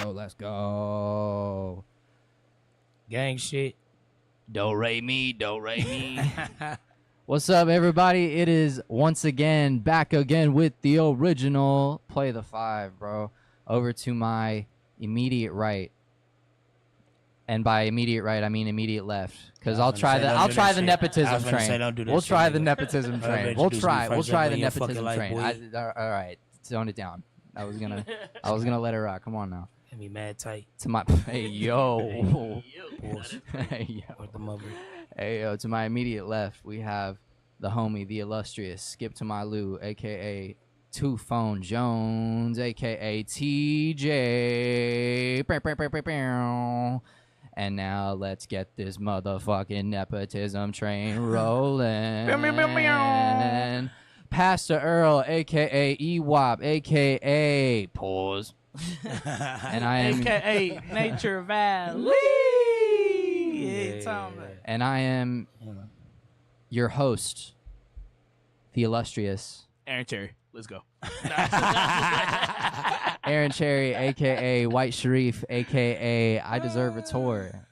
Let's go. Gang shit. Do re mi. What's up, everybody? It is once again back again with the original Play the Five, bro. Over to my immediate right. And by immediate right, I mean immediate left. Because I'll try the nepotism train. We'll try the nepotism train. We'll try the nepotism train. All right, tone it down. I was gonna let it rock. Come on now. Get me mad tight. To my hey yo. Hey yo. To my immediate left, we have the homie, the illustrious Skip to my Lou, aka Two Phone Jones, aka TJ. And now let's get this motherfucking nepotism train rolling. Pastor Earl, a.k.a. EWOP, a.k.a. Pause. And I am... a.k.a. Nature Valley. And I am your host, the illustrious... Aaron Cherry. Let's go. Aaron Cherry, a.k.a. White Sharif, a.k.a. I Deserve a Tour.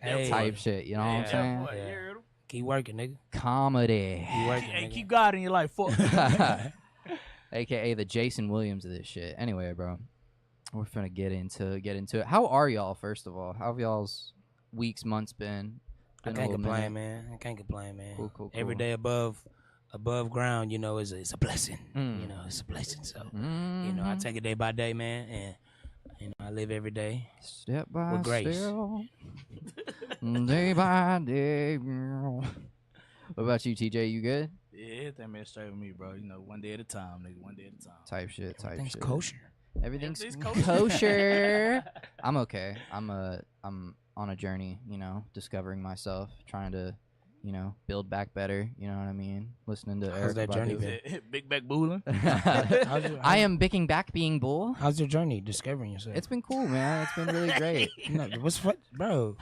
Type shit, you know what I'm saying? Yeah. Keep working, nigga. Comedy. Keep working, Hey, nigga. keep God in your life. Fuck. A.k.a. the Jason Williams of this shit. Anyway, bro, we're finna get into it. How are y'all, first of all? How have y'all's weeks, months been? I can't complain, man. Cool. Every day above ground, you know, is a blessing. You know, it's a blessing. So, you know, I take it day by day, man, and you know, I live every day step by with grace. Day by day. What about you, TJ? You good? Yeah, everything been straight with me, bro. You know, one day at a time, nigga. One day at a time. Type shit. Everything's kosher. Everything's kosher. I'm okay. I'm on a journey, you know, discovering myself, trying to, you know, build back better. You know what I mean? Listening to How's that journey been? Big back booling. I am bicking back being bull. How's your journey discovering yourself? It's been cool, man. It's been really great. No, what's fun, bro?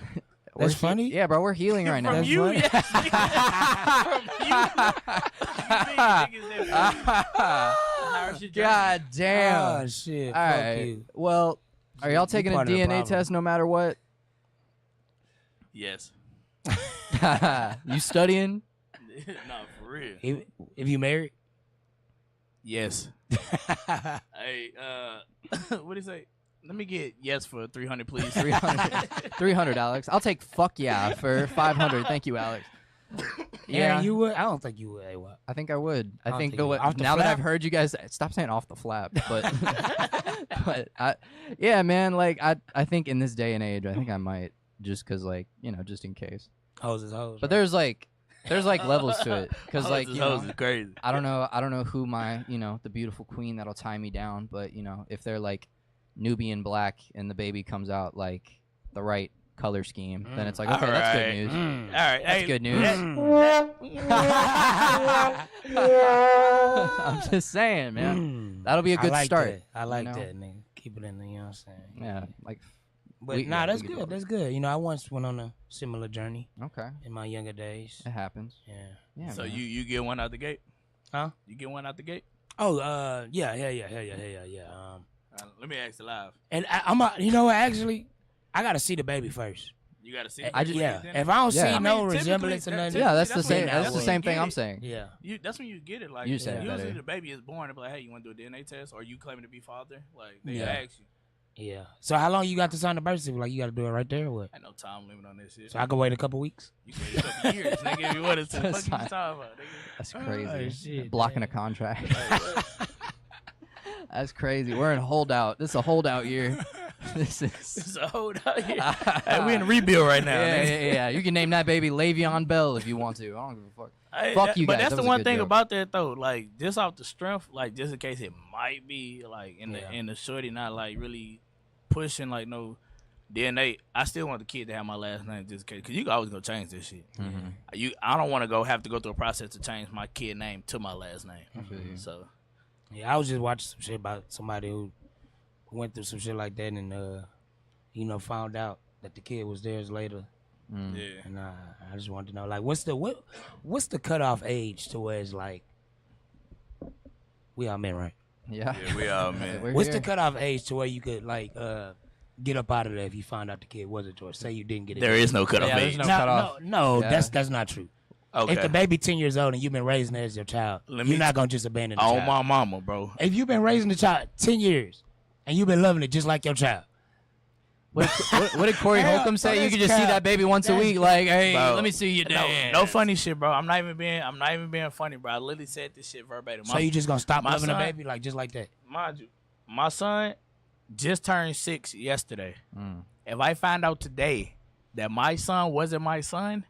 That's funny. Yeah, bro, we're healing right now. From you, yes. God damn. Oh shit. All Fuck right. you. Well, are y'all taking a part of the DNA problem. test no matter what? Yes. You studying? No, for real. If you married, Yes. Hey, what do you say? Let me get yes for 300, please. 300, Alex. I'll take fuck yeah for 500. Thank you, Alex. yeah, you would. I don't think you would. Hey, what? I think I would. I don't think think the you way, would. Off the now that flap? I've heard you guys stop saying off the flap, but yeah, man. Like I think in this day and age, I think I might just cause like you know just in case. Hoes is hoes. But right? there's like levels to it because like you know, is crazy. I don't know who my you know the beautiful queen that'll tie me down, but you know if they're like Nubian black and the baby comes out like the right color scheme, then it's like okay, that's good news. All right, That's hey, good news. I'm just saying, man. That'll be a good I like start. That. I like know? that, nigga. Keep it in the, you know what I'm saying? Yeah, like But we- nah, yeah, that's we could do good. it. That's good. You know, I once went on a similar journey okay, in my younger days. it happens. Yeah. Yeah. So man. you get one out the gate? Huh? You get one out the gate? Oh, yeah. Let me ask you live. And you know what? Actually, I gotta see the baby first. You got to see. I just- Yeah. If I don't Yeah. see I no mean, resemblance or typically, nothing. Yeah, that's the That's same. when- That's that's the when same you thing get I'm it. saying. Yeah. That's when you get it. Like You said it usually better. the baby is born and be like, hey, you want to do a DNA test, or you claiming to be father? Like they Yeah. ask you. Yeah. So how long you got to sign the birth certificate? Like you got to do it right there or what? Ain't no time limit on this shit. So I can wait a couple weeks. You can wait a couple years, nigga. If you wanted to, That's what you fine. talking about, nigga? That's crazy. shit, Blocking man. a contract. Like, what? That's crazy. We're in holdout. This is a holdout year. This is. It's a holdout here. Hey, we in rebuild right now, Yeah, nigga. yeah. You can name that baby Le'Veon Bell if you want to. I don't give a fuck. Hey, Fuck you but guys, that's that the was a one good thing joke. about that though. Like just off the strength, like just in case it might be like in Yeah. the shorty not like really pushing like no DNA. I still want the kid to have my last name just in case, cause you always gonna change this shit. I don't want to have to go through a process to change my kid name to my last name. feel you. So Yeah, I was just watching some shit about somebody who went through some shit like that and you know, found out that the kid was theirs later. yeah, And I just wanted to know, like, what's the cutoff age to where it's like we all men, right? Yeah. Yeah, we are, man. We're What's here. the cutoff age to where you could like get up out of there if you found out the kid wasn't yours? Say you didn't get it. There is no cutoff Yeah, there's age. no no, cutoff. no, Yeah. that's not true. Okay. If the baby 10 years old and you've been raising it as your child, you're not gonna just abandon the Oh, child. my mama, bro. If you've been raising the child 10 years and you've been loving it just like your child, What did Corey Hell, Holcomb say? bro, You could that's just see cap. that baby once a That's week. Like, hey, Bro, let me see you No, dance. no funny shit, bro. I'm not even being funny, bro. I literally said this shit verbatim. so you just gonna stop my loving the son- baby like just like that? Mind you, my son just turned 6 yesterday. Mm. If I find out today that my son wasn't my son,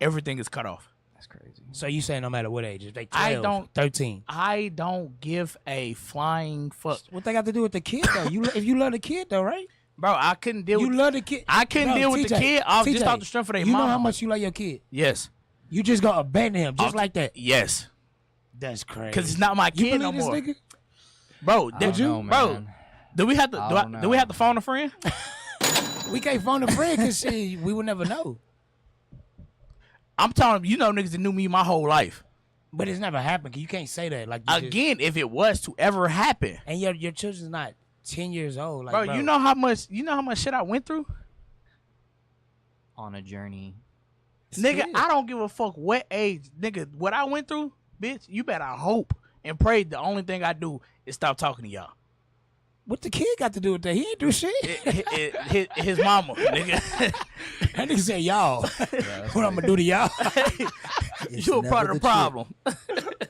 everything is cut off. That's crazy. So you say no matter what age, if they 12, I don't- 13. I don't give a flying fuck, What they got to do with the kid though? If you love the kid though, right? bro. I couldn't deal You with. love the kid. I couldn't Bro, deal with the TJ, kid off just TJ, off the strength of their You mama. know how much you love your kid. Yes, You just gonna abandon him just like that. yes, That's crazy. because it's not my you kid believe no more, this nigga? bro. I don't know, bro, man. do we have to? I don't Do we know. have to phone a friend? We can't phone a friend because we would never know. I'm telling you, niggas that knew me my whole life. But it's never happened. You can't say that. Like you just- Again, if it was to ever happen, and your children's not 10 years old. Like, bro, you know how much shit I went through, On a journey. nigga. Shit. I don't give a fuck what age, nigga. What I went through, bitch. You better hope and pray. The only thing I do is stop talking to y'all. What the kid got to do with that? He ain't do shit. His mama, nigga. That nigga said y'all. that's What I'm gonna do to y'all? It's You a never part of the chick. problem.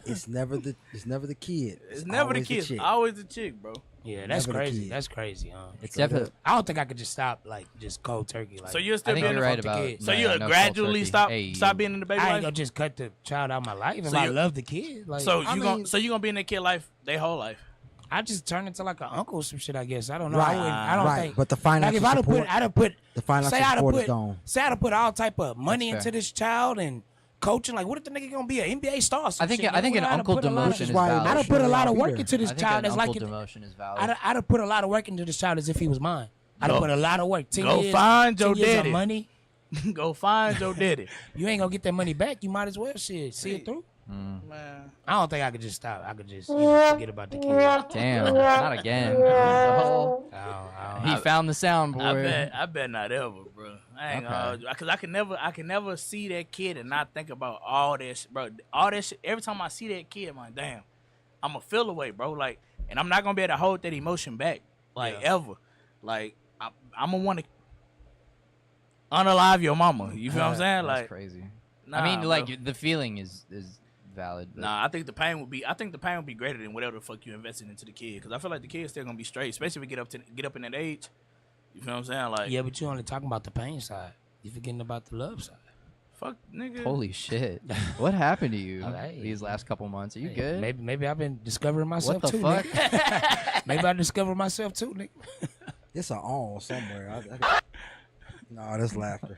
It's never the kid. It's never the always kids. chick. Always the chick, bro. Yeah, that's Never the crazy. kid. That's crazy. It's Straight definitely. I don't think I could just stop like just cold turkey. Like, So you'll I still think be in you're the right fuck the about. kid. So no, you'll no cold gradually turkey. stop Hey, being in the baby I ain't life. gonna just cut the child out of my life if So I you- love the kid. Like, So I you mean, gonna be in that kid life their whole life. I just turn into like an uncle or some shit. I guess I don't know. Right, I don't right. think. But the Like financial if I'd have support, put the financial say I'd have support is put gone. say I'd have put all type of money That's into fair. this child and coaching. Like, what if the nigga gonna be an NBA star? or some I think. shit? I think You an know, I'd have uncle put a lot of- demotion is why valid. I'd have put a lot of Emotional work beater. into this I think child. an That's like uncle it, demotion is valid. I'd have put a lot of work into this child as if he was mine. I'd have Go- put a lot of work. 10 go years, find 10 your years of daddy. money. Go find your daddy. You ain't gonna get that money back. You might as well see it through. Man. I don't think I could just stop. I could just forget about the kid. Damn, not again. Oh, he found the soundboard. I bet not ever, bro. I ain't Okay. because I can never see that kid and not think about all that shit, bro. All that shit. Every time I see that kid, I'm like, damn, I'ma feel away, bro. Like, and I'm not gonna be able to hold that emotion back, like ever. Like, I'm gonna want to unalive your mama. You feel what I'm saying? That's Like, crazy. nah, I mean, bro. like the feeling is valid. But Nah, I think the pain would be greater than whatever the fuck you invested into the kid. Because I feel like the kid's still gonna be straight, especially if we get up in that age. You feel what I'm saying? Like, Yeah, but you only talking about the pain side. You forgetting about the love side. fuck, nigga. Holy shit! What happened to you Hey. these last couple months? Are you Hey, good? Maybe I've been discovering myself What the too. fuck? Nigga. Maybe I discovered myself too, nigga. It's an all somewhere. No, that's laughter.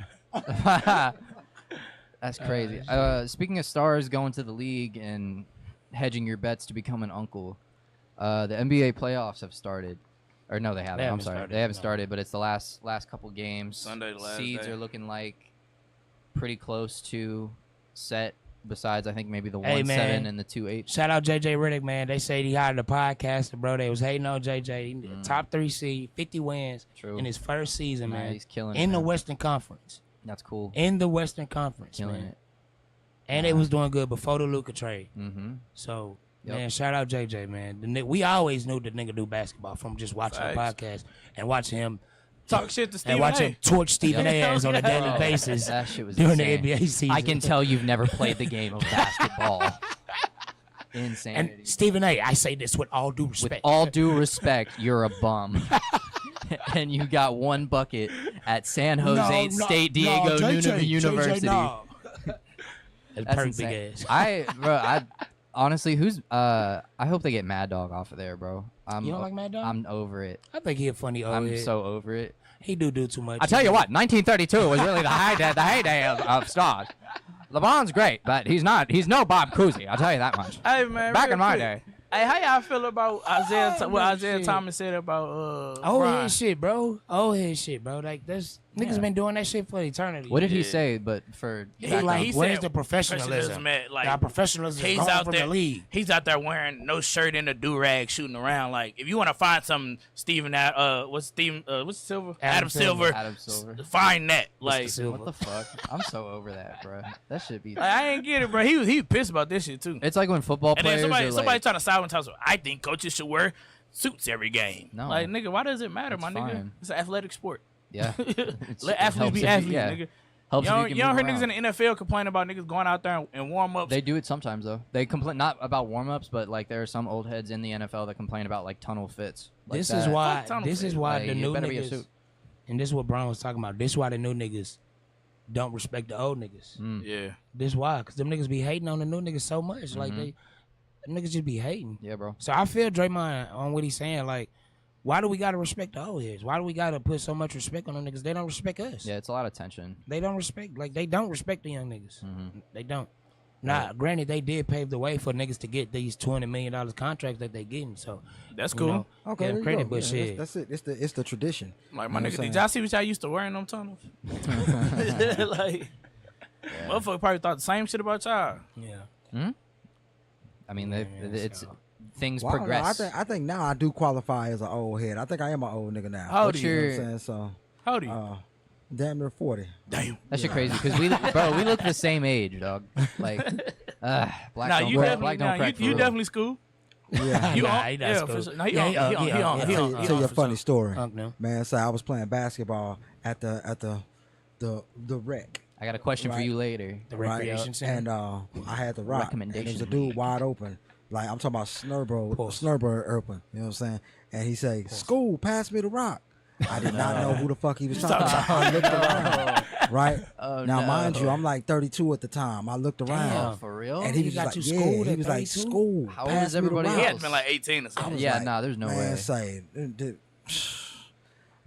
That's crazy. Speaking of stars going to the league and hedging your bets to become an uncle, the NBA playoffs have started. Or no, they haven't. I'm haven't sorry, started, they haven't no. started. But it's the last couple games. Sunday, the last Seeds day. are looking like pretty close to set. Besides, I think maybe the Hey, 1-7 man. and the 2-8. Shout out JJ Riddick, man. They say he hired a podcaster, bro. They was hating on JJ. He Top 3 seed, 50 wins True. in his first season, Nah, man. he's killing it, in the man. Western Conference. That's cool. In the Western Conference, Killing man. it. And they was doing good before the Luka trade. Mm-hmm. So, Yep. man, shout out JJ, man. We always knew the nigga do basketball from just watching the Facts. podcast and watching him Talk shit to Stephen and watch A. him torch Stephen Yep. A. on a daily Oh, basis that shit was during insane. the NBA season. I can tell you've never played the game of basketball. Insanity. And Stephen A., I say this with all due With respect. all due respect, you're a bum. And you got one bucket at San Jose State Diego Nunavut University. That's That's perfect insane. ass. I honestly, I hope they get Mad Dog off of there, bro. You don't like Mad Dog? I'm over it. I think he a funny old I'm head. so over it. He do too much. I tell you what, 1932 was really the heyday of stars. LeBron's great, but he's no Bob Cousy. I'll tell you that much. Hey man, Back real in my quick. day. Hey, how y'all feel about Isaiah? What Isaiah shit. Thomas said about Old Brian? head shit, bro. Old head shit, bro. Like that's Niggas been doing that shit for eternity. What did he say? But for He where's said the professionalism? Our professionalism is gone from the league. He's out there wearing no shirt and a do-rag shooting around. Like, if you want to find some what's Silver? Adam Silver. Find that. Like, what the fuck? I'm so over that, bro. That should be. Like, I ain't get it, bro. He was pissed about this shit too. It's like when football and players. then somebody like, trying to side with us. I think coaches should wear suits every game. No, like, nigga, why does it matter, it's my fine. nigga? It's an athletic sport. Yeah. Let athletes be athletes, nigga. Helps you don't hear around. niggas in the NFL complain about niggas going out there and warm ups. They do it sometimes though. They complain not about warm ups, but like there are some old heads in the NFL that complain about like tunnel fits. Like This is why the Like, new better be a niggas, suit. and this is what Brian was talking about. This is why the new niggas don't respect the old niggas. Yeah. This why, because them niggas be hating on the new niggas so much. Like them niggas just be hating. Yeah, bro. So I feel Draymond on what he's saying. Like, why do we gotta respect the old heads? Why do we gotta put so much respect on them niggas? They don't respect us. Yeah, it's a lot of tension. They don't respect they don't respect the young niggas. They don't. Now, granted, they did pave the way for niggas to get these $20 million contracts that they getting. So that's cool. Know, Okay, yeah, there you credit, go. but Yeah, shit. that's it. It's the tradition. Like, my You know nigga, what I'm did y'all see what y'all used to wear in them tunnels? Like, motherfucker probably thought the same shit about y'all. Yeah. I mean, it's so- things Well, I don't know. progress. I think now I do qualify as an old head. I think I am an old nigga now. How old are you? You know what I'm saying? So, How old are you? damn near 40. Damn. That shit crazy because we look the same age, dog. Like, black Nah, don't you crack, definitely, black don't crack for you real. definitely school. Yeah. You Nah, on? he not Yeah, school. for sure. No, he Yeah, on. he on, He he on. on. He He on. on. He Tell on you a for funny sure. story. No. Man, so I was playing basketball at the rec. I got a question for Right. you later. The recreation center. And I had the rock. And there was a dude wide open. Like, I'm talking about Snurbo open. You know what I'm saying? And he say, "School, pass me the rock." I did not know who the fuck he was talking about. I looked around. Right? Oh, Now, no. mind you, I'm like 32 at the time. I looked around. Damn, for real? And he was got like, you yeah. schooled He at was like, 32? "School, How old pass is me the everybody rock." He else? had been like 18 or I something. was Yeah, like, nah, there's no man, way. say,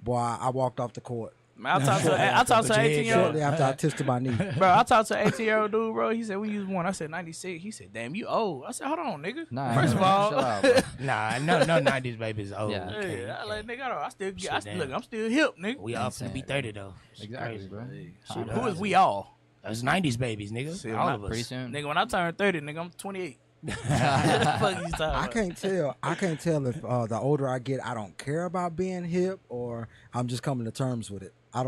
boy, I walked off the court. Man, I talked to an 18-year-old. Shortly after I tested my knee. Bro, I talked to an 18-year-old dude, bro. He said, we use one. I said, 96. He said, damn, you old. I said, hold on, nigga. Nah, First of all, chill out, bro. Nah, no 90s babies old. Yeah. Okay, yeah, I okay. like, nigga, I still get, Shit, look, damn. I'm still hip, nigga. We all finna be 30 though. Shit Exactly, crazy. bro. Shit, who is we all? That's 90s babies, nigga. See, all when of us. Pretty soon. Nigga, when I turn 30, nigga, I'm 28. What the fuck you talking I about? can't tell if the older I get, I don't care about being hip or I'm just coming to terms with it. I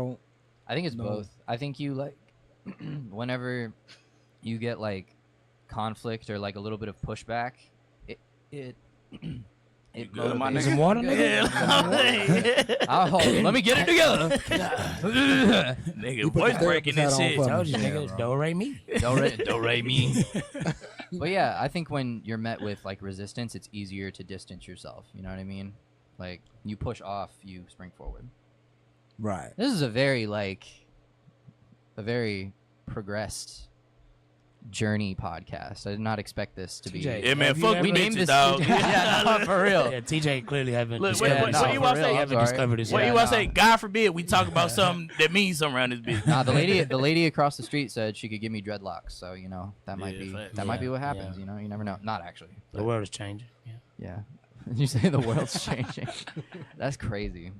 think it's No. both. I think you like whenever you get like conflict or like a little bit of pushback, it good, my Need nigga? some water, nigga? let me get it together. Nigga, put voice the breaking this therapist hat shit. on for Told me. you, nigga. Do re mi. Do re mi. But yeah, I think when you're met with like resistance, it's easier to distance yourself. You know what I mean? Like you push off, you spring forward. right. This is a very progressed journey podcast. I did not expect this to be. TJ. Yeah, man, Have you fuck ever- we We named named this, this dog. yeah, no, for real. Yeah, TJ clearly haven't Look, discovered what this. you want to say? He haven't I'm discovered this What yet. you want to nah. say? God forbid we talk about something that means something around this bitch. Nah, the lady across the street said she could give me dreadlocks. So you know that might Yeah, be facts. that might be Yeah, what happens. yeah. You know, you never know. Not actually. The world is changing. Yeah. Yeah. You say the world's changing. That's crazy.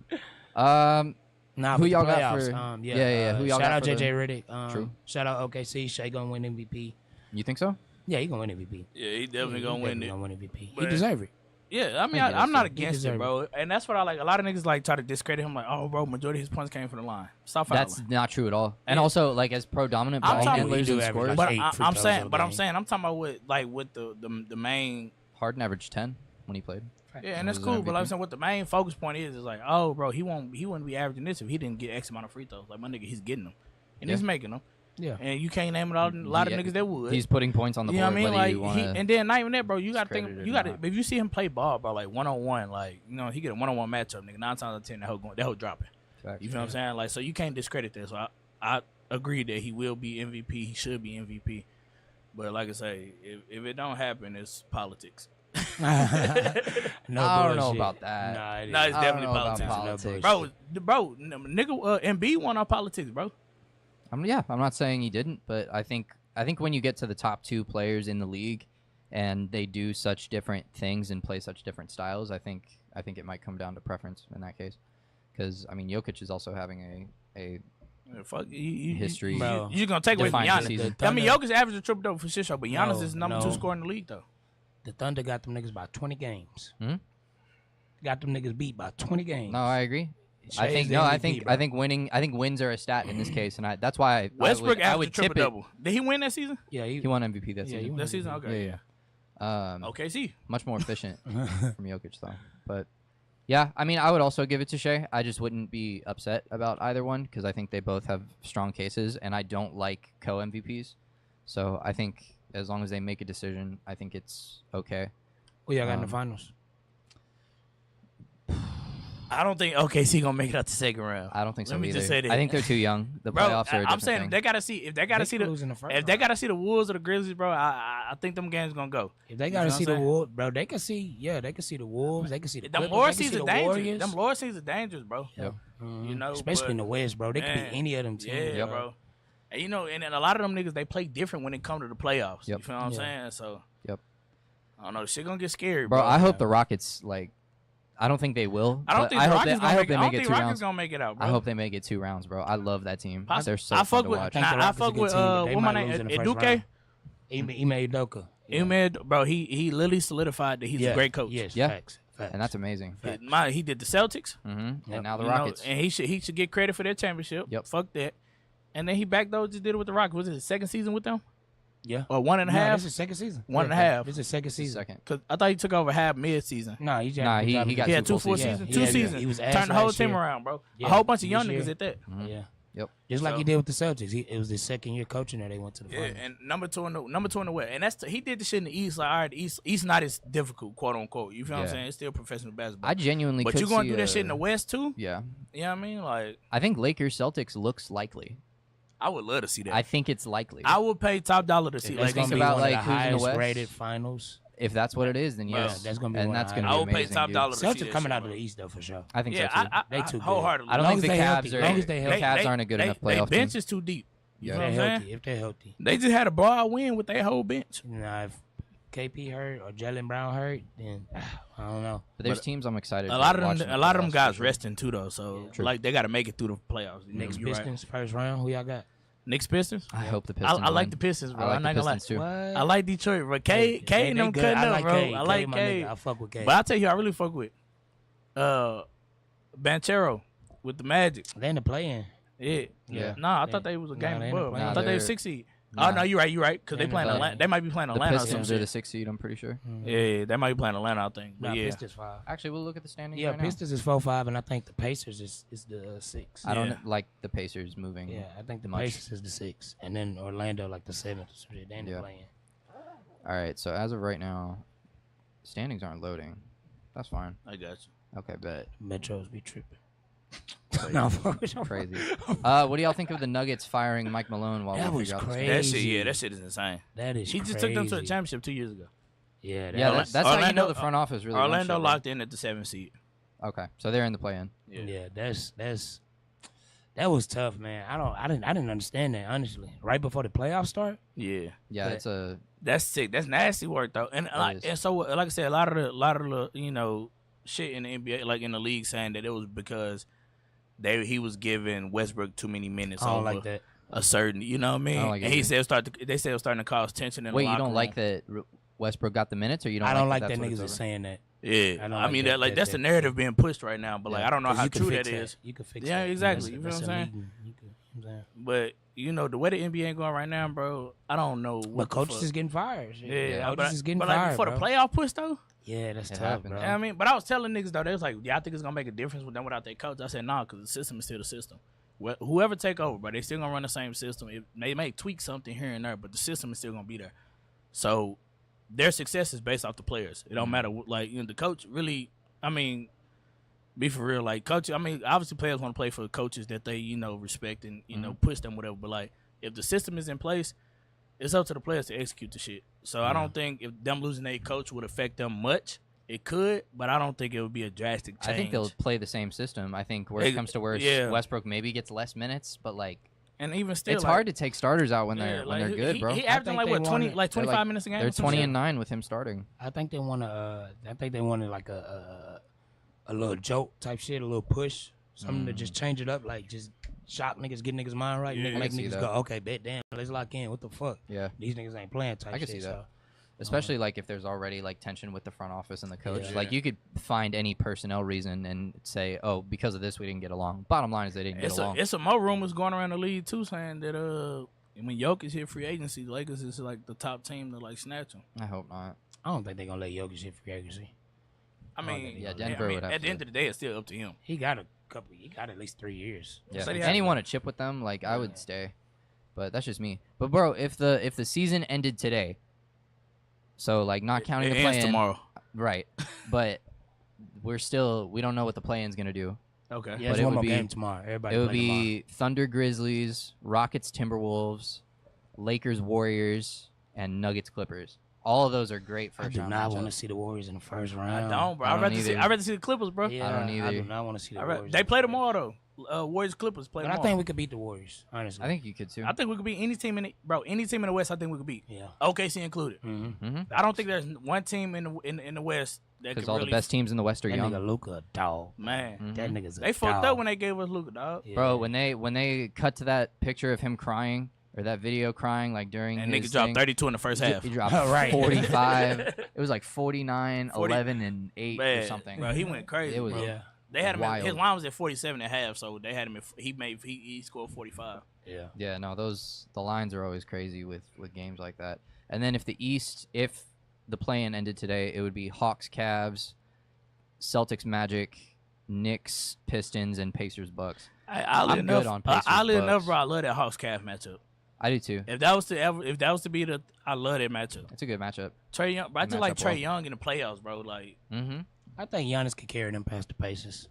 Nah, Who but y'all the got playoffs, for- yeah, who y'all shout got out for JJ the- Redick. True. Shout out OKC. Shea gonna win MVP. You think so? Yeah, he gonna win MVP. Yeah, he definitely gonna win it. Gonna win MVP. He But- deserve it. Yeah, I mean, think it I'm is, not too. against He it, bro. And that's what I like. A lot of niggas like try to discredit him, like, oh, bro, majority of his points came from the line. Stop fouling. That's not true at all. And Yeah. also, like as pro-dominant I'm ball talking- handlers He and do average, scorers, like, But 8 free I'm throws saying, a but I'm game. saying, I'm talking about with the main. Harden averaged 10 when he played. Yeah, That and that's was cool. an But like I'm MVP. saying, what the main focus point is like, oh, bro, he wouldn't be averaging this if he didn't get X amount of free throws. Like my nigga, he's getting them, and he's Yeah. making them. Yeah. And you can't name it all. A lot of Yeah, niggas that would. He's putting points on the You know board, what I mean? whether Like you want and then not even that, bro. You got to discredit think. it You or got to. not. If you see him play ball, bro, like 1-on-1, like he get a 1-on-1 matchup, nigga. 9 times out of 10, that whole dropping. You feel what I'm saying? Like, so you can't discredit this. So I agree that he will be MVP. He should be MVP. But like I say, if it don't happen, it's politics. No I don't know bullshit. about that. Nah, it Nah, is. it's I don't definitely know about politics. politics. Bro, nigga, Embiid won on politics, bro. I'm not saying he didn't, but I think when you get to the top 2 players in the league, and they do such different things and play such different styles, I think it might come down to preference in that case. Because I mean, Jokic is also having a Fuck history. Bro. You're gonna take away from Define the Giannis. season. I mean, Jokic averaged a triple double for shit show, but Giannis No, is number no. 2 scorer in the league though. The Thunder got them niggas by 20 games. Hmm? Got them niggas beat by 20 games. No, I agree. I Shay's think the no. MVP, bro. I think winning. I think wins are a stat in this case, and that's why Westbrook I averaged would a tip triple it. double. Did he win that season? Yeah, He won MVP that Yeah, season. he won. That season, okay. Yeah. OKC. Much more efficient from Jokic though. But yeah, I mean, I would also give it to Shea. I just wouldn't be upset about either one because I think they both have strong cases, and I don't like co-MVPs. So I think as long as they make a decision, I think it's okay. Who y'all got in the finals? I don't think OKC gonna make it out the second round. I don't think so Let me either. just say that. I think they're too young. The Bro, playoffs are a I'm different saying thing. they gotta see if they gotta see the lose in the first if they round. gotta see the Wolves or the Grizzlies, bro. I think them games gonna go. If they You gotta know see what I'm the saying? Wolves, bro, they can see. Yeah, they can see the Wolves. They can see the Them Clippers. lower they can see seasons the dangerous. Warriors. Them lower seasons dangerous, bro. Yep. Mhm. You know, especially but- in the West, bro. They could Man, be any of them teams. Yeah, Yep. bro. And you know, and a lot of them niggas they play different when it come to the playoffs. Yep. You feel what I'm Yeah. saying? So Yep. I don't know. Shit gonna get scary, Bro, bro. I hope the Rockets like. I don't think they will. I don't but think I the hope Rockets they, gonna I hope make it. they I make don't it think 2 Rockets rounds. gonna make it out, bro. I hope they make it 2 rounds, bro. I love that team. They're so I fun fuck to with. watch. think the I Rockets fuck a good with team, but they what my might name? lose in the first Eduke. round. Ime Udoka. Ime, bro. He literally solidified that he's a great coach. Yes, Yeah. facts. And that's amazing. He did the Celtics. Mm-hmm. Yep. And now the You know, Rockets. and he should get credit for their championship. Yep. Fuck that. And then he just did it with the Rockets. Was it his second season with them? Yeah. Or one and a No, half? this is second season. One and a half. This is second season. Second. Because I thought he took over half mid-season. No, he just Nah, he got He had two 2 full full seasons. seasons. Yeah, 2 yeah, seasons. he was ass Turned the whole last team year. around, bro. Yeah, A whole bunch of this young year. niggas at that. Yeah. Yep. Just like So- he did with the Celtics. It was his second year coaching there. They went to the Yeah, finals. and number two in the West, and he did the shit in the East. Like, all right, the East not as difficult, quote unquote. You feel what I'm Yeah. saying? It's still professional basketball. I genuinely but could you going see to do that shit in the West too? Yeah. You know what I mean? Like, I think Lakers Celtics looks likely. I would love to see that. I think it's likely. I would pay top dollar to see. That's Like, gonna think be about, one like, of the who's in the highest West. rated finals. If that's what it is, then Bro, yes. that's gonna be and one that's of going the to I be would pay amazing, top dude. dollar to see Celtics that coming shit, out bro. of the East though for sure. I think Yeah, so too. They too good. wholeheartedly. I don't Long think as the they Cavs healthy. are. Long as they healthy. Cavs aren't a good enough They playoff bench team. is too deep. You Yeah. know If what they're I'm healthy, saying? if they're healthy. They just had a broad win with their whole bench. Now if KP hurt or Jalen Brown hurt, then I don't know. But there's teams I'm excited. A lot of watching them, the a lot of them playoffs guys for sure. resting too, though. So True. like they got to make it through the playoffs. You know, Knicks you're right. Pistons first round. Who y'all got? Knicks Pistons. I hope the I Pistons. like win. the Pistons, bro. I like I'm the not gonna lie. Pistons too. I like Detroit, but K They and them good. cutting I up, like bro. K. I like my K. nigga. I fuck with K. But I tell you, I really fuck with Banchero with the Magic. They in the play-in. Yeah. Nah, I They- thought they was a nah, game they ain't above. playing. I thought they Nah, was 6 seed. nah. Oh no, you're right. Because They they ain't playing playing. Atlanta. They might be playing The Atlanta or some Pistons are the shit. 6th seed. I'm pretty sure. Yeah, they might be playing Atlanta, I think. But Nah, yeah, Pistons 5. Actually, we'll look at the standings. Yeah, right Pistons is 4-5, and I think the Pacers is the 6. Now. I don't Yeah. like the Pacers moving. Yeah, I think the much. Pacers is the 6, and then Orlando like the 7th. So they ain't Yeah. playing. All right. So as of right now, standings aren't loading. That's fine. I got you. Okay, bet. Metros be tripping. No, Crazy. What do y'all think of the Nuggets firing Mike Malone while That we was figure out the crazy. That standings? shit, that shit is insane. That is He just took them to the championship 2 years ago. Yeah, Yeah, Orla- that's how you know Orlando- the front office really. runs Orlando shit, locked in at the 7th seed. bro. Okay, so they're in the play-in. Yeah, that was tough, man. I didn't understand that honestly. Right before the playoffs start. Yeah. Yeah, But- it's a. That's sick. That's nasty work though. And is. and so like I said, a lot of the you know shit in the NBA, like in the league, saying that it was because he was giving Westbrook too many minutes I don't over like that. a certain, you know what I mean? I don't like it and he either. said they said it was starting to cause tension in Wait, the you locker don't like room. that Westbrook got the minutes, or you don't? I don't like that's that what it's niggas are over? saying that. Yeah, I don't I like mean that- that's the narrative being pushed right now. But like I don't know 'Cause how you can true fix that is. You can fix Yeah, that. exactly. You That's feel what I'm saying? illegal. You know what I'm saying? But you know the way the NBA going right now, bro. I don't know. But What the coaches fuck. is getting fired. Shit. Yeah, coaches but, is getting but fired. like before bro. the playoff push though. Yeah, that's It tough, happened. bro. You know what I mean, but I was telling niggas though, they was like, y'all think it's gonna make a difference with them without their coach? I said, nah, because the system is still the system. Whoever take over, but they still gonna run the same system. They may tweak something here and there, but the system is still gonna be there. So their success is based off the players. It don't matter. Like the coach really. I mean, be for real. Like coach. I mean, obviously players want to play for coaches that they respect and push them whatever. But like if the system is in place, it's up to the players to execute the shit. So I don't think if them losing their coach would affect them much. It could, but I don't think it would be a drastic change. I think they'll play the same system. I think where it comes to worse, yeah. Westbrook maybe gets less minutes, but like and even still, it's like, hard to take starters out when they're like, good, bro. He averaging like what 20, like 25 minutes a game. They're or some 20 shit. and 9 with him starting. I think they want to. I think they wanted like a little jolt type shit, a little push, something to just change it up, like just shock niggas, get niggas mind right, Yeah, make I can see niggas that. go, okay, bet, damn, let's lock in. What the fuck? Yeah. These niggas ain't playing type I can shit. see that. So. Especially like if there's already like tension with the front office and the coach. Yeah. Like you could find any personnel reason and say, oh, because of this we didn't get along. Bottom line is they didn't get along. It's some more rumors going around the league too, saying that when Jokic hit free agency, the Lakers is like the top team to like snatch him. I hope not. I don't think they're gonna let Jokic hit free agency. I mean, Yeah, Denver would have at the to. end of the day, it's still up to him. He got at least 3 years. Yeah. So they If have- anyone to chip with them, like I would stay. But that's just me. But bro, if the season ended today, so like not counting It the ends play-in, tomorrow. right? But we don't know what the play-in's gonna do. Okay. Yeah, But it's it one would more be- game tomorrow. Everybody It would play tomorrow. be Thunder Grizzlies, Rockets Timberwolves, Lakers Warriors, and Nuggets Clippers. All of those are great I first do round not matchups. want to see the Warriors in the first round. I don't, bro. I don't I'd either. rather see the Clippers, bro. Yeah, I don't I either. do not want to see the I'd Warriors. rather- they play tomorrow though. Warriors Clippers play But I tomorrow. think we could beat the Warriors, honestly. I think you could too. I think we could beat any team in any team in the West. I think we could beat. Yeah. OKC included. Mm-hmm. I don't think there's one team in the West that Because could all really, the best teams in the West are That young. nigga Luka, dog. man. Mhm. That nigga's a They fucked dog. up when they gave us Luka, dog. Yeah. Bro, when they cut to that picture of him crying or that video crying like during And his nigga dropped thing, 32 in the first half. he dropped Right. 45. It was like 49, 40 11, and 8 or Man, something. Bro, he went crazy. It was bro. Yeah. They had him. wild. His line was at 47 at half, so they had him. He scored 45. Yeah. Yeah, no, the lines are always crazy with games like that. And then if the play-in ended today, it would be Hawks, Cavs, Celtics, Magic, Knicks, Pistons, and Pacers, Bucks. Oddly I'm enough, good on Pacers, oddly Bucks. enough, bro, I love that Hawks Cavs matchup. I do too. If that was to be the, I love that matchup. It's a good matchup. Trey Young, bro, I They just match like up Trey well. Young in the playoffs, bro. Like, Mm-hmm. I think Giannis could carry them past the Pacers.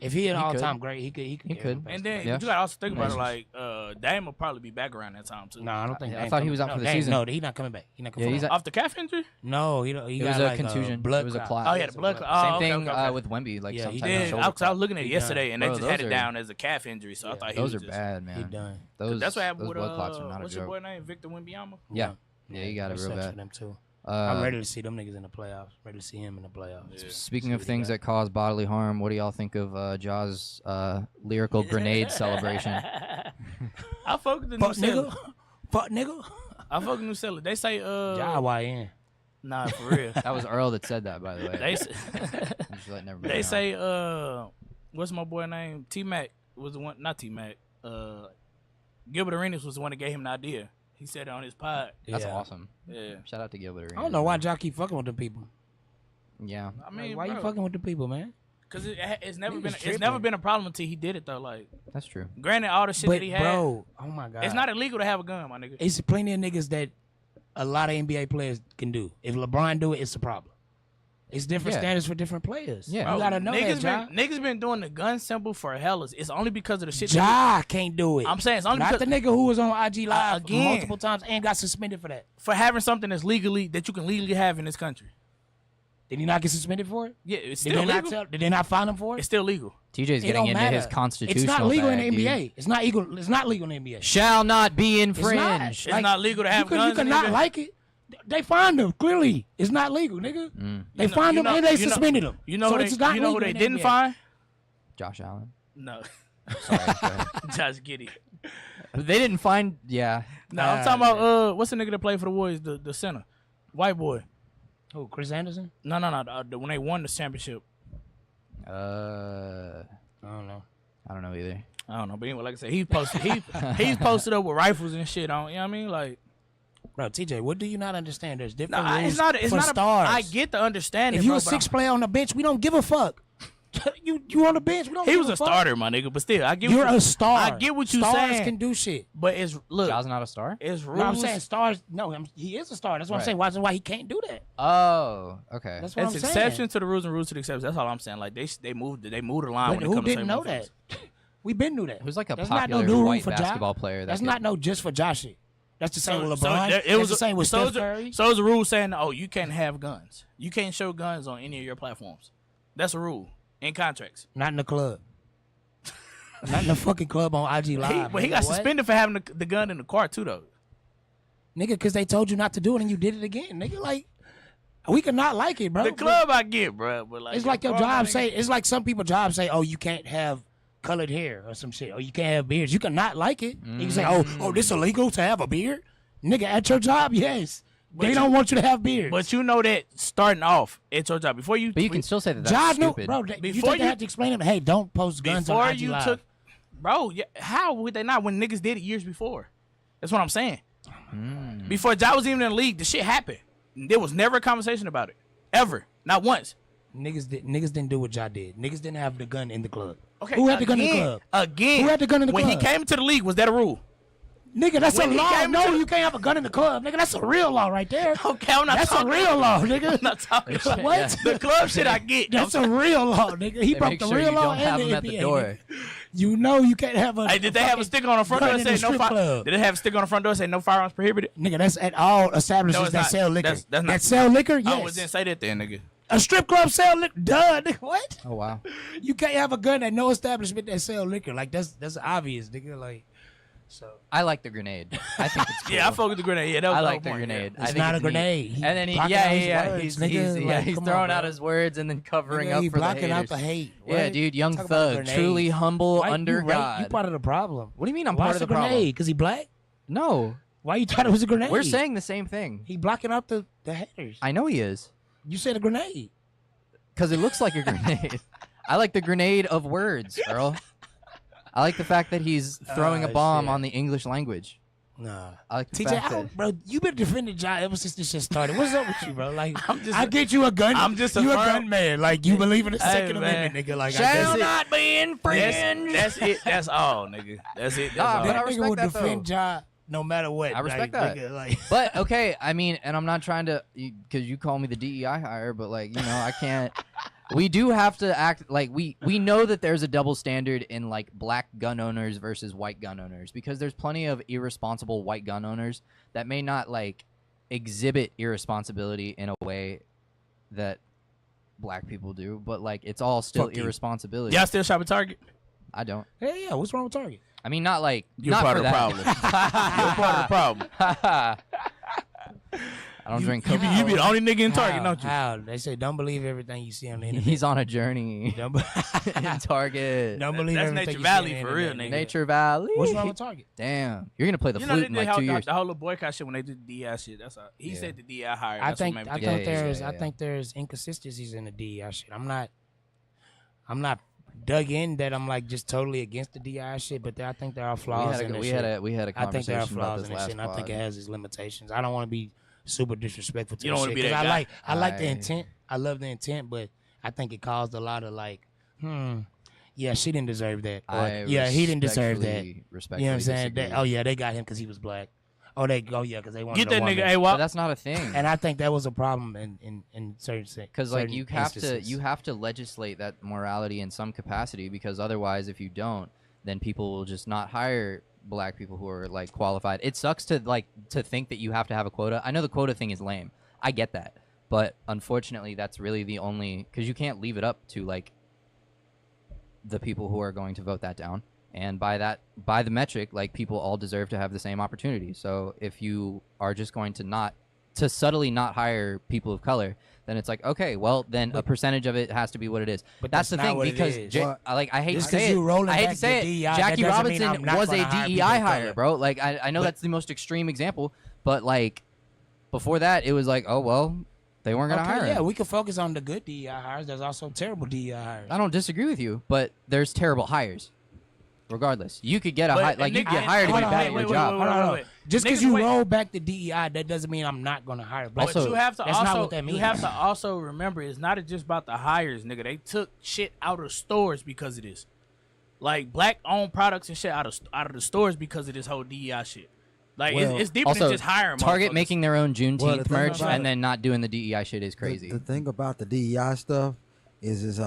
If he an He all-time could. great, he could. He carry could. them past and the then Pacers. Yeah. you gotta also think about it. Pacers. Like, Dame will probably be back around that time too. No, I don't think. I Dame thought he coming- was out no, for the Dame- season. No, he's not coming back. He's not coming Yeah, he's back. Off the calf injury? No, he It got was a like contusion. blood It was a clot. clot. Oh, he had a blood clot. Same Oh, okay, thing okay. with Wemby, like Yeah, some he type did. of Yeah, shoulder I was clot. looking at it He yesterday, done. and they Bro, just had those it are- down as a calf injury. So I thought he Those are was just, bad, He man. done. Those That's what happened those with blood clots are not a what's your joke. boy name? Victor Wembanyama. Yeah. Yeah, he got it that real sucks bad. for them too. I'm Uh, ready to see them niggas in the playoffs. Ready to see him in the playoffs. Yeah. Speaking See of what he things got. that cause bodily harm, what do y'all think of Jaw's lyrical grenade celebration? I fuck with the new Fuck seller. nigga. Fuck nigga. I fuck with the new seller. They say Ja YN. nah, for real. That was Earl that said that, by the way. they say, I'm just letting everybody they know. say what's my boy name? T Mac was the one. Not T Mac. Gilbert Arenas was the one that gave him the idea. He said it on his pod. That's Yeah. awesome. Yeah. Shout out to Gilbert. I don't know why Ja keep fucking with them people. Yeah. I mean, Why you fucking with the people, man? Because it's never Niggas been it's tripping. never been a problem until he did it though. Like, That's true. granted, all the shit But that he had, bro, oh my god, it's not illegal to have a gun, my nigga. It's plenty of niggas that a lot of NBA players can do. If LeBron do it, it's a problem. It's different Yeah. standards for different players. Yeah. You Bro, gotta know niggas that, Ja. niggas been doing the gun symbol for hellas. It's only because of the shit. that Ja can't do it. I'm saying it's only not because the nigga who was on IG Live again. multiple times and got suspended for that. for having something that you can legally have in this country. Did he not get suspended for it? Yeah, it's Did still they, legal. did they not fine him for it? It's still legal. TJ's It getting don't into matter. his constitutional It's not legal bag, in the dude. NBA. It's not legal. It's not legal in the NBA. Shall not be It's not. infringed. It's not legal to have you guns You in cannot the NBA. like it. They fined him. Clearly, it's not legal, nigga. They fined him and they suspended him. You know so who it's they, not you know who legal they in the didn't NBA. find? Josh Allen. No, Sorry. go ahead. Josh Giddey. They didn't find. Yeah. No, I'm talking about what's the nigga that played for the Warriors, the center, white boy. Who? Chris Anderson? No, when they won the championship. I I don't know. don't know either. I don't know, but anyway, like I said, he's posted up with rifles and shit on. You know what I mean? Like, Bro, TJ, what do you not understand? There's different nah, rules it's not. It's for not. stars. I get the understanding. If you bro, a but six player on the bench, we don't give a fuck. you on the bench, we don't. he give was a fuck. starter, my nigga. But still, I get. You're what a star. I get what you Stars saying. can do shit. But it's look. Jaw's not a star. It's rules. No, I'm saying stars. No, he is a star. That's what I'm Right. saying. Why he can't do that? Oh, okay. That's what It's I'm saying. exception to the rules and rules to the exception. That's all I'm saying. Like they moved the line But when it who comes to didn't certain know that? motherfuckers. We been knew that. Who's like a That's not no popular new rule white for Ja. basketball player? That That's could- not no just for Josh shit. That's the same with LeBron. It was That's the same with so Steph Curry. So it's a rule saying, oh, you can't have guns. You can't show guns on any of your platforms. That's a rule in contracts. Not in the club. Not in the fucking club on IG Live. But he got suspended for having the gun in the car too, though. Nigga, because they told you not to do it and you did it again. Nigga, like, we could not like it, bro. The club I get, bro. But like It's like your car, job nigga, say, it's like some people jobs say, oh, you can't have colored hair or some shit, or you can't have beards. You can not like it. You can say, oh, this illegal to have a beard, nigga. At your job, yes, they don't want you to have beards. But you know that starting off at your job before you. But you can still say that that's stupid. Bro. Before you have to explain to them, hey, don't post guns on IG Live. Bro, how would they not when niggas did it years before? That's what I'm saying. Before Ja was even in the league, the shit happened. There was never a conversation about it. Ever. Not once. Niggas didn't do what Ja did. Niggas didn't have the gun in the club. Okay, who had the gun in the club? Again. Who had the gun in the club? When he came into the league, was that a rule? Nigga, that's a law. No, you can't have a gun in the club. Nigga, that's a real law right there. Okay, I'm not that's talking. That's a real law, nigga. I'm not talking shit. What? Yeah. The club shit I get. That's a real law, nigga. He broke the real law and the NBA. Door. You know you can't have a. Hey, did they have a sticker on the front door that say no firearms? Did they have a sticker on the front door that say no firearms prohibited? Nigga, that's at all establishments that sell liquor. That sell liquor, yes. Oh, it didn't say that then, nigga. A strip club sell liquor, duh, nigga. What? Oh wow. You can't have a gun at no establishment that sell liquor. Like that's obvious, nigga. Like. So I like the grenade. I think it's cool. Yeah, I fuck with the grenade. Yeah, that was I like the grenade. It's not a grenade. And then he's throwing out his words and then covering up for the haters. Blocking out the hate. Yeah, dude, young thug, truly humble under God. You part of the problem. What do you mean I'm part of the problem? Because he black? No. Why you thought it was a grenade? We're saying the same thing. He blocking out the haters. I know he is. You said a grenade. Because it looks like a grenade. I like the grenade of words, Earl. I like the fact that he's throwing a bomb on the English language. Nah. I like the TJ, bro, you been defending Ja ever since this shit started. What's up with you, bro? Like, I get you a gun. I'm just you a gun man. Like, you believe in the Second Amendment, nigga. Like, shall not be infringed. That's it. That's all, nigga. That's it. That's all. That nigga will defend Ja no matter what. I respect that. Nigga, but, okay, I mean, and I'm not trying to, because you call me the DEI hire, but, like, you know, I can't. We do have to act like we know that there's a double standard in like black gun owners versus white gun owners, because there's plenty of irresponsible white gun owners that may not like exhibit irresponsibility in a way that black people do, but like it's all still irresponsibility. Y'all still shop at Target? I don't. Hey, yeah, what's wrong with Target? I mean, not like you're not part of the that. problem. You're part of the problem. I don't drink Coke. You be the only nigga in Target, don't you? How? They say don't believe everything you see on the internet. He's on a journey in Target. Don't believe that's everything Nature you Valley see on for the real, internet. nigga. Nature Valley. What's wrong with Target? Damn, you're gonna play the flute in like 2 years. The whole little boycott shit when they did the DEI shit. That's all. He said the DEI hire. I think there's inconsistencies in the DEI shit. I'm not dug in that I'm like just totally against the DI shit, but I think there are flaws in it. We had a conversation. I think there are flaws in it, and I think it has its limitations. I don't want to be super disrespectful to you don't shit, want to be that guy. I like the intent. I love the intent, but I think it caused a lot of like, yeah, she didn't deserve that. Or, yeah, he didn't deserve that. You know what I'm saying? They got him because he was black. Because they wanted get that a woman. nigga. Hey, well, but that's not a thing. And I think that was a problem in certain because like you have to legislate that morality in some capacity, because otherwise, if you don't, then people will just not hire black people who are like qualified. It sucks to think that you have to have a quota. I know the quota thing is lame. I get that, but unfortunately, that's really the only, because you can't leave it up to like the people who are going to vote that down. And by the metric, like people all deserve to have the same opportunity. So if you are just going to subtly not hire people of color, then it's like, okay, well then a percentage of it has to be what it is. But that's the thing, because I hate to say it. Jackie Robinson was a DEI hire, bro. Like I know that's the most extreme example, but like before that, it was like, oh well, they weren't gonna hire him. Yeah, we can focus on the good DEI hires. There's also terrible DEI hires. I don't disagree with you, but there's terrible hires. Regardless, you could get you get hired to be bad at your job. Just because you roll back the DEI, that doesn't mean I'm not gonna hire. But you have to that's not what that means. You have to also remember, it's not just about the hires, nigga. They took shit out of stores because of this, like black-owned products and shit out of the stores because of this whole DEI shit. Like it's deeper than just hiring. Target making their own Juneteenth merch and then not doing the DEI shit is crazy. The thing about the DEI stuff is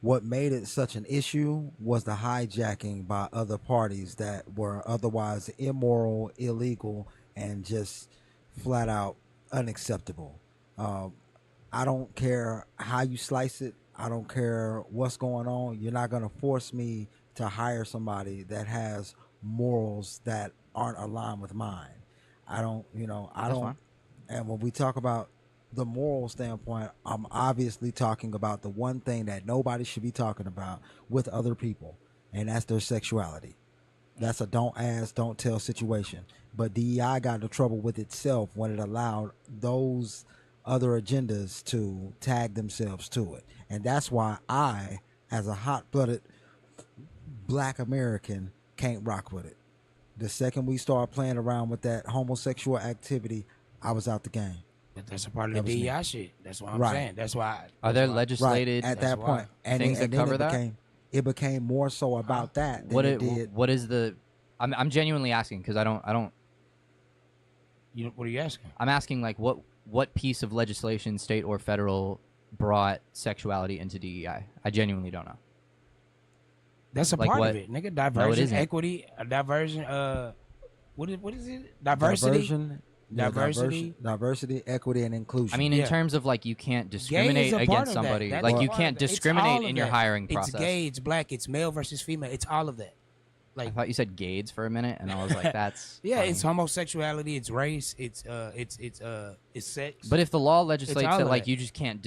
what made it such an issue was the hijacking by other parties that were otherwise immoral, illegal, and just flat out unacceptable. I don't care how you slice it. I don't care what's going on. You're not going to force me to hire somebody that has morals that aren't aligned with mine. I don't. And when we talk about the moral standpoint, I'm obviously talking about the one thing that nobody should be talking about with other people. and that's their sexuality. That's a don't ask, don't tell situation. But DEI got into trouble with itself when it allowed those other agendas to tag themselves to it. And that's why I, as a hot-blooded black American, can't rock with it. The second we start playing around with that homosexual activity, I was out the game. But that's a part of the DEI shit. That's what I'm saying. That's why. Are there legislated at that point things that cover that? It became more so about that than it did. What is the? I'm genuinely asking because I don't. What are you asking? I'm asking like what piece of legislation, state or federal, brought sexuality into DEI? I genuinely don't know. That's a part of it, nigga. Diversion, equity, diversion. What is it? Diversity, equity, and inclusion. I mean, in terms of like, you can't discriminate against somebody. Like, you can't discriminate in your hiring process. It's gay, it's black, it's male versus female. It's all of that. Like, I thought you said gays for a minute, and I was like, that's yeah. funny. It's homosexuality, it's race, it's sex. But if the law legislates that, like, you just can't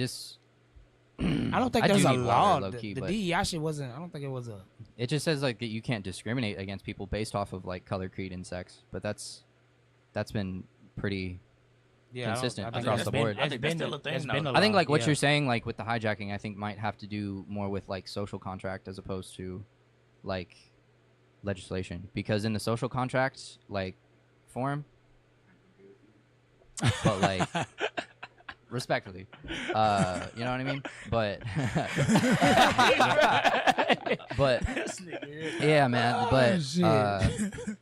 I don't think there's a law. The DEI shit wasn't. I don't think it was a. It just says like that you can't discriminate against people based off of like color, creed, and sex. But that's been pretty consistent across the board. I think that's still a thing. I think like what you're saying, like with the hijacking, I think might have to do more with like social contract as opposed to like legislation, because in the social contract like form, but like. Respectfully, you know what I mean? But, but yeah, man. But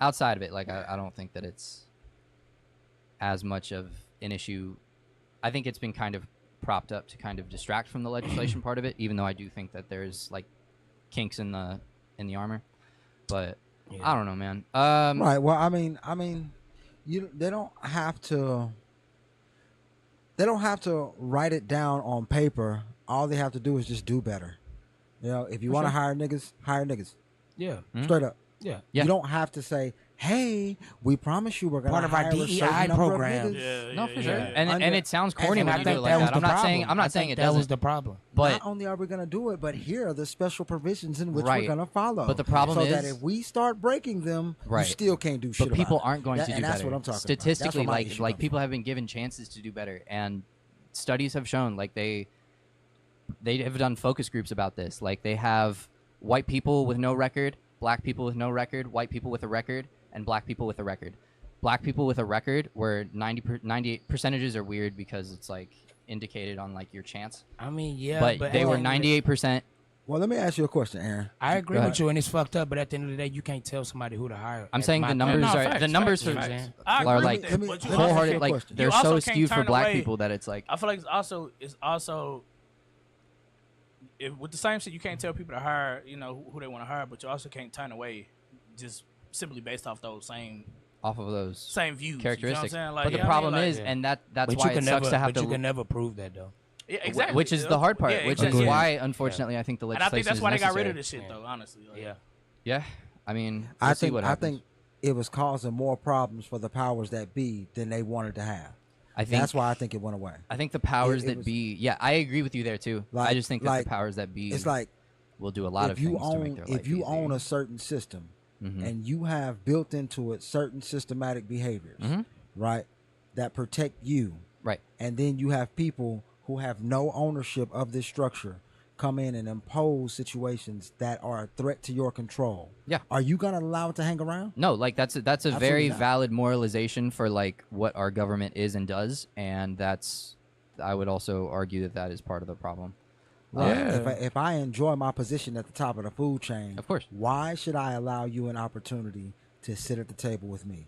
outside of it, like I don't think that it's as much of an issue. I think it's been kind of propped up to kind of distract from the legislation part of it, even though I do think that there's like kinks in the armor. But I don't know, man. Right. Well, I mean, they don't have to. They don't have to write it down on paper. All they have to do is just do better. You know, if you want to hire niggas, hire niggas. Yeah. Straight up. Yeah. You don't have to say, hey, we promise you we're going to hire part of our DEI program. No, for sure. And it sounds corny when you do it like that. I'm not saying it doesn't. That was the problem. But not only are we going to do it, but here are the special provisions in which we're going to follow. But the problem is that if we start breaking them, you still can't do shit. But people aren't going to do better. And that's what I'm talking Statistically, about. like people have been given chances to do better, and studies have shown like they have done focus groups about this. Like they have white people with no record, black people with no record, white people with a record, and black people with a record. Black people with a record were 98 percentages are weird because it's like indicated on like your chance. I mean, yeah, but they were 98%. Well, let me ask you a question, Aaron. I agree with you, and it's fucked up. But at the end of the day, you can't tell somebody who to hire. I'm saying the numbers are like wholehearted. Like they're so skewed for black people that it's like. I feel like it's also with the same shit. You can't tell people to hire, you know, who they want to hire, but you also can't turn away just simply based off those same views, characteristics. You know like, but the problem is, and that's why it sucks to have to. But you can never prove that though. Yeah, exactly. Which is the hard part. Which is why, unfortunately, I think the legislation. And I think that's why they got rid of this shit, though. Honestly. Like. Yeah. I mean, I think it was causing more problems for the powers that be than they wanted to have. That's why I think it went away. I think the powers that be. Yeah, I agree with you there too. I just think that the powers that be. It's like will do a lot of things to make their life If you own a certain system, and you have built into it certain systematic behaviors, right, that protect you, right, and then you have people who have no ownership of this structure come in and impose situations that are a threat to your control. Yeah. Are you going to allow it to hang around? No, like that's a very valid moralization for like what our government is and does, and I would also argue that is part of the problem. If I enjoy my position at the top of the food chain, of course, why should I allow you an opportunity to sit at the table with me?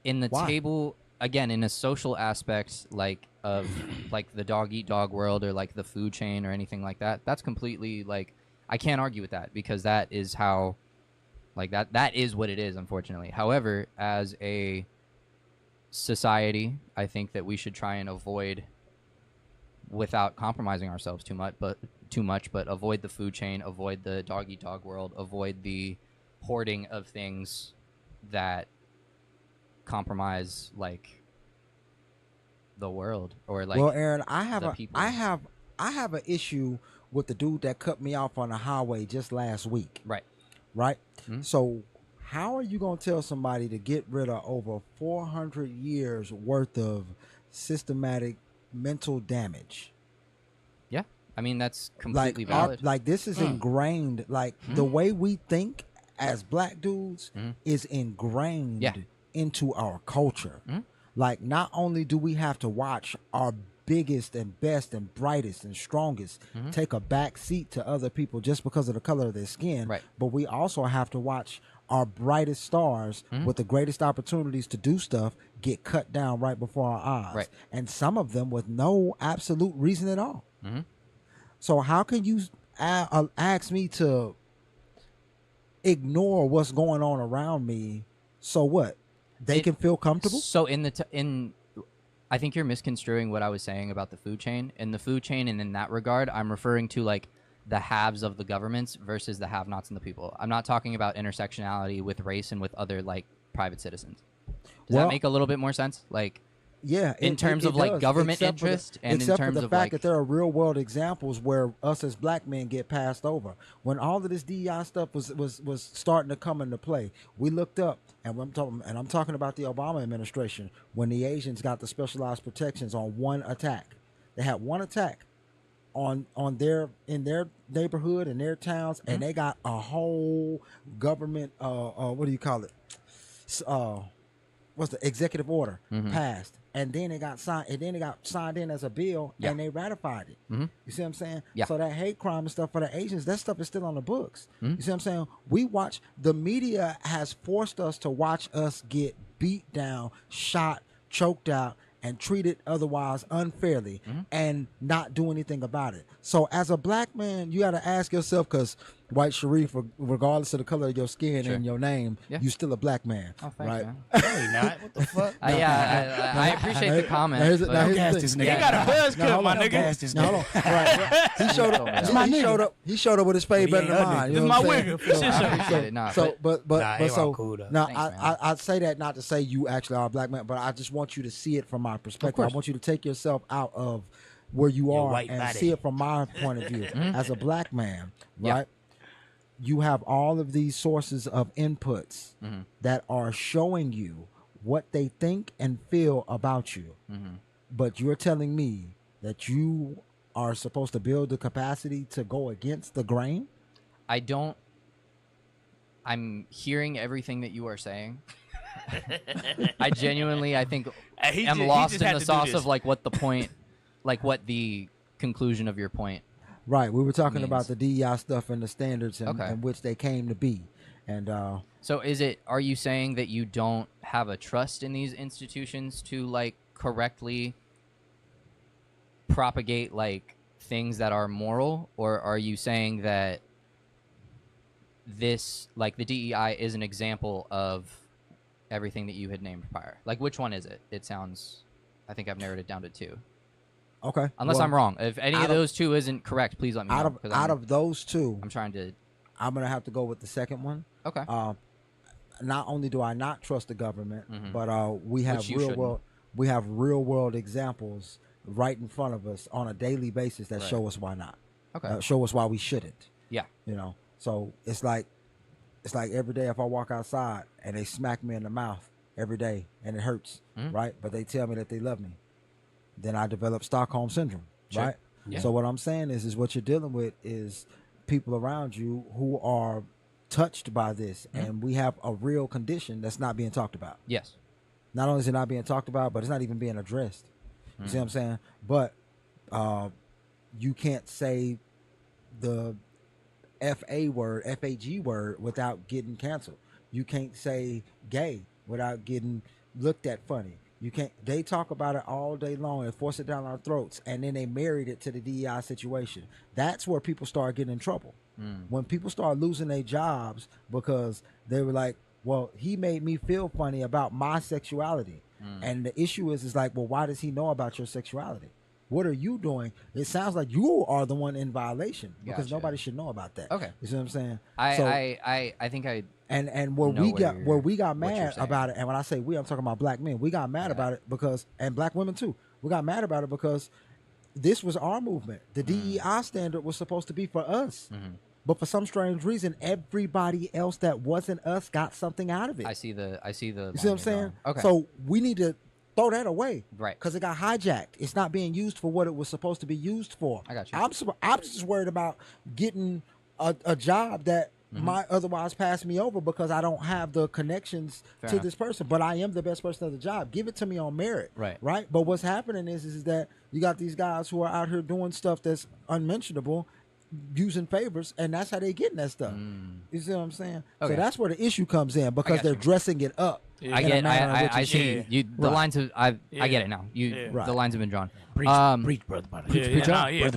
In the table, again, in a social aspect, like of like the dog eat dog world or like the food chain or anything like that, that's completely like I can't argue with that because that is how like that is what it is, unfortunately. However, as a society, I think that we should try and avoid, without compromising ourselves too much, but avoid the food chain, avoid the dog eat dog world, avoid the hoarding of things that compromise like the world or like. Well, Aaron, I have an issue with the dude that cut me off on the highway just last week. Right. right? So how are you going to tell somebody to get rid of over 400 years worth of systematic mental damage? Yeah. I mean, that's completely valid. This is ingrained. Like the way we think as black dudes is ingrained into our culture. Like, not only do we have to watch our biggest and best and brightest and strongest take a back seat to other people just because of the color of their skin, but we also have to watch our brightest stars with the greatest opportunities to do stuff get cut down right before our eyes. And some of them with no absolute reason at all. So how can you ask me to ignore what's going on around me? So what? They can feel comfortable? So I think you're misconstruing what I was saying about the food chain. In the food chain, and in that regard, I'm referring to like the haves of the governments versus the have-nots and the people. I'm not talking about intersectionality with race and with other like private citizens. Does that make a little bit more sense? Like, yeah, in terms of like government interest, and in terms of of the fact like that there are real world examples where us as black men get passed over. When all of this DEI stuff was starting to come into play, we looked up, and I'm talking about the Obama administration, when the Asians got the specialized protections on one attack. They had one attack in their neighborhood, in their towns, and they got a whole government what do you call it? What's the executive order passed, and then it got signed, in as a bill, and they ratified it. You see what I'm saying? So that hate crime and stuff for the Asians, that stuff is still on the books. You see what I'm saying? The media has forced us to watch us get beat down, shot, choked out, and treated otherwise unfairly, and not do anything about it. So as a black man, you got to ask yourself, because White Sharif, regardless of the color of your skin and your name, you still a black man, right? Man. No, he not. What the fuck? I appreciate the comment. He got a buzz cut, my nigga. Hold on. Right. He showed up with his fade better than mine. This is my wigger. I'd say that not to say you actually are a black man, but I just want you to see it from my perspective. I want you to take yourself out of where you are and see it from my point of view. As a black man, right? You have all of these sources of inputs that are showing you what they think and feel about you. But you're telling me that you are supposed to build the capacity to go against the grain? I'm hearing everything that you are saying. I genuinely, I think, am lost in the sauce of like what the point, like what the conclusion of your point. Right, we were talking about the DEI stuff and the standards in which they came to be, and so are you saying that you don't have a trust in these institutions to like correctly propagate like things that are moral, or are you saying that this, like the DEI, is an example of everything that you had named prior? Like, which one is it? I think I've narrowed it down to two. Okay. Unless I'm wrong. If any of those two isn't correct, please let me know. Out of those two, I'm going to have to go with the second one. Okay. Not only do I not trust the government, but we have real world examples right in front of us on a daily basis that show us why not. Okay. Show us why we shouldn't. Yeah. So it's like every day if I walk outside and they smack me in the mouth every day and it hurts, right? But they tell me that they love me. Then I develop Stockholm syndrome, right? Yeah. So what I'm saying is what you're dealing with is people around you who are touched by this, and we have a real condition that's not being talked about. Yes. Not only is it not being talked about, but it's not even being addressed. You see what I'm saying? But you can't say the FAG word without getting canceled. You can't say gay without getting looked at funny. You can't. They talk about it all day long and force it down our throats, and then they married it to the DEI situation. That's where people start getting in trouble. When people start losing their jobs because they were like, well, he made me feel funny about my sexuality. And the issue is like, well, why does he know about your sexuality? What are you doing? It sounds like you are the one in violation because nobody should know about that. Okay. You see what I'm saying? I think I and where we got mad about it, and when I say we, I'm talking about black men. We got mad about it because, and black women too. We got mad about it because this was our movement. The DEI standard was supposed to be for us. but for some strange reason, everybody else that wasn't us got something out of it. I see the. You see what I'm saying? Okay. So we need to throw that away, right? Because it got hijacked. It's not being used for what it was supposed to be used for. I got you. I'm just worried about getting a job that might otherwise pass me over because I don't have the connections to this person. But I am the best person at the job. Give it to me on merit, right? But what's happening is that you got these guys who are out here doing stuff that's unmentionable, using favors, and that's how they getting that stuff. You see what I'm saying? Okay. So that's where the issue comes in because they're dressing it up. Yeah. I see the lines of I get it now. The lines have been drawn. Preach, brother. Come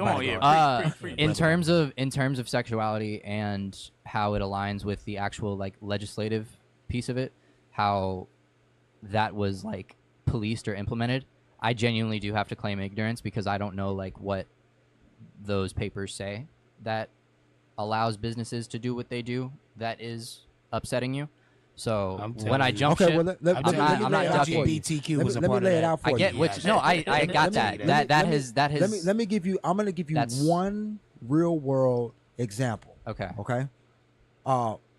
on, preach. In terms of sexuality and how it aligns with the actual like legislative piece of it, how that was like policed or implemented, I genuinely do have to claim ignorance because I don't know like what those papers say that allows businesses to do what they do that is upsetting you. So when I jump ship, I'm not LGBTQ was a part of that. Let me lay it out for you. I get which. No, I got that. That has. Let me give you. I'm going to give you one real world example. Okay.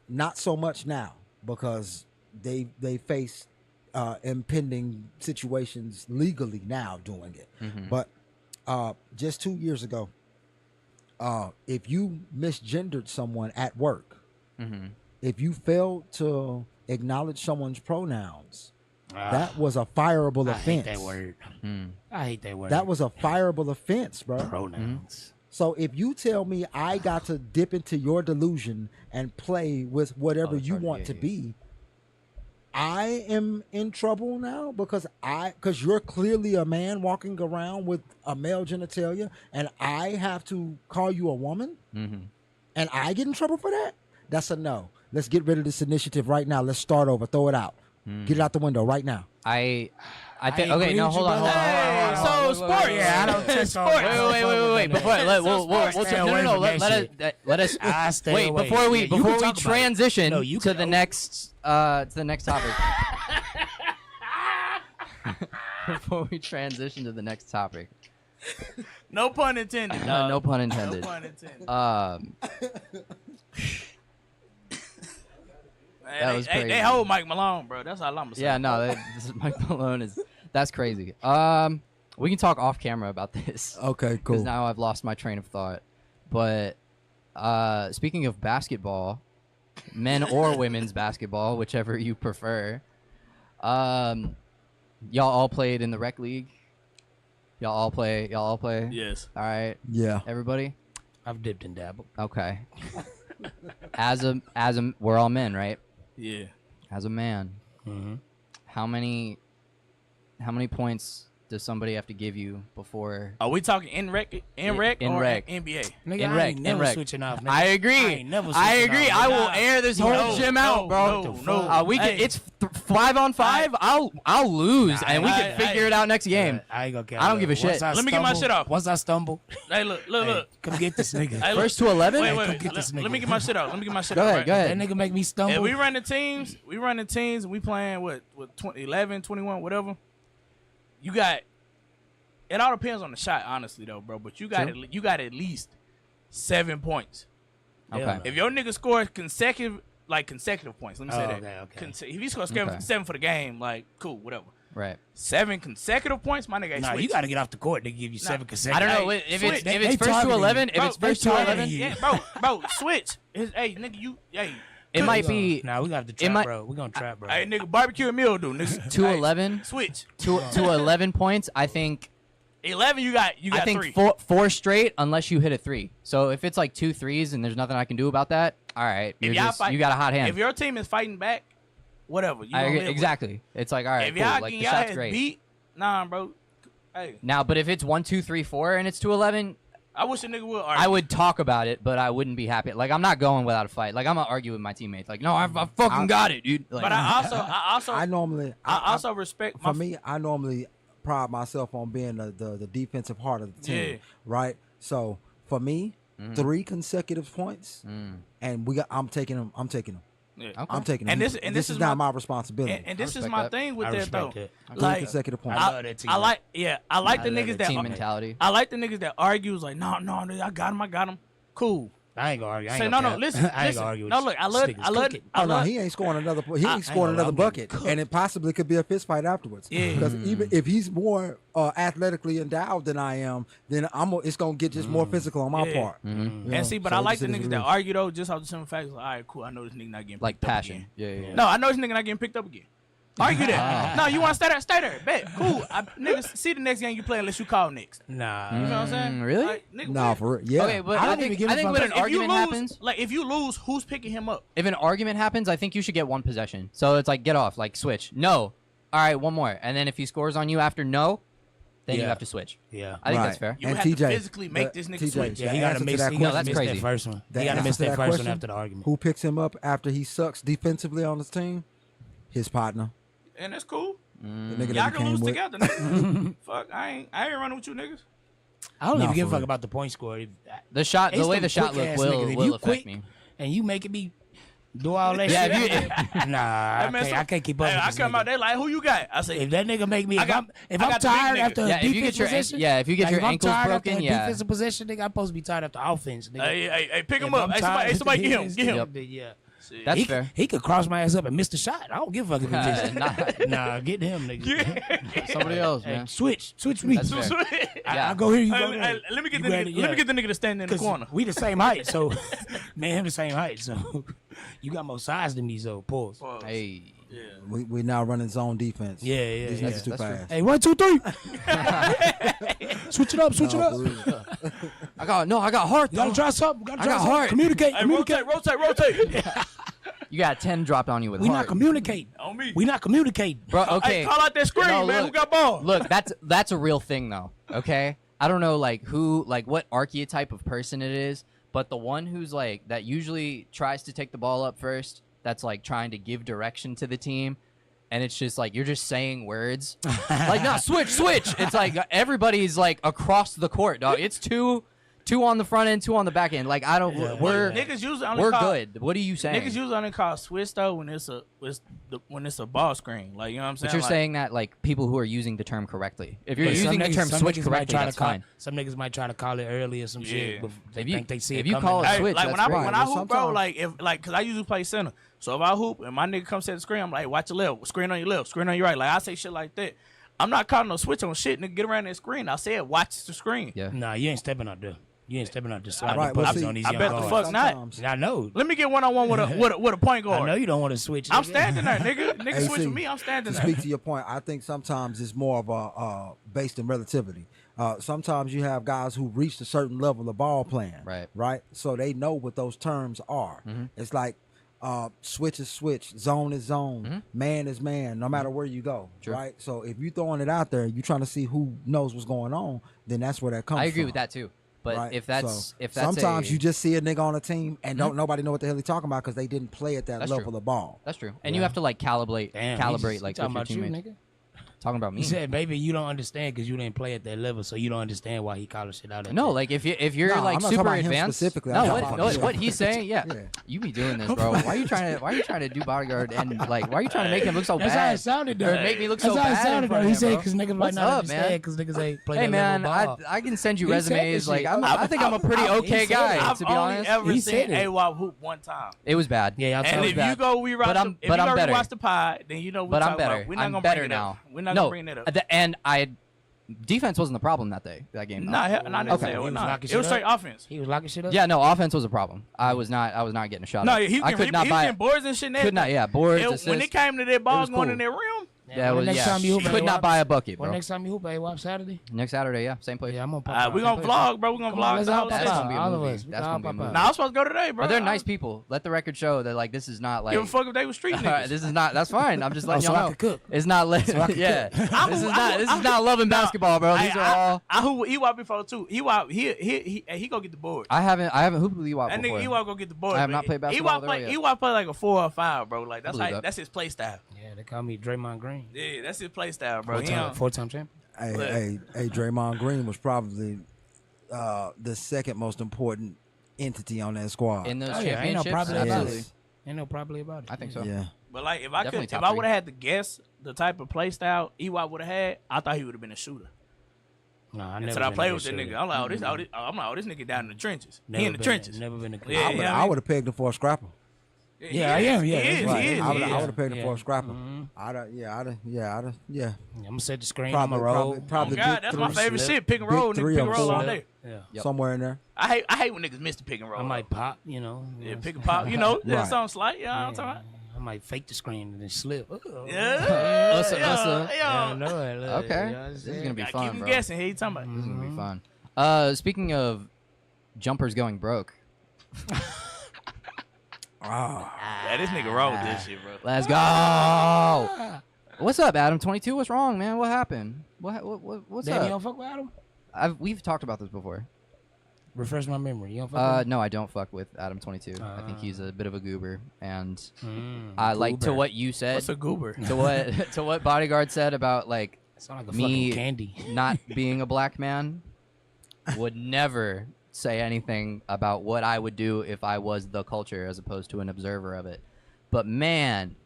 Not so much now because they face impending situations legally now doing it. But just 2 years ago, if you misgendered someone at work, if you failed to acknowledge someone's pronouns, that was a fireable offense. I hate that word. I hate that word. That was a fireable offense, bro. Pronouns. So if you tell me I got to dip into your delusion and play with whatever you want to be, I am in trouble now because you're clearly a man walking around with a male genitalia and I have to call you a woman and I get in trouble for that? That's a no. Let's get rid of this initiative right now. Let's start over. Throw it out. Get it out the window right now. I think. Okay, no, hold on. So sports. Yeah, I don't think sports. Wait. Before let us wait before we transition to the next topic. Before we transition to the next topic. No pun intended. No pun intended. No pun intended. That was crazy. They hold Mike Malone, bro. That's all I'm gonna say. Yeah, no, Mike Malone is. That's crazy. We can talk off camera about this. Okay, cool. Because now I've lost my train of thought. But speaking of basketball, men or women's basketball, whichever you prefer, y'all all played in the rec league. Y'all all play. Yes. All right. Yeah. Everybody. I've dipped and dabbled. Okay. As a, we're all men, right? Yeah. As a man, how many points does somebody have to give you before? Are we talking in rec or NBA? Nigga, in I rec, ain't never in rec. switching off. Nigga. I agree. I ain't never switching off, I will air this whole gym out, bro. No. We can. It's 5-on-5. I'll lose, and we can figure it out next game. I ain't gonna care. I don't give a shit. Let me get my shit off. Once I stumble, hey, look. Come get this nigga. Hey, First to 11. Wait. Come get this nigga. Let me get my shit out. Go ahead. That nigga make me stumble. If we running teams, and we playing what 11, 21, whatever. You got. It all depends on the shot, honestly, though, bro. But you got at least 7 points. Okay. If your nigga scores consecutive points, let me say that. Okay. If he scores 7 for the game, like cool, whatever. Right. 7 consecutive points, my nigga. Nah, you got to get off the court. They give you 7 consecutive. I don't know if it's first to 11. If it's first to 11, yeah, bro, switch. Hey, nigga, it might be. Nah, we got to trap, bro. We gonna trap, bro. Hey, nigga, barbecue and meal, dude. Nigga. To 11. Switch. To 11 points, I think. 11, you got I think 3. four straight unless you hit a 3. So if it's like 2 threes and there's nothing I can do about that, all right, you got a hot hand. If your team is fighting back, whatever. I agree, exactly. It's like all right, if cool. y'all Like the y'all shot's has great. beat, nah, bro. Hey, Now, but if it's 1, 2, 3, 4 and it's to 11, I wish a nigga would argue. I would talk about it, but I wouldn't be happy. Like I'm not going without a fight. Like I'm gonna argue with my teammates. Like no, I fucking got it, dude. Like, But I also respect. For me, I normally pride myself on being the defensive heart of the team, right? So for me, 3 consecutive points, and I'm taking them. Yeah. Okay. I'm taking them. And this is not my responsibility. And this is my thing with that though. 3 consecutive points. I love that team. I like the niggas that team mentality. I like the niggas that argues like, no, I got him. Cool. I ain't gonna argue. Say no, listen. I ain't gonna argue with no, you. look, I love. Oh no, he ain't scoring another. He ain't scoring another bucket, and it possibly could be a fist fight afterwards. Yeah. Because even if he's more athletically endowed than I am, then it's gonna get just more physical on my part. You know? And see, but I like the niggas that argue though, just off the simple facts. Like, all right, cool. I know this nigga not getting like picked passion. up again. Yeah. No, I know this nigga not getting picked up again. Argue that. No, you want to stay there? Stay there. Bet. Cool. Niggas, see the next game you play unless you call next. Nah. You know what I'm saying? Really? Like, nigga, Nah, for real. Yeah. Okay, but I I don't think, even give a I think fuck. when an if you argument lose, happens, like if you lose, who's picking him up? if an argument happens, I think you should get one possession. So it's like get off, like switch. No. All right, one more. And then if he scores on you after no, then you have to switch. Yeah. I think that's fair. You And have to TJ, physically make this nigga switch. Yeah, he gotta miss that first one. He gotta miss that first one after the argument. Who picks him up after he sucks defensively on his team? His partner. And that's cool. The nigga Y'all that he can lose came with. together. Nigga. Fuck, I ain't running with you niggas. I don't even give a for fuck real. about the point score. The shot, the It's way them the shot quick look ass will niggas. If will you affect quick, me. and you making me do all that Yeah, shit. if Nah, I can't keep up. Hey, with I this come nigga. out there like, who you got? I say, If that nigga make me, I if got I'm the big tired nigga. after Yeah, if you defense get your possession, if you get like, your if I'm ankles tired broken, after yeah. defensive possession, nigga, I'm supposed to be tired after offense, nigga. hey, pick him If up. I'm Hey, tired somebody get him. after Get him. defense, yeah. That's he, fair. He could cross my ass up and miss the shot. I don't give a fuck if he misses. Nah, get him, nigga. Somebody else, Hey, man. switch me. That's fair. I go here, you go Hey, there. let me get You the grab nigga. it, Let me get the nigga to stand in the 'Cause corner. we the same height, so me and him the same height, so you got more size than me, so pause. Hey. Yeah. We now running zone defense. Yeah. These niggas too That's true. fast. Hey, 1, 2, 3. Switch it up. I got heart You gotta though. try something. I got heart. Communicate. Hey, rotate. You got 10 dropped on you with We heart. not communicating. On me. We not communicating. Bro, okay. Hey, call out that screen, No, man. look. Who got ball? Look, that's a real thing though. Okay, I don't know what archetype of person it is, but the one who's like that usually tries to take the ball up first. That's like trying to give direction to the team, and it's just like you're just saying words. Like no, switch. It's like everybody's like across the court, dog. It's two on the front end, 2 on the back end. Like I don't. We're Niggas usually only we're call, good. What are you saying? Niggas usually only call switch though when it's a ball screen. Like, you know what I'm saying? But you're like, saying that like people who are using the term correctly. If you're Yeah, using the term some switch niggas might correctly, try that's to call, fine. Some niggas might try to call it early or some shit. Yeah. But they If you- think they see if it you coming. call it Hey, switch, like that's when great. I hoop, bro, Sometimes- like if cause I usually play center. So if I hoop and my nigga comes set the screen, I'm like, watch your left, screen on your left, screen on your right. Like I say shit like that. I'm not calling no switch on shit, nigga. Get around that screen. I said watch the screen. Yeah. Nah, you ain't stepping out there. You ain't stepping out there. Slide Right, the well, pussies see, on these I young bet the guards. fuck not. Sometimes. I know. Let me get one-on-one with a point guard. I know you don't want to switch. I'm nigga. standing there, nigga. Nigga Hey, switch see, with me. I'm standing To there. speak to your point, I think sometimes it's more of a based in relativity. Sometimes you have guys who reached a certain level of ball playing, right? So they know what those terms are. It's like switch is switch, zone is zone, man is man, no matter where you go, right? So if you throwing it out there, you trying to see who knows what's going on, then that's where that comes from. I agree with that too. But right? if that's So if that's sometimes you just see a nigga on a team and don't nobody know what the hell he's talking about because they didn't play at that That's level true. of ball. that's true, and you have to like calibrate like talking with about your you, teammates. nigga. Talking about me. He said maybe you don't understand because you didn't play at that level, so you don't understand why he calling shit out. At No, that. like if you're No, like I'm not super talking about him advanced. specifically. No, I'm what, talking no, about what he's saying, yeah. Yeah. You be doing this, bro. Why are you trying to do bodyguard and like why are you trying to make him look so That's bad? how it sounded, though. Or make me look That's so how it bad. sounded, in though. front He of said him, because bro. niggas might What's not up, understand man? because niggas ain't play Hey that man, level of ball. I can send you He said resumes. this Like shit. I think I'm a pretty okay said guy. it. I've To be only honest, ever He seen said it. AWOP hoop one time. it was bad. Yeah, And if you go rewatch But I'm- the, if but you I'm go better. rewatch the pod, then you know what But we're I'm talking better. about. We're not I'm gonna better bring it now. up. We're not No, gonna bring it up. and defense wasn't the problem that game. Nah, I didn't Okay. say He it. was Nah. locking It was shit straight up? offense. He was locking shit up. Yeah, no, offense was a problem. I was not getting a shot. No, up. he I could not he was buy getting boards and shit. and Could not. everything. Yeah, boards. When assists. it came to that ball was going cool. in that rim, Yeah, it was, next time you hoop, could not buy a bucket, When bro. next time you hoop, AWOP Saturday? Next Saturday, yeah, same place. Yeah, I'm gonna pop. we gonna vlog, bro. We gonna Come on, vlog let's the all whole pop That's session. gonna be a All of movie. us. We That's all gonna be a pop movie. out. Nah, I was supposed to go today, bro. But they're nice people. Let the record show that like this is not like Give a fuck if they were street niggas. this is not. That's fine. I'm just letting so y'all I know. can cook. It's not. Yeah. This is not loving basketball, bro. These are all. I hoop with Ewop before too. Ewop, he go get the board. I haven't hooped with Ewop That before. nigga Ewop go get the board. I have man. not played basketball Ewop with her yet. Ewop play like a 4 or 5, bro. Like I believe that. that's his play style. Yeah, they call me Draymond Green. Yeah, that's his play style, bro. He don't- Four-time champion. Hey, Draymond Green was probably the second most important entity on that squad. in those Oh, yeah, ain't no championships. problem about Absolutely. it. Ain't no probably about it. I think so. Yeah. But like if I Definitely could, if top I would three. have had to guess the type of play style Ewop would have had, I thought he would have been a shooter. Nah, I and never so I been played to with that that shit. nigga. I'm like, this nigga down in the trenches. Never He in the been- trenches. Never been to Yeah, club. I would have pegged him for a scrapper. Yeah, yeah, He that's is. right. He is. I he would is. have pegged him for a scrapper. Mhm. I'd have. I'm gonna set the screen. Probably- I'm gonna roll. probably- probably- Oh God, big that's my three, favorite slip, shit. Pick and big roll, nigga. three Pick or and roll all four. day. Yeah. somewhere in there. I hate when niggas miss the pick and roll. I might pop. You know. Yeah, pick and pop. You know, that Right. sounds slight. You know what I'm talking about? I might fake the screen and then slip. Yeah. What's up, what's up? Yeah, I know it. Look, Okay. you know what I'm This is saying? gonna be Gotta fun, keep him bro. guessing. Who you talking about? This is gonna be fun. Speaking of jumpers going broke, Yeah, this nigga roll with this shit, bro. let's go. What's up, Adam? 22. What's wrong, man? What happened? What's Damn, you up? don't fuck with Adam? We've talked about this before. Refresh my memory. You don't fuck with him? No, I don't fuck with Adam 22. I think he's a bit of a goober, and Mm, I like to goober. what you said. What's a goober? To what Bodyguard said about like Sound like a me- fucking candy. not being a black man. Would never say anything about what I would do if I was the culture as opposed to an observer of it. But man,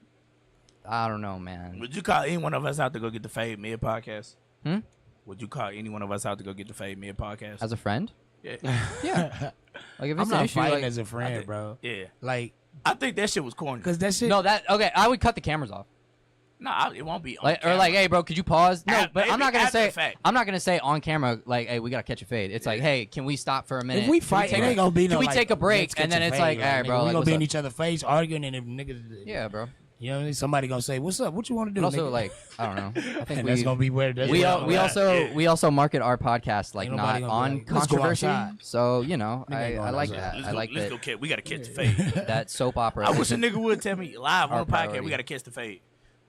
I don't know, man. Would you call any one of us out to go get the Fade Mid podcast? Hmm? Would you call any one of us out to go get the Fade Mid podcast? As a friend? Yeah. Yeah. Like if I'm it's an not issue, fighting like, as a friend, think- bro. Yeah. Like, I think that shit was corny. cause that shit. no, that okay. I would cut the cameras off. Nah, it won't be on Like or camera. like, hey, bro, could you pause? No, but I'm maybe not gonna after say. the fact. I'm not gonna say on camera like, hey, we gotta catch a fade. It's like, hey, can we stop for a minute? if we Can fight, it take ain't gonna be no. Can we like, take a break? let's catch And then a it's fade, like, all right, bro, nigga, we like, gonna what's be up? in each other's face arguing, and if niggas, Yeah, bro. you know, what I mean? Somebody gonna say, "What's up? What you want to do?" But also, nigga? like, I don't know. I think and that's gonna be where that's we where al- I'm we at. also we also market our podcast like Ain't not nobody gonna be on like, "Let's go controversy. outside." So you know, Nigga ain't I going like outside. that. Let's I go, like let's that. go we gotta catch the fade. That soap opera. I wish a nigga would tell me live Our on the podcast. priority. We gotta catch the fade.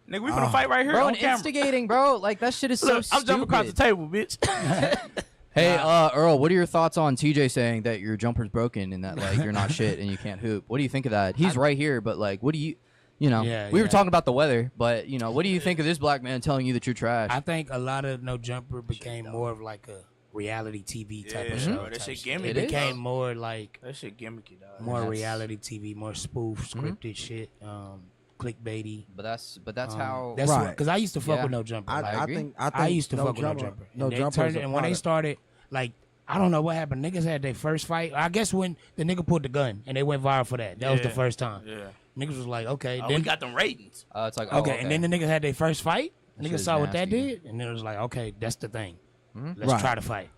Nigga, we finna fight right here Bro, on and camera. instigating, bro. Like that shit is so Look, I'm jumping across the stupid. table, bitch. Hey, Earl, what are your thoughts on TJ saying that your jumper's broken and that like you're not shit and you can't hoop? What do you think of that? He's right here, but like, what do you know? Yeah, we were yeah. talking about the weather, but you know, what do you think of this black man telling you that you're trash? I think a lot of No Jumper became more of like a reality TV type of Yeah, show. bro, that type shit gimmicky, It bro. became more like That shit gimmicky, dog. more That's- reality TV, more spoof, scripted shit, clickbaity. but that's how. That's Right. because I used to fuck Yeah. with No Jumper. I Like, agree. I used to No fuck with Jumper- No Jumper. No And they Jumper turned is it- a and when they product. started, like, I don't know what happened. Niggas had their first fight. I guess when the nigga pulled the gun and they went viral for that. That was the Yeah. first time. Yeah. Niggas was like, okay, Oh, then we got them ratings. It's like okay, and then the niggas had their first fight. That shit Niggas is saw what that nasty. did, and then it was like, okay, that's the thing. Let's Right. try to fight.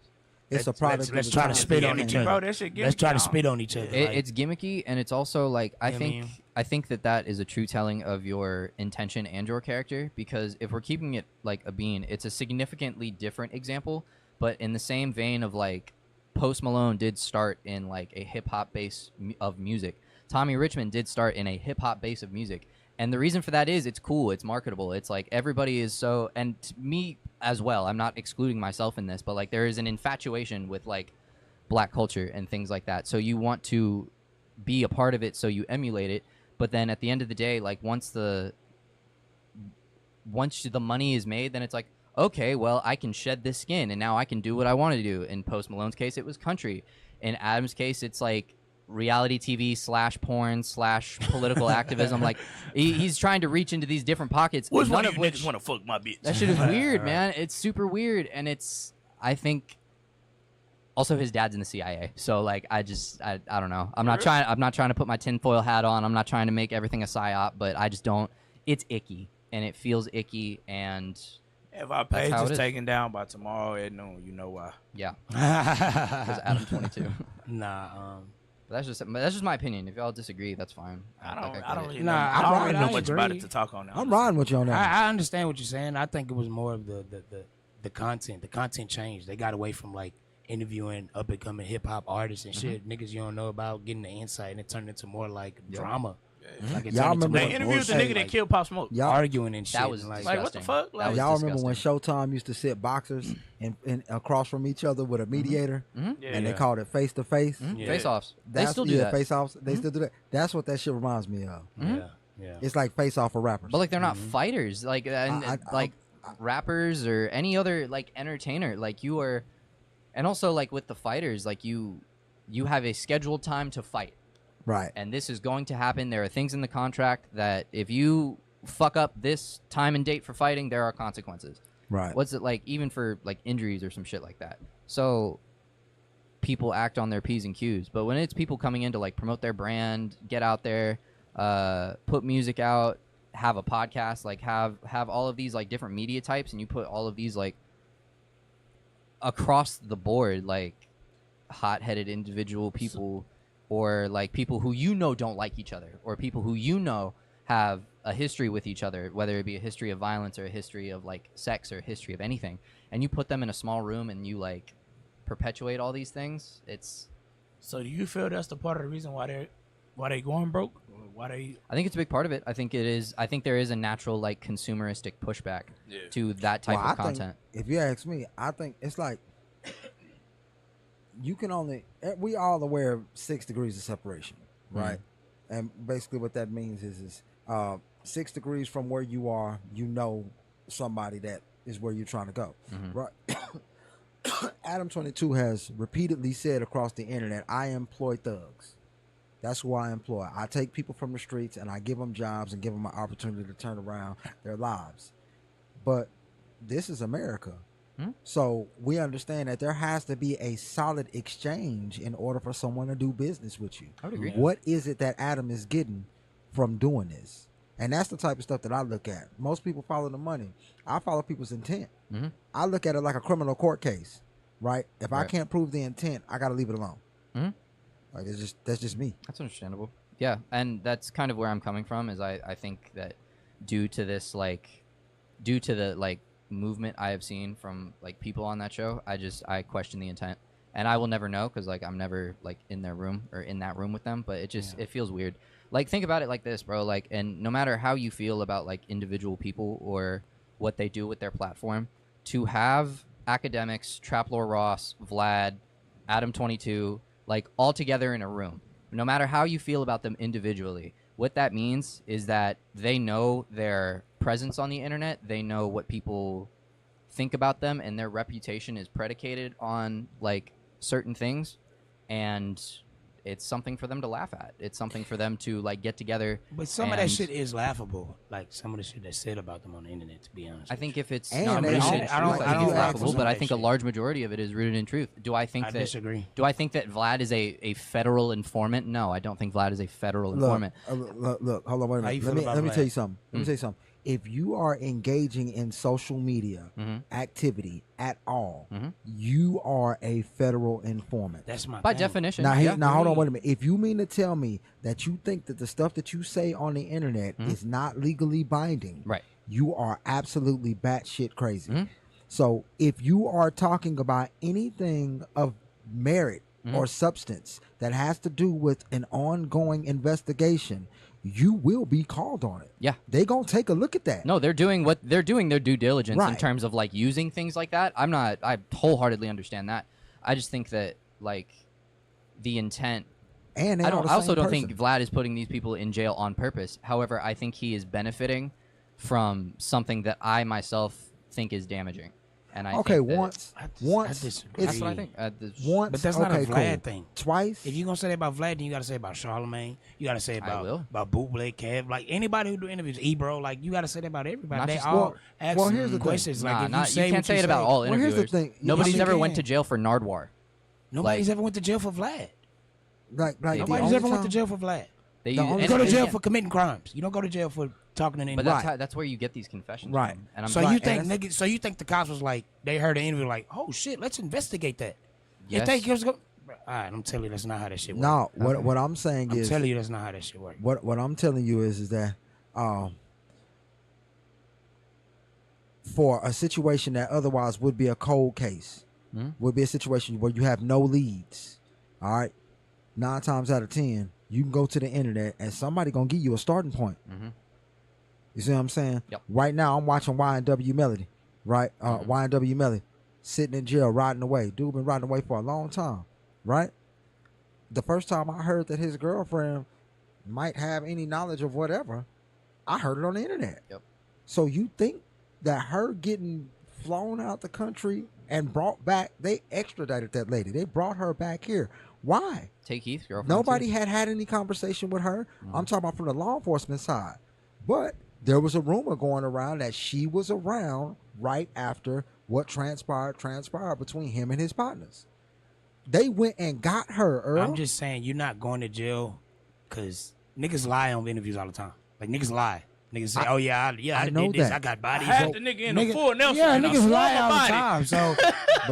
It's a Let's- product. let's of the try to time. spit on each Gimmicky, other. bro. That shit Let's try to gimmicky, spit on each other. like, It's gimmicky, and it's also like I You know what I think mean? I think that is a true telling of your intention and your character. Because if we're keeping it like a bean, it's a significantly different example, but in the same vein of like Post Malone did start in like a hip hop base of music. Tommy Richmond did start in a hip hop base of music. And the reason for that is it's cool, it's marketable. It's like everybody is so, and to me as well, I'm not excluding myself in this, but like there is an infatuation with like black culture and things like that. So you want to be a part of it, so you emulate it. But then at the end of the day, like once the money is made, then it's like, okay, well, I can shed this skin and now I can do what I want to do. In Post Malone's case, it was country. In Adam's case, it's like reality TV / porn / political activism. Like he's trying to reach into these different pockets. Which none one of of you which niggas want to fuck my bitch? that shit is weird, man. It's super weird, and it's I think. Also, his dad's in the CIA, so like I don't know. I'm not trying to put my tinfoil hat on. I'm not trying to make everything a psyop, but I just don't. It's icky, and it feels icky, and If our That's page how it is is. taken down by tomorrow at noon, you know why. yeah, because Adam 22. nah, But that's just my opinion. If y'all disagree, that's fine. I don't get really it. know. Nah, I don't I really know agree. much about it to talk on now. I'm riding with you on that. I understand what you're saying. I think it was more of the content. The content changed. They got away from like interviewing up and coming hip hop artists and shit. Niggas you don't know about, getting the insight, and it turned into more like drama. Like it Y'all turned into remember They more interviewed the bullshit, nigga that like, killed Pop Smoke. Y'all, arguing and shit. That was and, like, Like, what the disgusting. fuck? That Like, was y'all remember when disgusting. Showtime used to sit boxers and across from each other with a mediator, Yeah, and they yeah. called it face to face. Yeah. Face offs. They still do that. Face offs. They still do that. That's what that shit reminds me of. yeah. It's like face off for rappers. But like they're not fighters, like and like rappers or any other like entertainer. Like you are, and also like with the fighters, like you have a scheduled time to fight, right. and this is going to happen. There are things in the contract that if you fuck up this time and date for fighting, there are consequences. Right. What's it like even for like injuries or some shit like that? So people act on their P's and Q's. But when it's people coming in to like promote their brand, get out there, put music out, have a podcast, like have all of these like different media types, and you put all of these like across the board, like hot-headed individual people, or like people who don't like each other, or people who have a history with each other, whether it be a history of violence or a history of like sex or a history of anything, and you put them in a small room and you like perpetuate all these things. It's So do you feel that's the part of the reason why they going broke? I think it's a big part of it. I think it is. I think there is a natural like consumeristic pushback to that type of content. If you ask me, I think it's like we all aware of 6 degrees of separation, right? Mm-hmm. And basically what that means is 6 degrees from where you are, somebody that is where you're trying to go, right? Adam 22 has repeatedly said across the internet, I employ thugs. That's who I employ. I take people from the streets and I give them jobs and give them an opportunity to turn around their lives. But this is America. So we understand that there has to be a solid exchange in order for someone to do business with you. I would agree. What is it that Adam is getting from doing this? And that's the type of stuff that I look at. Most people follow the money. I follow people's intent. Mm-hmm. I look at it like a criminal court case, right? If I can't prove the intent, I got to leave it alone. Mm-hmm. Like that's just me. That's understandable. Yeah, and that's kind of where I'm coming from. Is I think that due to the movement I have seen from like people on that show, I question the intent, and I will never know because like I'm never like in their room or in that room with them. But it feels weird. Like think about it like this, bro. Like, and no matter how you feel about like individual people or what they do with their platform, to have academics, Traplore Ross, Vlad, Adam 22, like all together in a room, no matter how you feel about them individually, what that means is that they know their presence on the internet, they know what people think about them, and their reputation is predicated on like certain things, and it's something for them to laugh at. It's something for them to like get together. But some of that shit is laughable. Like some of the shit that's said about them on the internet, to be honest. I think if it's I don't laughable, but I think a shit. large majority of it is rooted in truth. I disagree. Do I think that Vlad is a federal informant? No, I don't think Vlad is a federal informant. Look, hold on, wait a minute. Let me tell you something. If you are engaging in social media activity at all, you are a federal informant. That's my by thing. definition. Now hold on, wait a minute. If you mean to tell me that you think that the stuff that you say on the internet is not legally binding, right? You are absolutely batshit crazy. So if you are talking about anything of merit or substance that has to do with an ongoing investigation, you will be called on it. Yeah. They gonna take a look at that. No, they're doing their due diligence in terms of like using things like that. I wholeheartedly understand that. I just think that like the intent, and I also don't think Vlad is putting these people in jail on purpose. However, I think he is benefiting from something that I myself think is damaging. And I okay, think once I disagree. that's what I think. Once, but that's not a Vlad thing. Twice. If you're gonna say that about Vlad, then you gotta say about Charlemagne. You gotta say about Bootleg, Kev, like anybody who do interviews, Ebro, like you gotta say that about everybody. They all ask here's the questions. thing. Like you can't say it about all interviewers. Here's the thing. Nobody's ever went to jail for Nardwar. Nobody's ever went to jail for Vlad. Nobody's ever went to jail for Vlad. You go to jail for committing crimes. You don't go to jail for talking to an interview. But that's where you get these confessions right. from. And so you think so you think the cops was like, they heard the interview like, oh shit, let's investigate that. Yes. You think he was go? All right, I'm telling you that's not how that shit works. No, what I'm saying is, I'm telling you that's not how that shit works. What I'm telling you is that for a situation that otherwise would be a cold case, would be a situation where you have no leads. All right, 9 times out of 10, you can go to the internet and somebody gonna give you a starting point. You see what I'm saying? Yep. Right now, I'm watching Y&W Melody. Right, Y&W Melody sitting in jail, riding away. Dude been riding away for a long time. Right. The first time I heard that his girlfriend might have any knowledge of whatever, I heard it on the internet. Yep. So you think that her getting flown out the country and brought back, they extradited that lady. They brought her back here. Why? Take Heath's girlfriend. Nobody had any conversation with her. I'm talking about from the law enforcement side. But there was a rumor going around that she was around right after what transpired between him and his partners. They went and got her, Earl. I'm just saying, you're not going to jail because niggas lie on interviews all the time. Like, niggas lie. Niggas say, I did this. I got bodies. I had the nigga in the full Nelson. Yeah, niggas lie all the time. So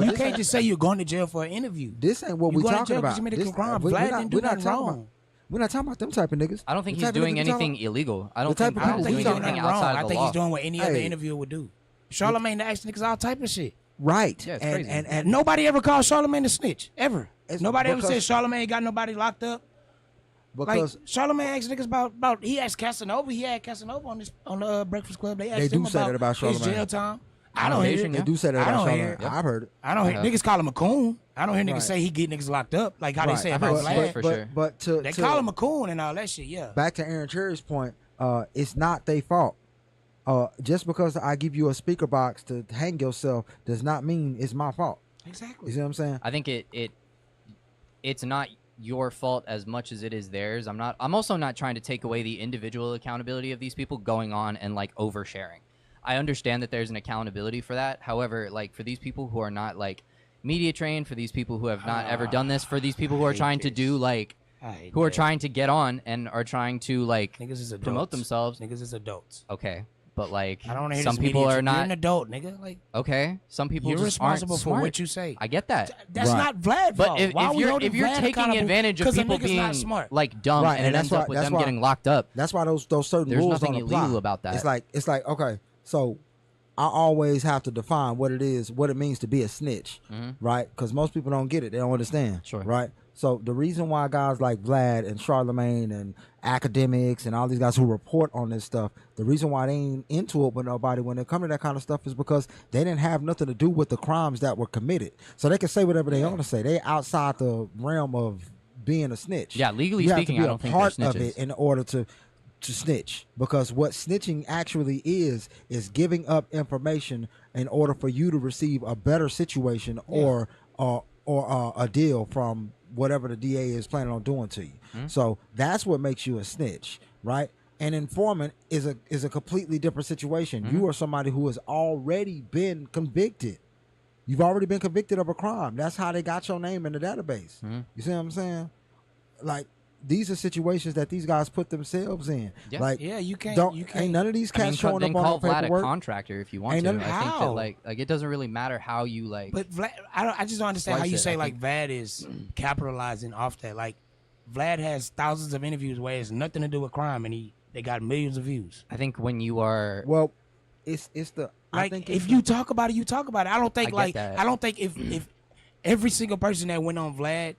you can't just say you're going to jail for an interview. This ain't what we're talking about. You made a crime. Vlad didn't do nothing wrong. We're not talking about them type of niggas. I don't think he's doing anything illegal. I don't think he's doing anything outside of the law. I think he's doing what any other interviewer would do. Charlamagne asked niggas all type of shit. Right. Yeah, it's crazy. And nobody ever called Charlamagne a snitch. Ever. Nobody ever said Charlamagne ain't got nobody locked up. Because like, Charlamagne asked niggas about he asked Casanova. He had Casanova on the Breakfast Club. They asked him about his jail time. I don't hear it. They do say that about Charlamagne. I've heard it. I don't hear niggas call him a coon. I don't hear niggas say he get niggas locked up like how they say about Vlad. For sure. But they call him a coon and all that shit. Yeah. Back to Aaron Cherry's point, it's not their fault. Just because I give you a speaker box to hang yourself does not mean it's my fault. Exactly. You see what I'm saying? I think it's not your fault as much as it is theirs. I'm also not trying to take away the individual accountability of these people going on and like oversharing. I understand that there's an accountability for that. However, like for these people who are not like media trained, for these people who have not ever done this, for these people who are trying to do like who are trying to get on and are trying to like promote themselves. Niggas is adults. Okay. But like I don't some people are not. You're an adult, nigga. Like okay, some people you're just responsible aren't for smart. What you say. I get that. That's not Vlad's fault. But if you're taking advantage of people being like dumb and it ends up with them getting locked up, that's why those certain there's rules nothing don't apply. illegal about that. It's like okay, so I always have to define what it means to be a snitch, right? Because most people don't get it. They don't understand, right? So the reason why guys like Vlad and Charlamagne and academics and all these guys who report on this stuff, the reason why they ain't into it with nobody when they come to that kind of stuff is because they didn't have nothing to do with the crimes that were committed. So they can say whatever they want to say. They outside the realm of being a snitch. Yeah, legally speaking, I don't think they're part snitches. of it in order to snitch, because what snitching actually is giving up information in order for you to receive a better situation or a deal from whatever the DA is planning on doing to you. So that's what makes you a snitch, right? An informant is a completely different situation. You are somebody who has already been convicted. You've already been convicted of a crime. That's how they got your name in the database. You see what I'm saying? Like, these are situations that these guys put themselves in. Yeah. Like, you can't. Ain't none of these cats showing up on call their Vlad paperwork. a contractor if you want to. I think that like it doesn't really matter how you like. But Vlad, I just don't understand how you say like Vlad is capitalizing off that. Like, Vlad has thousands of interviews where it's nothing to do with crime, and they got millions of views. I think when you are it's the like, I think if you talk about it, you talk about it. I don't think I don't think if every single person that went on Vlad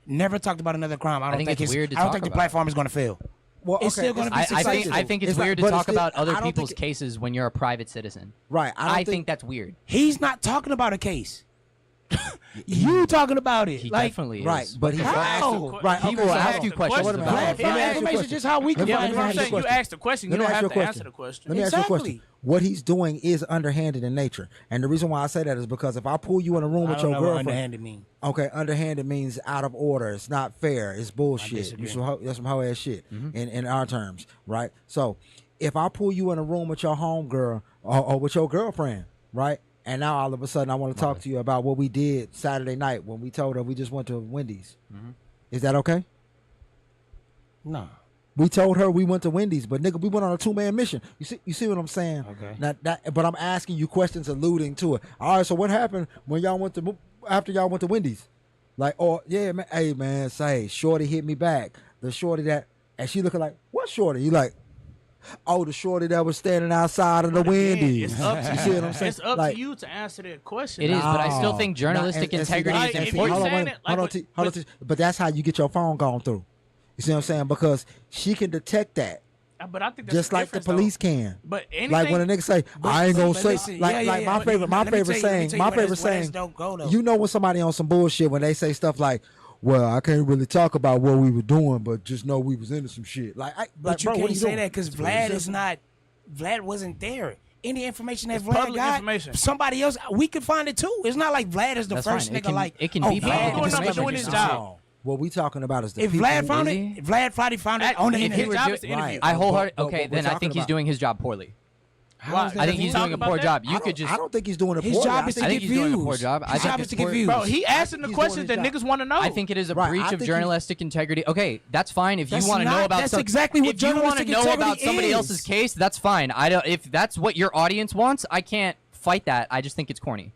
never talked about another crime, I don't think the platform is going to fail. Well, it's still going to be successful. I think it's weird to talk about other people's cases when you're a private citizen. Right. I think that's weird. He's not talking about a case. You talking about it? He definitely is. Right, but he will ask you questions. Information just how we can find information. You ask the question. You don't have to answer the question. Let me ask you a question. What he's doing is underhanded in nature, and the reason why I say that is because if I pull you in a room with your girlfriend, underhanded mean. Okay, underhanded means out of order. It's not fair. It's bullshit. That's some hoe ass shit in our terms, right? So if I pull you in a room with your homegirl or with your girlfriend, right? And now all of a sudden I want to talk to you about what we did Saturday night when we told her we just went to Wendy's. Is that okay? No. We told her we went to Wendy's, but nigga, we went on a 2-man mission. You see what I'm saying? Okay. Now, but I'm asking you questions alluding to it. All right, so what happened when after y'all went to Wendy's? Like, yeah, man, hey man, say shorty hit me back. The shorty and she looking like, what shorty? You like, oh, the shorty that was standing outside of the Wendy's. It's up to you. See what I'm saying? It's up to you to answer that question. It is, but I still think journalistic integrity is important. Hold on. But that's how you get your phone gone through. You see what I'm saying? Because she can detect that. But I think that's just like the police can. But anything, like when a nigga say, I ain't gonna say, my favorite saying, you know when somebody on some bullshit when they say stuff like, well, I can't really talk about what we were doing, but just know we was into some shit. But you can't say that because Vlad wasn't there. Any information that Vlad got, somebody else, we could find it too. It's not like Vlad is the first nigga. Like, it can be public information. Doing his job. What we talking about is the if people. Vlad found it, if Vlad Friday found it on the his internet. job is to interview. I wholeheartedly. But Okay, what we're then I think talking he's about- doing his job poorly. How is that I think he's different? doing a Talk poor about job. You could just. I don't think he's doing it His poorly. job is to I think get he's doing a poor views. job. I His think job it's is to get poor- views. Bro, he asking the he's questions doing that his niggas want to know. I think it is a Right, I breach of think he- journalistic integrity. Okay, that's fine. If you That's want to know not- about that's some- exactly what if you want to journalistic know about integrity somebody is. else's case, that's fine. I don't. If that's what your audience wants, I can't fight that. I just think it's corny.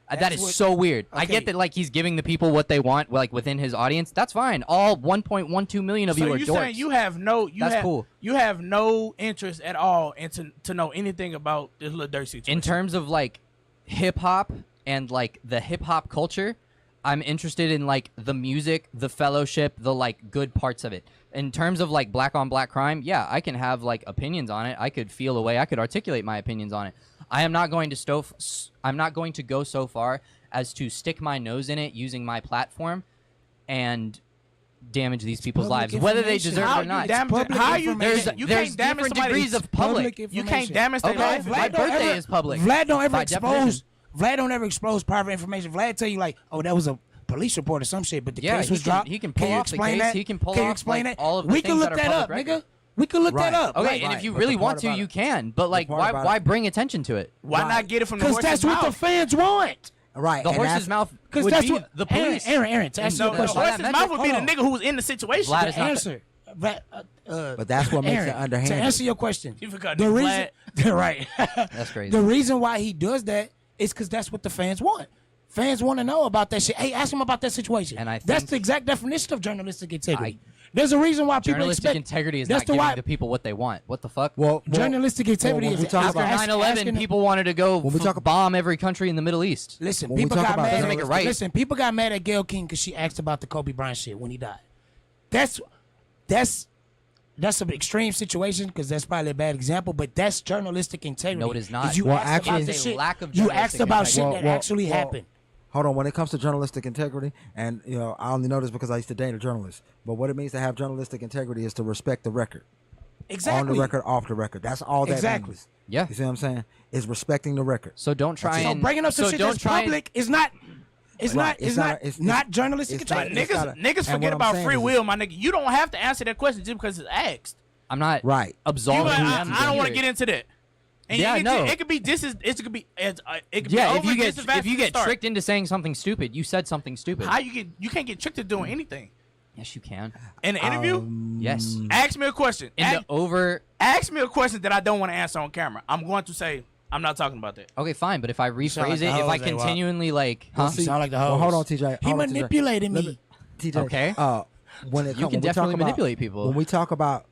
That That's is what- so weird. I Okay. get that, like, he's giving the people what they want, like within his audience. That's fine. All 1.12 million of So you are you dorks. saying you have no That's cool. You have no interest at all to know anything about this little dirt situation. In terms of like hip hop and like the hip hop culture, I'm interested in like the music, the fellowship, the like good parts of it. In terms of like black on black crime, yeah, I can have like opinions on it. I could feel a way. I could articulate my opinions on it. I am not going to I'm not going to go so far as to stick my nose in it using my platform and damage these people's public lives, whether they information. deserve how it or not. you damage public how you information. you There's can't damage different somebody's degrees of public. public You can't information. damage their Okay, life. my Vlad don't birthday ever- is public. Vlad don't ever By expose. definition. Vlad don't ever expose private information. Vlad tell you like, oh, that was a police report or some shit, but the Yeah, case he was can- dropped. he can pull you off the explain case. that? He can pull Can you off, explain like, that? all of the we things can look that are that up, public nigga. record. We can look Right. that up. Okay, Right, and right. if you But really the part want to, about you it- can. But like, part why about why it- bring attention to it? Why Right. not get it from the Because horse's that's mouth? what the fans want. Right. The and horse's that's- mouth Because would that's be what the police. Aaron, to answer No, your the question. Why horse's that mouth would be the Hold on. nigga who was in the situation. Vlad To is not answer. But that's what makes Aaron, it underhanded. To answer your question, You forgot the the reason, right? That's crazy. The reason why he does that is because that's what the fans want. Fans want to know about that shit. Hey, ask him about that situation. And I that's think- the exact definition of journalistic integrity. There's a reason why people Journalistic expect integrity is that's not the giving why the people what they want. What the fuck? Well, journalistic integrity when is we talk After about- 9/11, asking- people wanted to go When we talk- bomb every country in the Middle East. Listen, when we people talk got about mad. Doesn't make it right. Listen, people got mad at Gayle King because she asked about the Kobe Bryant shit when he died. That's an extreme situation because that's probably a bad example, but that's journalistic integrity. No, it is not. You Well, asked actually- about the It's a shit. lack of You journalistic asked about shit integrity. that actually happened. Hold on. When it comes to journalistic integrity, and I only know this because I used to date a journalist. But what it means to have journalistic integrity is to respect the record, Exactly. on the record, off the record. That's all that Exactly. means. Yeah. You see what I'm saying? Is respecting the record. So don't try So and bringing up some so shit don't that's try and- public is not. It's Right. not. It's It's not. not- Not journalistic it's not- integrity. it's not Niggas and forget what I'm about saying free is- will, my nigga. You don't have to answer that question just because it's asked. I'm not Right. You absolving like, them. I don't want to hear get it. into that. And Yeah, it, no. It could be this is it could be it could Yeah, be if over you get just as fast if you as get start. tricked into saying something stupid, you said something stupid. How you can't get tricked into doing anything Yes, you can. in an interview. Yes. Ask me a question. In the over. Ask me a question that I don't want to answer on camera. I'm going to say I'm not talking about that. Okay, fine, but if I sound rephrase like it, the if I hoes, A-Wop. continually like, huh? You sound like the Well, host. hold on, TJ. He Hold on, TJ. manipulated Let me. TJ. Okay. When it You come- can when we talk definitely about- manipulate people. When we talk about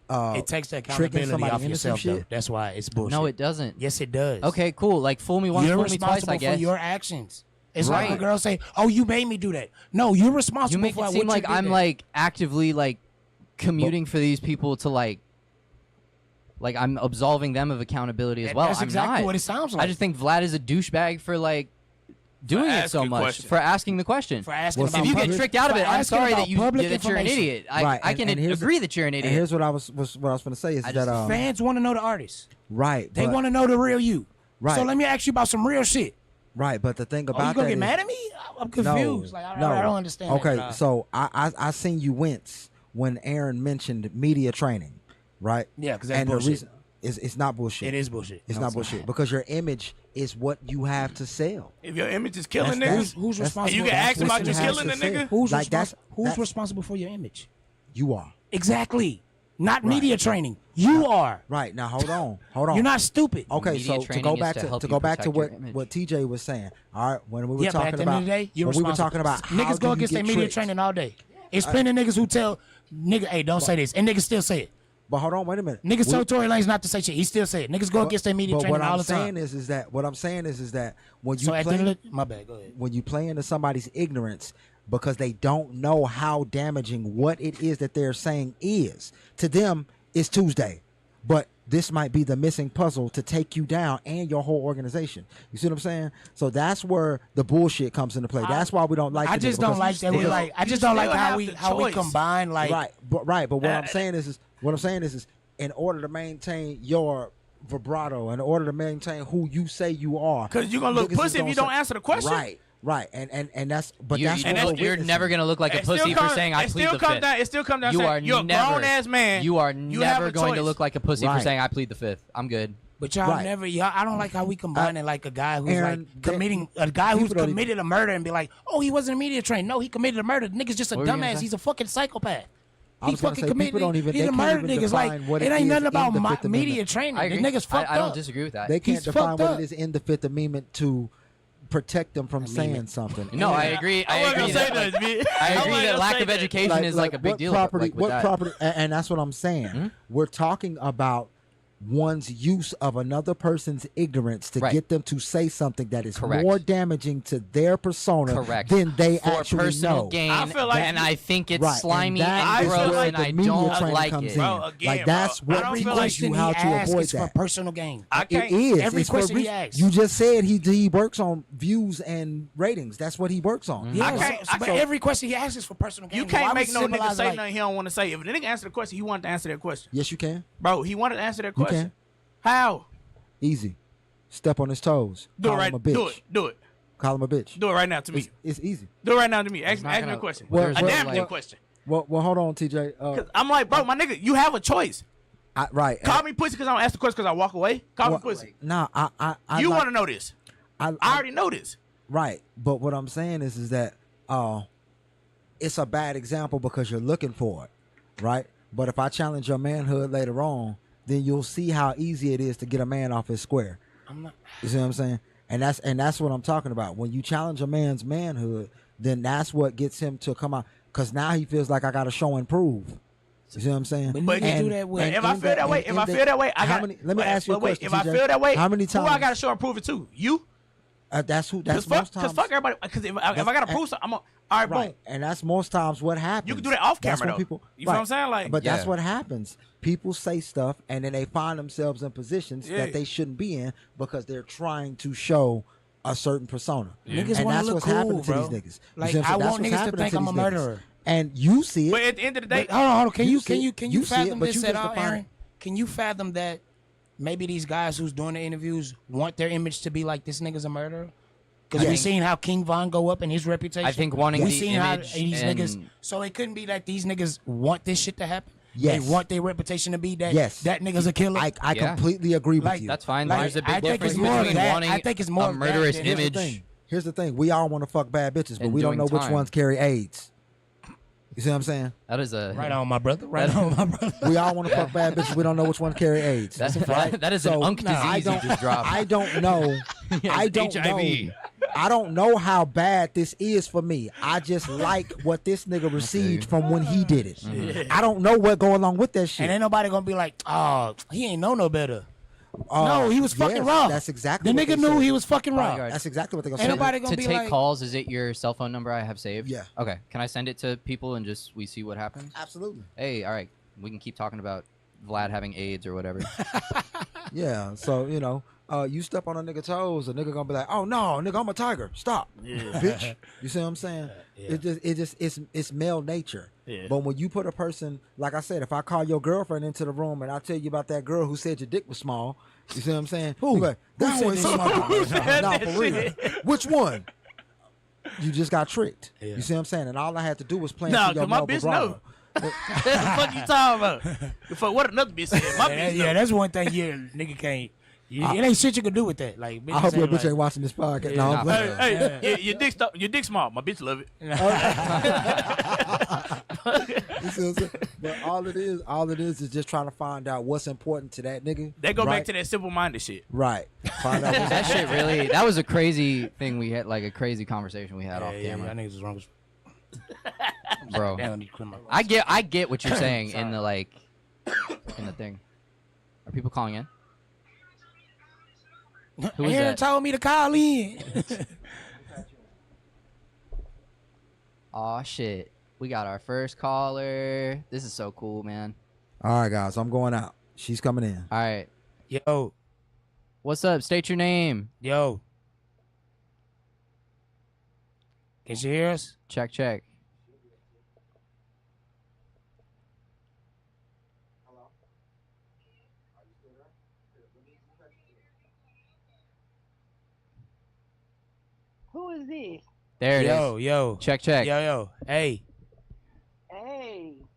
It takes the tricking accountability somebody off into some yourself, though. shit? That's why it's bullshit. No, it doesn't. Yes, it does. Okay, cool. Like fool me once, You're fool me twice. responsible I guess. for your actions. It's like Right. when girls say, "Oh, you made me do that." No, you're responsible You make for it what seem you like did I'm there. like actively like commuting for these people to like I'm absolving them of accountability as well. That's I'm exactly not. what it sounds like. I just think Vlad is a douchebag for like doing it so asking much, questions. for asking the question. for asking Well, about If you get public- tricked out of for it, I'm asking sorry about that public you're an information. idiot. Right, I can and here's- agree that you're an And idiot. here's what I was going to say is I that just- Fans want to know the artist. right. They but- want to know the real you. Right. So let me ask you about some real shit. right. But the thing Oh, about you gonna that get is- mad at me? I'm confused. Like I don't understand. that Okay, at all. so I seen you wince when Aaron mentioned media training, right? Yeah, 'cause that's and bullshit. the reason it's not bullshit. it is bullshit. It's No, not bullshit because your image is what you have to sell. If your image is killing That's- niggas, Who's that's- responsible? you get asked Listen, about you listen, killing the has to nigga. sell. Who's Like, that's- that's- responsible for your image? You are Exactly. Not media training. You are. right now. Hold on. You're not stupid. Okay, Media so to training go is back to to, help to you go back to protect your image. what TJ was saying. All right, when we were Yeah, but talking at the about end of the day, you're when we were responsible. talking about how niggas do go you against get their media tricked? training all day. It's plenty of niggas who tell nigga, hey, don't say this, and niggas still say it. But hold on, wait a minute. Niggas We- told Tory Lanez not to say shit. He still say it. Niggas go against their media but training what all I'm the time. saying is that what I'm saying is that when you So at the play end of the, my bad. Go ahead. when you play into somebody's ignorance because they don't know how damaging what it is that they're saying is. To them, it's Tuesday. But this might be the missing puzzle to take you down and your whole organization. You see what I'm saying? So that's where the bullshit comes into play. That's why we don't like I the just nigga, don't because like that. We still- like. I you just don't like still how have we the how we choice. combine like. but what I'm saying is in order to maintain your vibrato, in order to maintain who you say you are. Because you're gonna look niggas is pussy if gonna you don't say- answer the question. Right. Right, and that's but You, that's you, what you're never gonna look like a pussy for saying I plead the fifth. It still comes down. You saying, are you're never, a grown ass man. You are you never going to choice. look like a pussy for Right. saying I plead the fifth. I'm good. But y'all Right. never, y'all. I don't like how we combine it like a guy who's Aaron, like committing a guy who's people don't committed a murder and be like, oh, he wasn't a media trained. No, he committed a murder. The nigga's just a What were you gonna dumbass. say? He's a fucking psychopath. I He was gonna fucking say, committed. people don't even- He's they a can't murder even niggas. Like define what it it ain't is nothing in about the my Fifth Amendment. media training. I The agree. nigga's fucked I up. don't disagree with that. They can't He's define fucked what up. it is in the Fifth Amendment to protect them from saying something. No, I agree. I agree that lack of education is like a big what deal. Property, like, with what that. property, and that's what I'm saying. Hmm? We're talking about one's use of another person's ignorance to Right. get them to say something that is Correct. more damaging to their persona Correct. than they For actually personal know. gain, I feel like and I think it's Right, slimy and that and is gross, where and the I media don't training like comes it. in. Bro, again, Like that's bro, I what don't Every feel teaches like you question how he to asks avoid is for that. personal gain. I It can't. is. Every It's for question he reach- asks. You just said he works on views and ratings. That's what he works on. Yeah, I can't- but every question he asks is for personal gain. You Why can't we make no nigga symbolize say like- nothing he don't want to say. If the nigga answered the question, he wanted to answer that question. Yes, you can. Bro, he wanted to answer that You question. can. How? Easy. Step on his toes. Do it Call right. him a bitch. Do it. Do it. Call him a bitch. Do it right now to me. It's easy. Do it right now to me. Ask not me a gonna- question. Well, A well, damn well, question. Well, hold on, TJ. 'Cause I'm like, bro, my nigga, you have a choice. Right. Call me pussy because I don't ask the question because I walk away. Call me pussy. Nah, I You like- want to know this? I already know this. Right, but what I'm saying is that it's a bad example because you're looking for it, right? But if I challenge your manhood later on, then you'll see how easy it is to get a man off his square. I'm not. You see what I'm saying? And that's what I'm talking about. When you challenge a man's manhood, then that's what gets him to come out. Because now he feels like I got to show and prove. You see what I'm saying? But you do that with- If I in feel that way, in if I feel that way, I how got. many? Let me ask you a question. If I TJ. feel that way, how many times? Who I got to show and prove it to? You? That's who. That's Because most times. fuck everybody. Because if I got to prove something, I'm a, all right, boom. Right, and that's most times what happens. You can do that off That's camera, when though. people, You feel what I'm saying? Like, but that's Yeah. what happens. People say stuff, and then they find themselves in positions Yeah. that they shouldn't be in because they're trying to show a certain persona. Niggas And wanna that's look what's cool, happening bro. to these niggas. You Like, see what I I'm saying? That's want what's niggas to happening think I'm these a niggas. murderer. And you see it. But at the end of the day, But hold on. Can you see it. can You you see it, fathom but this you at just all, define Aaron? it. Can you fathom that maybe these guys who's doing the interviews want their image to be like this nigga's a murderer? Because we think- seen how King Von go up in his reputation. I think wanting we the seen how image these and- niggas. So it couldn't be that these niggas want this shit to happen. Yes. They want their reputation to be that. Yes. That nigga's a killer. I Yeah. completely agree with Like, you. That's fine. Like, There's a I big think difference it's more of between that. wanting I think it's more a of that murderous than- Here's the image. thing. Here's the thing. We all want to fuck bad bitches, but And we don't doing know which time. ones carry AIDS. You see what I'm saying? That is a Right on, my brother. Right on, my brother. We all want to fuck bad bitches. We don't know which one carry AIDS. That's right? that is an So, unk disease I don't, you just dropped. I don't know. I don't HIV. know. I don't know how bad this is for me. I just like what this nigga received from when he did it. Mm-hmm. I don't know what going along with that shit. And ain't nobody gonna be like, oh, he ain't know no better. No, he was fucking yes, wrong. That's exactly The what nigga they knew said. he was fucking wrong. Bodyguard. That's exactly what they're gonna Ain't say. nobody gonna To be take like, calls, is it your cell phone number I have saved? Yeah. Okay. Can I send it to people and just we see what happens? Absolutely. Hey, all right. We can keep talking about Vlad having AIDS or whatever. Yeah. So you step on a nigga toes, a nigga gonna be like, "Oh no, nigga, I'm a tiger. Stop, bitch." You see what I'm saying? It's male nature. Yeah. But when you put a person, like I said, if I call your girlfriend into the room and I tell you about that girl who said your dick was small, you see what I'm saying? Who? You like, that Who one said said that my dick. said Nah, that for real. shit? Which one? You just got tricked. Yeah. You see what I'm saying? And all I had to do was play Nah, into your 'cause my male bitch vibrato. know. What the fuck you talking about? The fuck, what another bitch said? My bitch yeah, know. that's one thing you nigga can't. It ain't shit you can do with that. Like, I hope your bitch like, ain't watching this podcast. Yeah. No, Nah, I'm playing. Hey, your dick small. My bitch love it. You see what I'm saying? But all it is just trying to find out what's important to that nigga. They go right? back to that simple-minded shit. Right. Find out what's That shit really. That was a crazy thing we had, like a crazy conversation we had off Yeah, camera, y'all niggas was wrong as bro. They don't need to quit my I get what you're saying in the in the thing. Are people calling in? Who is Aaron that? told me to call in. Aw, shit. We got our first caller. This is so cool, man. All right, guys. I'm going out. She's coming in. All right. Yo, What's up? State your name. yo. Can you hear us? Check, check. Who is this? There it is. Yo. Check. Yo. Hey,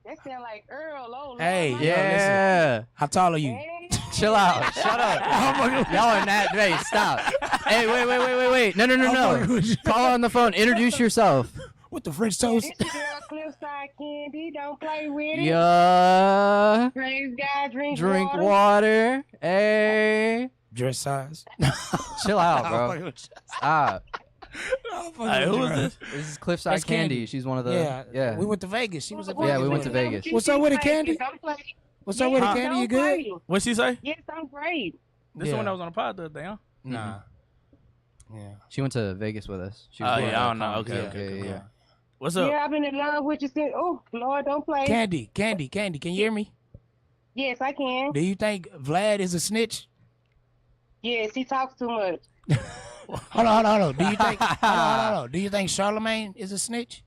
that sound like Earl. Oh, Hey, Lord, Yeah. how tall are you? Hey. Chill out. Shut up. Y'all are not. Wait, stop. Hey, wait. No. Call on the phone. Introduce yourself. With the French This toast. is your Cliffside Candy. Don't play with it. Yeah. Praise God. Drink water. Hey. Dress size. Chill out, bro. Stop. Hey, who is this? This is Cliffside That's Candy. Candy. She's one of the. Yeah. We went to Vegas. She was a Yeah, we went to Vegas. What's up with it, Candy? Don't play. What's up with it, Candy? You good? What'd she say? Yes, I'm great. This Yeah. one that was on the pod the other day, huh? Nah. Yeah. She went to Vegas with us. She was Oh, one of yeah, the I don't know. comics. Okay. Yeah. What's up? Yeah, I've been in love with you since. Oh, Lord, don't play. Candy. Can you hear me? Yes, I can. Do you think Vlad is a snitch? Yes, he talks too much. Hold on. Do you think? Hold on. Do you think Charlemagne is a snitch?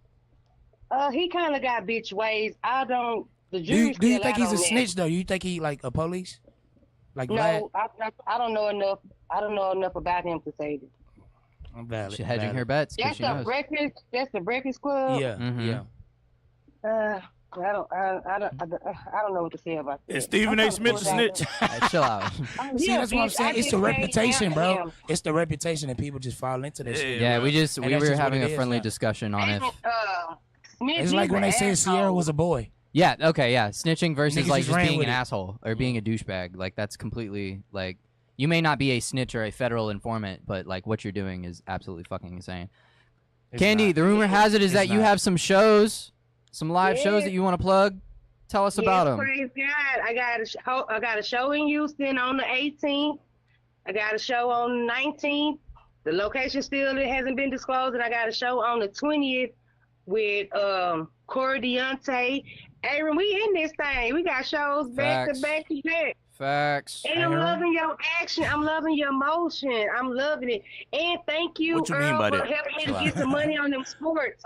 He kind of got bitch ways. I don't. The Do jury's you still think out he's on a that. snitch though? You think he like a police? Like Vlad? No, I don't know enough. I don't know enough about him to say that. I'm valid. She's hedging her bets because That's she the knows. breakfast. That's the Breakfast Club. Yeah. Mhm. Yeah. I don't know what to say about that. Is Stephen A. Smith a snitch? Hey, chill out. See, that's what I'm saying. It's the reputation, bro. It's the reputation, and people just fall into this shit. Yeah, we And were that's just what having it a is friendly now. discussion on if. It's like when they said Sierra was a boy. Yeah. Okay. Yeah. Snitching versus Niggas like just just ran being with an it. asshole or being a douchebag. Like that's completely like you may not be a snitch or a federal informant, but like what you're doing is absolutely fucking insane. It's Candy, not. the rumor has it is It's that you not. have some shows, some live shows Yeah. that you want to plug. Tell us about them. Praise God. I got a show in Houston on the 18th. I got a show on the 19th. The location still hasn't been disclosed, and I got a show on the 20th with Corey Deontay. Aaron, we in this thing. We got shows back Facts. to back to back. Facts. And I'm loving your action. I'm loving your emotion. I'm loving it. And thank you, What you mean Earl, by for that? helping me to get some money on them sports.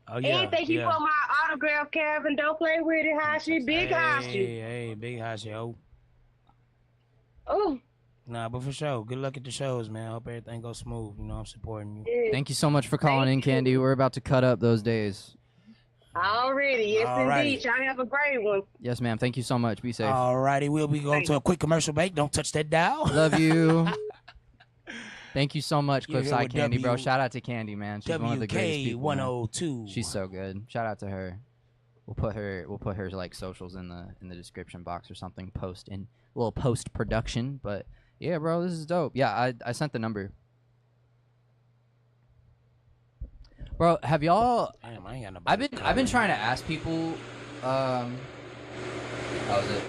Oh yeah. And thank you yeah. for my autograph, Kevin. Don't play with it, Hashi. Big Hashi. Hey, big Hashi. Oh. Oh, Nah, but for sure. Good luck at the shows, man. I hope everything goes smooth. You know, I'm supporting you. yeah. Thank you so much for calling in, Thank you. Candy. We're about to cut up those days. Already, yes, Alrighty. indeed. Y'all have a great one. Yes, ma'am. Thank you so much. Be safe. Alrighty, we'll be going to a quick commercial break. Don't touch that dial. Love you. Thank you so much, You're here Cliffside with Candy, bro. W- Shout out to Candy, man. She's one of the greatest people. man. WK102. She's so good. Shout out to her. We'll put her like socials in the description box or something. Post in little post production. But yeah, bro, this is dope. Yeah, I sent the number. Bro, have y'all? Damn, I ain't got I've nobody been trying to calling. ask people. How's it?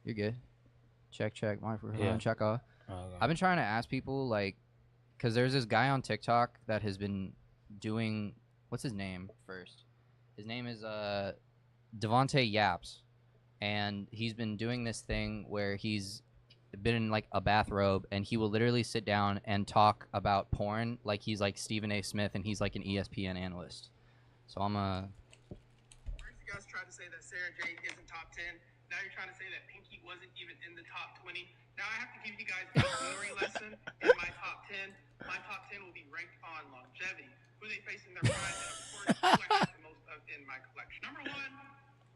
You're good. Check. Microphone. Yeah. Check off. Okay. I've been trying to ask people, like, because there's this guy on TikTok that has been doing, what's his name first? His name is Devonte Yaps, and he's been doing this thing where he's been in like a bathrobe, and he will literally sit down and talk about porn like he's like Stephen A. Smith, and he's like an ESPN analyst. So I'm First, you guys tried to say that Sarah Jane isn't top 10. Now you're trying to say that Pinky wasn't even in the top 20. Now I have to give you guys a glory lesson in my top 10. My top 10 will be ranked on longevity, who they face in their prime, and of course, who I have the most of in my collection. Number one,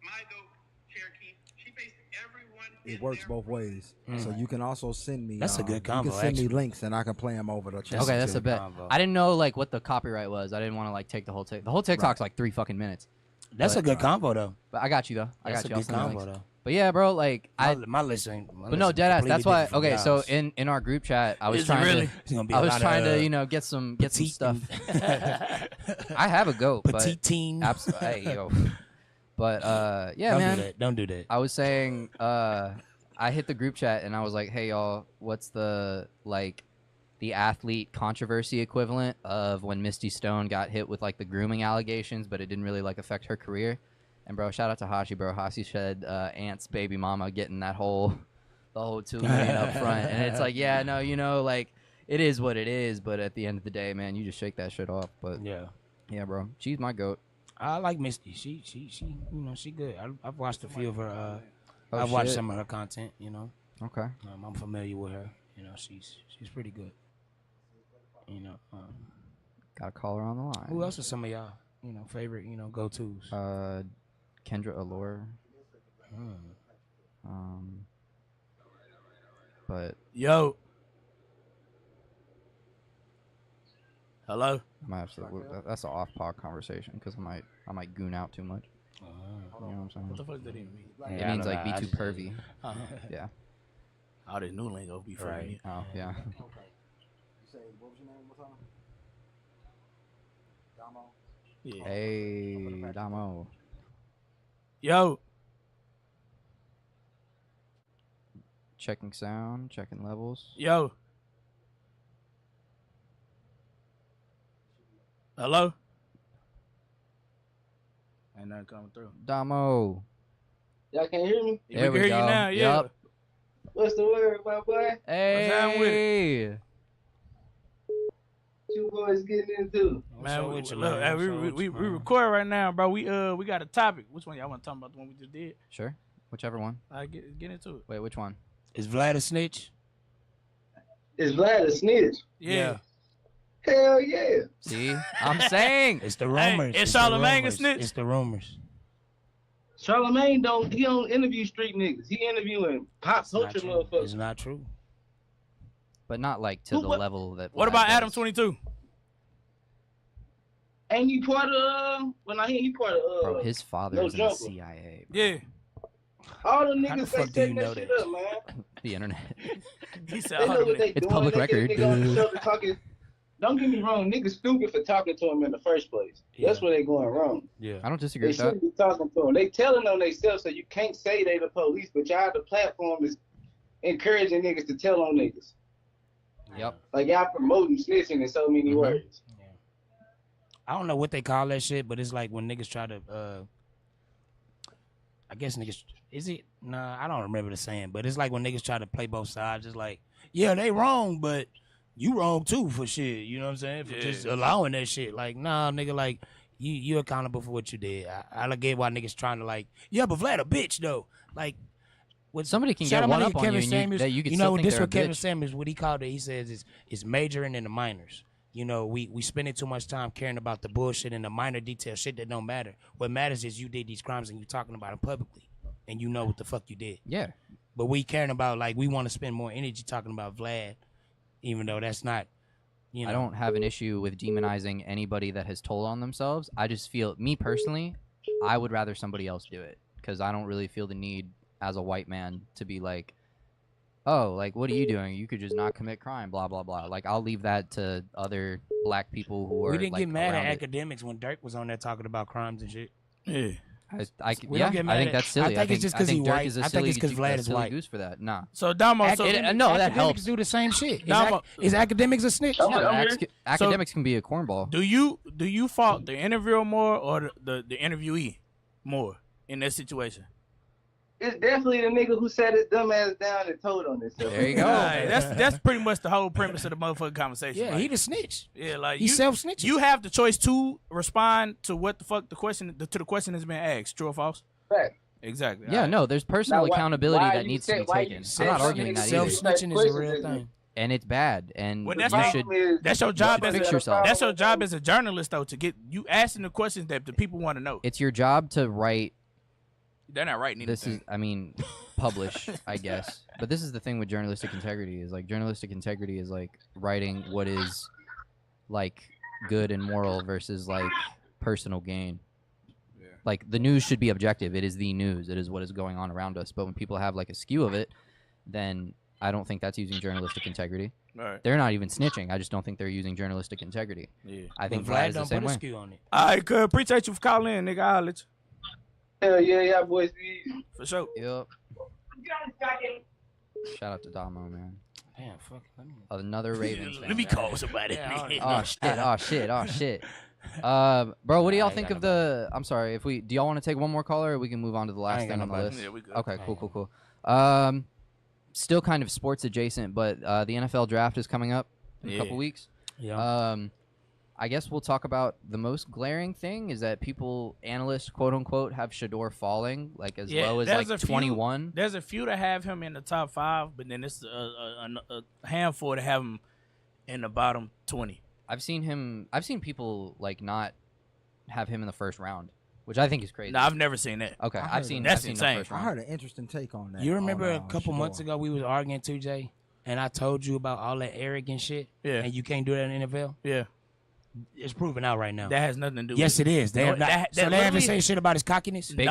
my GOAT, Cherokee. She faced everyone. It works both ways. Mm. So you can also send me. That's a good combo, You can send me actually. links and I can play them over the channel. okay. That's a bet. combo. I didn't know like what the copyright was. I didn't want to like take the whole The whole TikTok's like 3 fucking minutes. That's a good combo, though. But I got you though. I That's got a you. I'll good send you combo, links. though. But yeah, bro, like My list ain't. but no, deadass. That's why. Okay, so in our group chat, I was Is it trying really? to, I was trying to, get some petite stuff. I have a goat, but petite teen. absolutely, hey, yo. But yeah, Don't man. do that. Don't do that. I was saying, I hit the group chat and I was like, hey y'all, what's the athlete controversy equivalent of when Misty Stone got hit with like the grooming allegations, but it didn't really like affect her career? And bro, shout out to Hashi, bro. Hashi said Ant's baby mama getting the whole $2 million up front, and it's like, yeah, no, like it is what it is, but at the end of the day, man, you just shake that shit off. But yeah, bro, she's my goat. I like Misty. She she good. I've watched a few of her. Oh, I've watched shit. some of her content. Okay. I'm familiar with her. She's pretty good. Got a caller on the line. Who else are some of y'all, favorite, go-tos? Kendra Allure. But yo. Hello. I might have to. That's an off-pod conversation because I might goon out too much. You know what I'm saying? What the fuck does that even mean? It means like be too pervy. Yeah. All this new lingo be for me. Oh yeah. Okay. You say what was your name one time? Damo. Yeah. Hey, Damo. Yo. Checking sound, checking levels. Yo. Hello? Ain't nothing coming through. Damo. Y'all can't hear me? Yeah, we can hear you now, yeah. Yep. What's the word, my boy? Hey. What's What you boys getting into? Man, we record right now, bro. We got a topic. Which one y'all want to talk about? The one we just did? Sure. Whichever one. All right, get into it. Wait, which one? Is Vlad a snitch? Is Vlad a snitch? Yeah. Hell yeah. See? I'm saying. It's the rumors. Hey, is Charlamagne a snitch? It's the rumors. Charlamagne don't interview street niggas. He interviewing pop culture motherfuckers. It's not true. But not like to the level that. What Vlad about does. Adam 22? Ain't he part of he part of Bro, his father is in the Jumper. CIA. Bro. Yeah. All the How the niggas fuck do setting you that know shit that? up, man. The internet. He said, They know what they It's doing. public They record. Get nigga on the show to talking. Don't get me wrong, niggas stupid for talking to him in the first place. That's where they going wrong. Yeah. I don't disagree They with that. shouldn't be talking to them. They telling on themselves, so you can't say they the police, but y'all the platform is encouraging niggas to tell on niggas. Yep. Like y'all promoting snitching in so many words. I don't know what they call that shit, but it's like when niggas try to, I guess niggas, is it? Nah, I don't remember the saying, but it's like when niggas try to play both sides. It's like, yeah, they wrong, but you wrong too for shit. You know what I'm saying? For just allowing that shit. Like, nah, nigga, like, you accountable for what you did. I get why niggas trying to like, yeah, but Vlad a bitch though. Like, what Somebody can get one up on you, and that you can still think this they're a what Kevin bitch. Samuels, what he called it, he says is majoring in the minors. You know, we spending too much time caring about the bullshit and the minor detail shit that don't matter. What matters is you did these crimes and you talking about them publicly, and you know what the fuck you did. Yeah. But we caring about, like, we want to spend more energy talking about Vlad, even though that's not, you know. I don't have an issue with demonizing anybody that has told on themselves. I just feel, me personally, I would rather somebody else do it because I don't really feel the need as a white man to be like, oh, like, what are you doing? You could just not commit crime, blah, blah, blah. Like, I'll leave that to other black people who are, We didn't like, get mad at around it. academics when Dirk was on there talking about crimes and shit. Yeah. I We don't get mad think at- that's silly. I think it's just 'cause I think he Dirk white. is a I think it's 'cause Vlad a is silly white. goose for that. Nah. So, Damo, no, that Academics helps. do the same shit. Damo- Is academics a snitch? Academics can be a cornball. do you fault the interviewer more or the interviewee more in that situation? It's definitely the nigga who sat his dumb ass down and told on himself. There you go. Right, that's pretty much the whole premise of the motherfucking conversation. Yeah, like, he the snitch. yeah, like He self-snitching. You have the choice to respond to what the fuck the question that's been asked. True or false? Right. Exactly. Yeah, no, there's personal Now, why- accountability why that you needs say- to be why you taken. say I'm not some arguing niggas that say either. Self-snitching is a real thing. And it's bad. And Well, you that's should. That's your job You as should fix yourself. That's your job as a journalist, though, to get you asking the questions that the people want to know. It's your job to write. They're not writing anything. This is, I mean, publish, I guess. But this is the thing with journalistic integrity is like journalistic integrity is like writing what is like good and moral versus like personal gain. Yeah. Like the news should be objective. It is the news. It is what is going on around us. But when people have like a skew of it, then I don't think that's using journalistic integrity. Right. They're not even snitching. I just don't think they're using journalistic integrity. Yeah. I think But Vlad Vlad is the don't same put a way. skew on it. All right, good. Appreciate you for calling in, nigga. I'll let you. Hell yeah, yeah, boys. Be For sure. Yep. Shout out to Damo, man. Damn, fuck. Another Ravens fan. Let me call somebody. Oh shit. Bro, what do y'all think of the? I'm sorry. Do y'all want to take one more caller, or we can move on to the last ain't thing got on the nobody. list? Yeah, we good. Okay, cool. Still kind of sports adjacent, but the NFL draft is coming up in a couple weeks. Yeah. I guess we'll talk about the most glaring thing is that analysts, quote unquote, have Shador falling like as low as there's like a few- 21. There's a few to have him in the top 5, but then it's a handful to have him in the bottom 20. I've seen people like not have him in the first round, which I think is crazy. No, I've never seen that. Okay, I've seen that's the insane. first I round. heard an interesting take on that. You remember a couple months ago we was arguing too, Jay, and I told you about all that arrogant shit. Yeah. And you can't do that in the NFL. Yeah. It's proven out right now. That has nothing to do. Yes, with it is. They No, have not, that so they literally- haven't said shit about his cockiness. Baker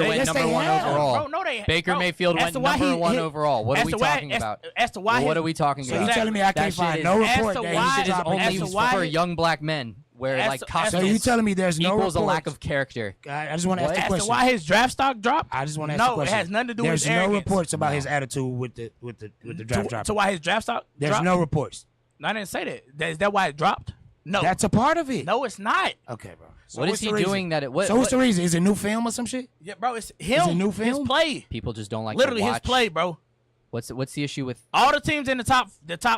went yes, number they 1 have. overall. Bro, no, they Baker bro, Mayfield as went to why number he- 1 he- overall. What are as we to why- talking about? As to why What his- are we talking So about? you telling me I That can't shit find is- no as report to that why- he's That is dropping only as to his- why- for young black men, where As like to- as costumes So you telling me there's no equals a lack reports? of character. I just want to ask the As to question. why his draft stock dropped? I just want to ask the No, it question. has nothing to do with There's his no arrogance. reports about his attitude with the draft drop. So why his draft stock There's dropped? no reports. No, I didn't say that. Is that why it dropped? No. That's a part of it. No, it's not. Okay, bro. So What is what's he the reason? doing that it? What, So what's what- the reason? Is it new film or some shit? Yeah, bro, it's him. Is it new His film? play. people just don't like Literally to his watch? play, bro. What's the issue with? All the teams in the top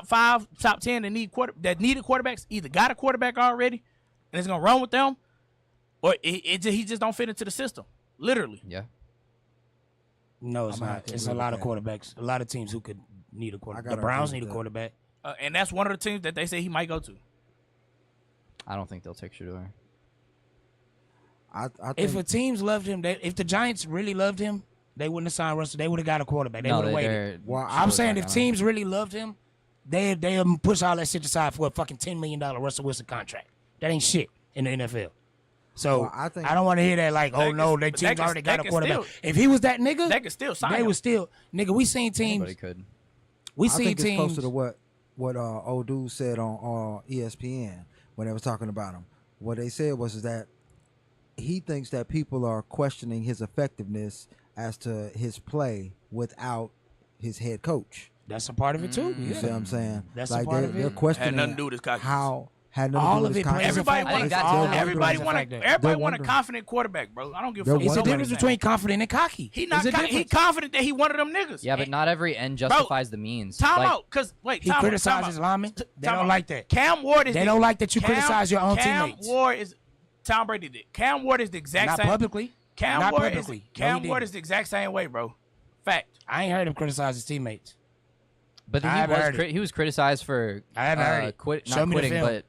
5, top 10 that needed quarterbacks either got a quarterback already and it's gonna run with them, or he just don't fit into the system. Literally. Yeah. No, it's I'm gonna have not. to It's agree a lot with of quarterbacks. A lot of teams who could need a quarterback. gotta The Browns agree need a with that. quarterback. And that's one of the teams that they say he might go to. I don't think they'll take Shador. I If think the teams loved him, if the Giants really loved him, they wouldn't have signed Russell. They would have got a quarterback. They would have waited. Well, I'm saying if teams really loved him, they push all that shit aside for a fucking $10 million Russell Wilson contract. That ain't shit in the NFL. So Well, I think- I don't want to hear that like, oh They no, can- their but team's they already can- got they a can quarterback. still- If he was that nigga, They could still sign they him. would still nigga. We seen teams. Anybody could. We I seen think it's teams. closer to what old dude said on ESPN when they was talking about him. What they said was that he thinks that people are questioning his effectiveness as to his play without his head coach. That's a part of it too. You see what I'm saying? That's a like part of they're it. questioning Had nothing to do with his cockiness. how had nothing All to do of with his it plays a confidence. factor. Everybody want I think that's all all- of it everybody plays a want factor. everybody want a wondering. confident quarterback, bro. I don't give a They're fuck. It's the wondering. difference between confident and cocky. He not There's a he difference. confident that he one of them niggas. Yeah, but not every end justifies the means. Time Like, out, cause wait, He time out, criticizes time out. linemen. They Time don't out. like that. Cam Ward is. They don't like that you criticize your own Cam teammates. Ward is. Tom Brady did. Cam Ward is the exact Not same. publicly. Cam Not Ward publicly. is. No, Cam he Ward didn't. is the exact same way, bro. Fact. I ain't heard him criticize his teammates. but I haven't heard it. he was criticized for I haven't heard it. not Show me the quitting, film. but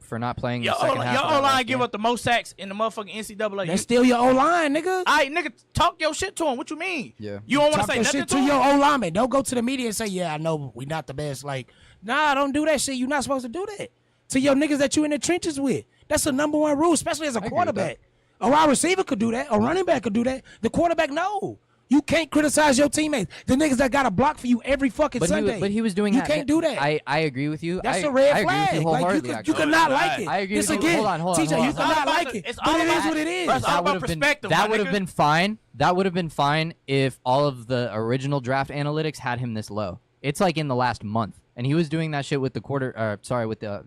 for not playing Your the second half. of that O line last give game. up the most sacks in the motherfucking NCAA. That's still your O line, nigga. All right, nigga, talk your shit to him. What you mean? Yeah. You don't want to Talk say your nothing shit to to him? your O lineman. Don't go to the media and say, "Yeah, I know we not the best." Like, nah, don't do that shit. You're not supposed to do that to your niggas that you in the trenches with. That's the number one rule, especially as a agree with quarterback. A wide receiver could do that. A running back could do that. The quarterback, no. You can't criticize your teammates. The niggas that got a block for you every fucking Sunday. But he was doing you that. You can't do that. I agree with you. That's I, a red I agree flag. with you Like wholheartedly, you actually. could not like it. I agree It's with you. again, Hold on. TJ, you It's could all not about like the- it. it's But all it is about- what it is. Bro, it's all That about would have been perspective, that my would have nigga. been fine. That would have been fine if all of the original draft analytics had him this low. It's like in the last month, and he was doing that shit with the with the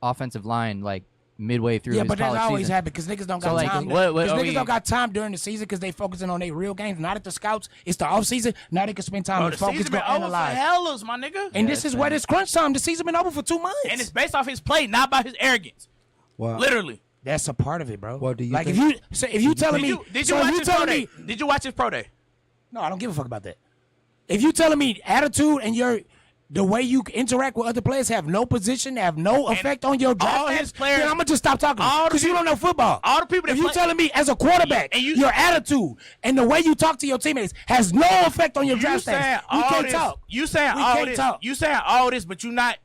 offensive line like midway through Yeah, his but that's college always season. happened because niggas don't So, got like, time. what Because are niggas we- don't got time during the season because they focusing on their real games, not at the scouts. It's the off season. Now they can spend time Bro, and the focus, season go been over for analyze. hellas, my nigga. And this is what it's crunch time. The season been over for 2 months. And it's based off his play, not about his arrogance. Well, Literally. That's a part of it, bro. Well, do you like think- if you telling me, Did so you if watch you his pro telling day? me, Did you watch his pro day? no, I don't give a fuck about that. If you telling me attitude and the way you interact with other players have no position, have no effect on your draft, all his status, players- then I'm gonna just stop talking all the because you don't know football. all the people that if you play- telling me as a quarterback, And you- your attitude and the way you talk to your teammates has no effect on your draft status, we all can't this, talk. You saying We all can't this. talk. You saying all this, but you not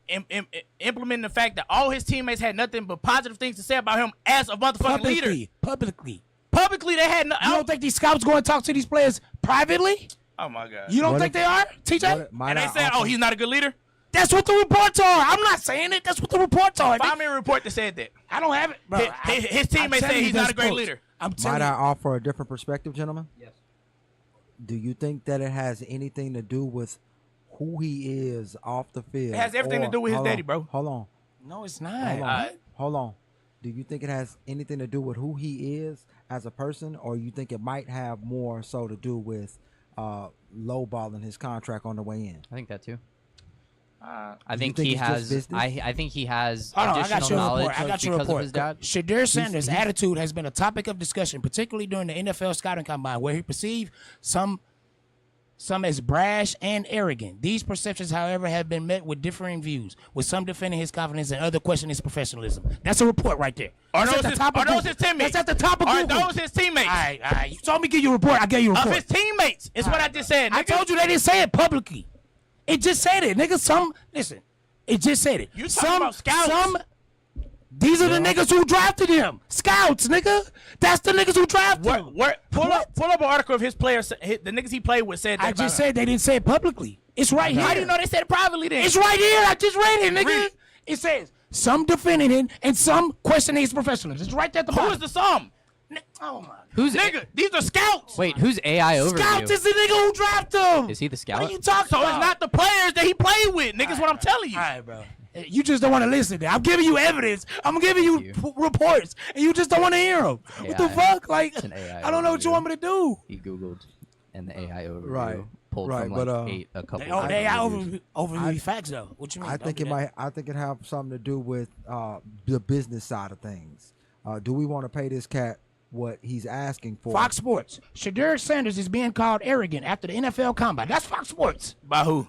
implementing the fact that all his teammates had nothing but positive things to say about him as a motherfucking leader. Publicly. Publicly, they had no. You don't think these scouts go and talk to these players privately? Oh my god. You don't What think if- they are, TJ? what- might and they I said, offer- "Oh, he's not a good leader." That's what the reports are. I'm not saying it. That's what the reports are. Find me a report that said that. I don't have it, bro. His teammates say he's not a great leader. I'm telling Might I you. offer a different perspective, gentlemen? Yes. Do you think that it has anything to do with who he is off the field? It has everything to do with his hold daddy, on, bro. Hold on. No, it's not. Hold on. Do you think it has anything to do with who he is as a person, or you think it might have more so to do with lowballing his contract on the way in? I think that too. I you think think he it's just has. business? I think he has Hold on, I additional got your knowledge report. I got your because of report. his dad. Shadir Sanders' attitude has been a topic of discussion, particularly during the NFL scouting combine, where he perceived some some as brash and arrogant. These perceptions, however, have been met with differing views, with some defending his confidence and others questioning his professionalism. That's a report right there. Are those his teammates? That's at the top of Google. Are those his teammates? All right. You told me to give you a report. I gave you a report. Of his teammates. It's what I just said, nigga. I told you they didn't say it publicly. It just said it, nigga. Listen, it just said it. You talking about scouts? These are the niggas who drafted him. Scouts, nigga. That's the niggas who drafted him. Pull up an article of his players. The niggas he played with said that. I just said they didn't say it publicly. It's right here. How do you know they said it privately then? It's right here. I just read it, nigga. Read it. It says some defending him and some questioning his professionalism. It's right there at the bottom. Who is the some? Oh my God. Nigga, these are scouts. Wait, who's AI overview? Scouts is the nigga who drafted him. Is he the scout? What are you talking So about? it's not the players that he played with, niggas. What I'm telling you. All right, bro. You just don't want to listen. I'm giving you evidence. I'm giving you reports, and you just don't want to hear them. What the fuck? Like, I don't know what you want me to do. He Googled, and the AI overview Right. pulled Right, from but, like 8 a couple. The AI overview facts though. What you mean? I think it have something to do with the business side of things. Do we want to pay this cat what he's asking for? Fox Sports. Shedeur Sanders is being called arrogant after the NFL Combine. That's Fox Sports. By who?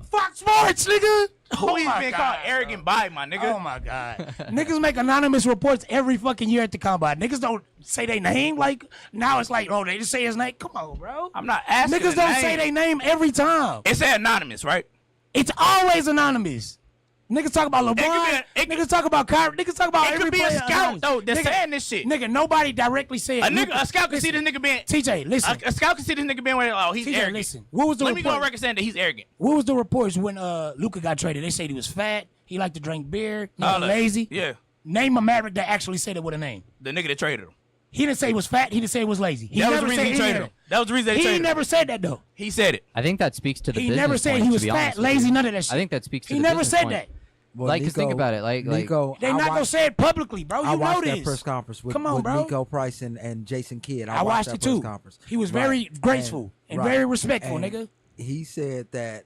Fox Sports, nigga. Who he's being called arrogant by, my nigga? Oh my God. Niggas make anonymous reports every fucking year at the Combine. Niggas don't say their name. Like, now it's like, oh, they just say his name. Come on, bro. I'm not asking. Niggas don't say their name every time. It's anonymous, right? It's always anonymous. Niggas talk about LeBron. Niggas talk about Kyrie. Niggas talk about every player. It could be a scout, though, that's saying this shit. Nigga, nobody directly said. A scout can see this nigga being... TJ, listen. A scout can see this nigga being... Oh, he's TJ, arrogant. listen. What was the Let report? me go on record saying that he's arrogant. What was the reports when Luka got traded? They said he was fat. He liked to drink beer. He was lazy. Yeah. Name a Maverick that actually said it with a name. The nigga that traded him. He didn't say he was fat. He didn't say he was lazy. That was the reason he traded him. That was the reason he traded him. He never said that, though. He said it. I think that speaks to the He business never said point, he was to be fat, honest with lazy, you. none of that shit. I think that speaks to he the never business said point. that. Well, Like, 'cause think about it. Like Nico, They not gonna say it publicly, bro. You I know watched this. that press conference with, Come on, with bro. Nico Price and Jason Kidd. I watched that it too. Press conference. He was very graceful and very respectful, And nigga. He said that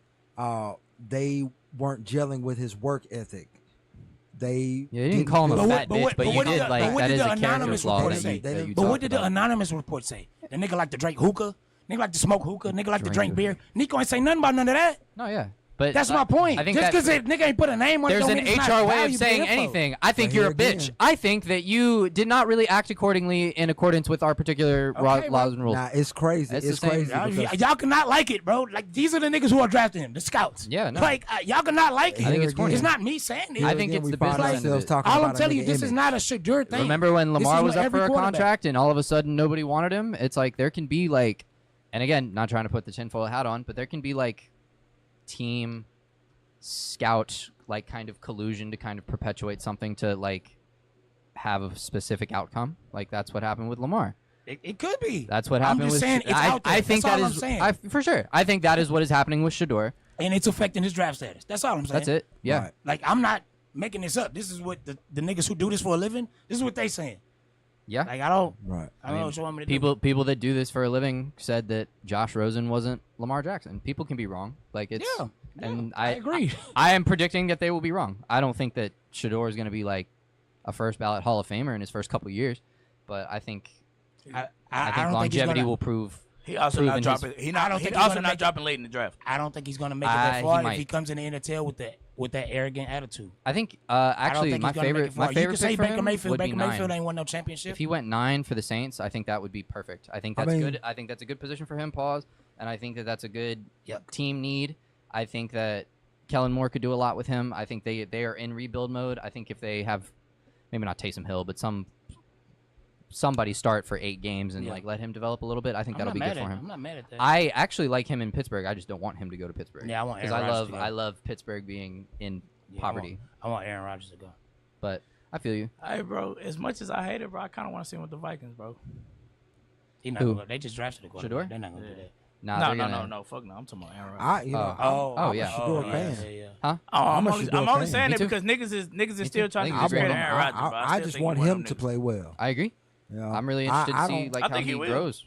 they weren't gelling with his work ethic. They Yeah, you didn't call him a fat bitch, but you what did the- like but what that did is the a character anonymous flaw report that say? you, that you But what talked did the about. anonymous report say? The nigga like to drink hookah. Nigga like to smoke hookah. Nigga like to drink Drink beer. Nico ain't say nothing about none of that. No, yeah. But That's my point. I think Just because nigga ain't put a name on it, there's don't an mean it's HR not way of valuable saying info. anything. I think But you're here a bitch. again- I think that you did not really act accordingly in accordance with our particular Okay, laws and rules. Nah, it's crazy. It's the It's same. crazy. because- Y'all cannot like it, bro. Like, these are the niggas who are drafting him, the scouts. Yeah, no. Like, y'all cannot like it. I think it's corny. It's not me saying it. I think Again, it's we the find business end of ourselves it. talking All about I'm a telling you, nigga this is image. not a Shedeur thing. Remember when This is Lamar with was up every for a quarterback. contract and all of a sudden nobody wanted him? It's like there can be like, and again, not trying to put the tinfoil hat on, but there can be like team scout like kind of collusion to kind of perpetuate something to like have a specific outcome. Like that's what happened with Lamar. It could be. That's what I'm happened just with. saying it's out there. I think That's that all I'm is saying. for sure. I think that is what is happening with Shedeur. And it's affecting his draft status. That's all I'm saying. That's it. Yeah. Right. Like, I'm not making this up. This is what the niggas who do this for a living, this is what they saying. Yeah. Like, I don't Right. know what you want me to do. People that do this for a living said that Josh Rosen wasn't Lamar Jackson. People can be wrong. Like it's Yeah, and I agree. I am predicting that they will be wrong. I don't think that Shedeur is going to be like a first ballot Hall of Famer in his first couple years, but I think I I think don't longevity think he's gonna, will prove. He also proven not his- dropping. He not. I don't He think he's also gonna not make it. dropping late in the draft. I don't think he's gonna make it that He far might. if he comes in the NFL with that arrogant attitude. I think I don't actually think my he's gonna make favorite it far. my You favorite could say pick for Baker him Mayfield. would be Baker Mayfield 9. ain't won no championship. If he went 9 for the Saints, I think that would be perfect. I think that's mean- good. I think that's a good position for him, pause. And I think that that's a good Yep. team need. I think that Kellen Moore could do a lot with him. I think they are in rebuild mode. I think if they have maybe not Taysom Hill, but somebody start for 8 games and Yeah. like let him develop a little bit, I think I'm that'll not be mad good for at him. I'm not mad at that. I actually like him in Pittsburgh. I just don't want him to go to Pittsburgh. Yeah, I want because Aaron Rodgers to go. I love Pittsburgh being in Yeah, poverty. I want Aaron Rodgers to go. But I feel you. Hey, bro. As much as I hate it, bro, I kind of want to see him with the Vikings, bro. He not Who? gonna go. They just drafted a quarterback. Shedeur? They're not gonna do that. Nah, No, they're no, gonna- no. Fuck no. I'm talking about Aaron Rodgers. Oh, yeah. Shedeur fan. Yeah. I'm a only Shedeur fan. saying Me it too. because niggas is still too. trying I to think he's compare great. Aaron Rodgers, bro. I still just think want he's one of him them to niggas. play well. I agree. You know? I'm really interested to see don't- like I how think he he will. grows.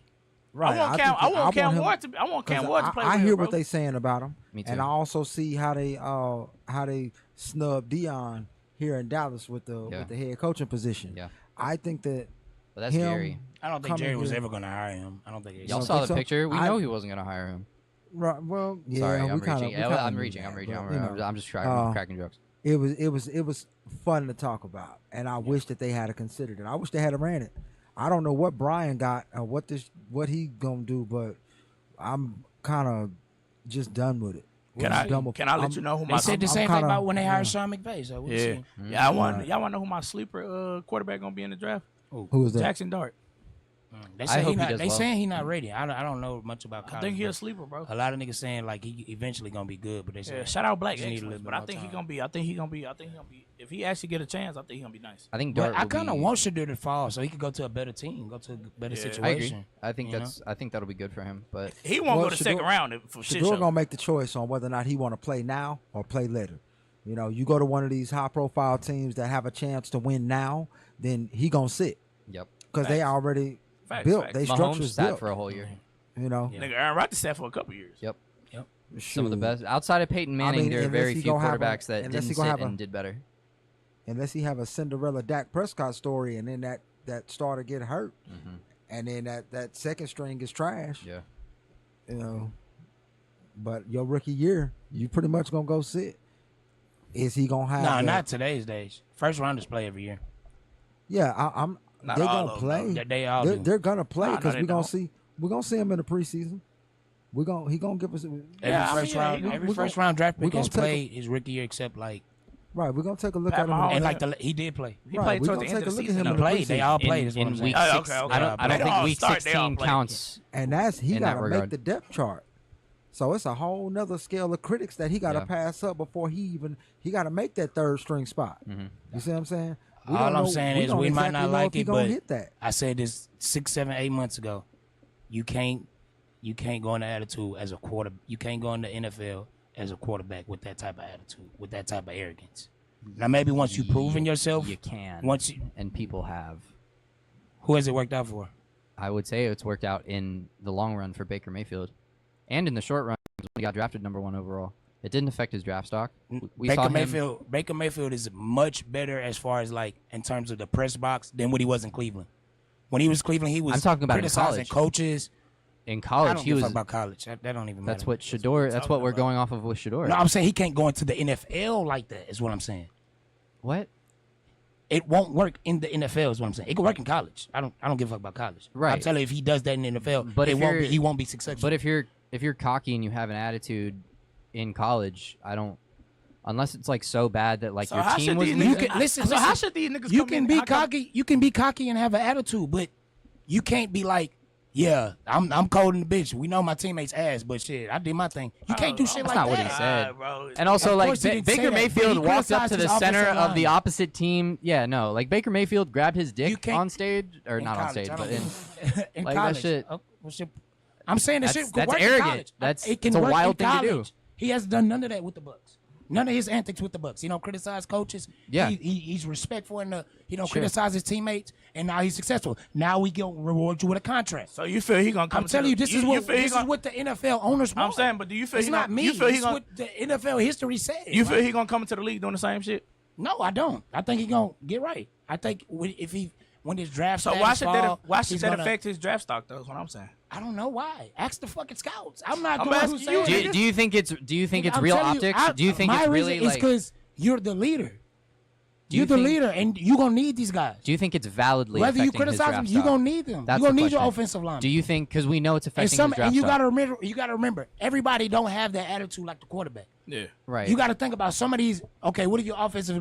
Right. I want Cam him- Ward to. I want Cam 'cause Ward to play I well, hear bro. what they saying about him, Me too. and I also see how they snub Dion here in Dallas with the head coaching position. Yeah. I think that But that's him Gary. I don't think coming Jerry was here- ever gonna hire him. I don't think. Y'all don't saw think the so? picture. We I- know he wasn't gonna hire him. Right. Well, yeah. Sorry, I'm we kinda, reaching. we kinda I'm knew reaching. that, I'm reaching. but, I'm just cracking jokes. It was fun to talk about, and I wish that they had considered it. I wish they had ran it. I don't know what Brian got or what he gonna do, but I'm kind of just done with it. Can I let you know who my? They said the same thing about when they hired Sean McVay. So we'll see. Yeah. Y'all want to know who my sleeper quarterback gonna be in the draft? Who is that? Jackson Dart. They say saying he not ready. I don't know much about college. I think he a sleeper, bro. A lot of niggas saying like he eventually gonna be good, but they say shout out Black need a Excellence, little but I bit think more he gonna be. I think he gonna be. If he actually get a chance, I think he gonna be nice. I think But Dart. I kind of want Shador to fall so he could go to a better team, go to a better situation. I agree. I think that'll be good for him. But he won't go to second round for shit. Shador gonna make the choice on whether or not he want to play now or play later. You know, you go to one of these high-profile teams that have a chance to win now, then he gonna sit. Yep. Because they already built. They structures sat built for a whole year. You know, nigga, Aaron Rodgers sat for a couple years. Yep. Shoot. Some of the best outside of Peyton Manning. There are very few quarterbacks that didn't sit and did better. Unless he have a Cinderella Dak Prescott story, and then that starter get hurt, and then that second string is trash. Yeah. You know, but your rookie year, you pretty much gonna go sit. Is he gonna have? No, not today's days. First rounders play every year. Yeah, I'm. Not They're all gonna of play. them, They all They're gonna play Nah, because no, we're gonna don't. see. We're gonna see him in the preseason. He gonna give us. Every first round draft we pick gonna has take played his rookie year except like Right, we're gonna take a look Pat at him. Mahomes. and like he did play. He Right, played we towards gonna the end take of a the look at season. him They in the played. They all played. Is what I'm in saying. week Oh, 6. okay, okay. I don't They think all week start, they all 16 play. counts. And that's he in that gotta make regard. the depth chart. So it's a whole nother scale of critics that he gotta Yeah. pass up before he gotta make that third string spot. You see what I'm saying? We All don't I'm know- saying is don't we might exactly not know like if he it, gonna but hit that. I said this 6, 7, 8 months ago. You can't go into attitude as a quarter. You can't go in the NFL as a quarterback with that type of attitude, with that type of arrogance. Now maybe once you've proven yourself, You can. And people have. Who has it worked out for? I would say it's worked out in the long run for Baker Mayfield, and in the short run when he got drafted #1 overall. It didn't affect his draft stock. We saw him. Baker Mayfield is much better as far as like in terms of the press box than what he was in Cleveland. When he was Cleveland, he was I'm talking about in criticizing college. coaches. In I college, don't he give a was. fuck about college. That don't even matter. That's what Shador. That's what we're going off of with Shador. No, I'm saying he can't go into the NFL like that. Is what I'm saying. What? It won't work in the NFL. Is what I'm saying. It can work in college. I don't give a fuck about college. Right. I'm telling you, if he does that in the NFL, But he won't be successful. But if you're cocky and you have an attitude in college, I don't. Unless it's like so bad that like So your how team should was these leaving. niggas- listen. So how should these niggas You come can in? be How come- cocky. You can be cocky and have an attitude, but you can't be like, yeah, I'm cold in the bitch. We know my teammates ass, but shit, I did my thing. You can't do shit That's like not that. what he said. bro. And also, Of like course he didn't say Baker that, but he Mayfield walked up criticized to the his center offensive of the line. opposite team. Yeah, no, like Baker Mayfield grabbed his You dick can't- on stage, or In not on college, stage, I but don't in in like that college. shit. Oh, what's your- I'm saying that shit could That's work in arrogant. college. That's- It can it's a work in wild thing to do. college. He has done none of that with the Bucks. None of his antics with the Bucks. He don't criticize coaches. Yeah. He's respectful and he don't Sure. criticize his teammates. And now he's successful. Now we gonna reward you with a contract. So you feel he gonna come? I'm telling you, this is what the NFL owners want. I'm saying, but do you feel it's he not gonna, me? You feel he This is gonna? what the NFL history says. You feel right? he gonna come into the league doing the same shit? No, I don't. I think he gonna get right. I think when his draft So status why should fall, that he's gonna- affect his draft stock though? Is what I'm saying. I don't know why. Ask the fucking scouts. I'm not I'm the one who's asking saying you, it. Do you think it's I'm real telling you, optics? Do you think my it's really reason is like? because you're the leader. Do you You're the think- leader, and you're gonna need these guys. Do you think it's validly Whether you affecting his criticize them, draft you're stock? gonna need them. That's You're gonna the need your question. offensive line. Do you think because we know it's and affecting his draft and you stock? gotta remember, everybody don't have that attitude like the quarterback. Yeah. Right. You gotta think about some of these. Okay, what if your offensive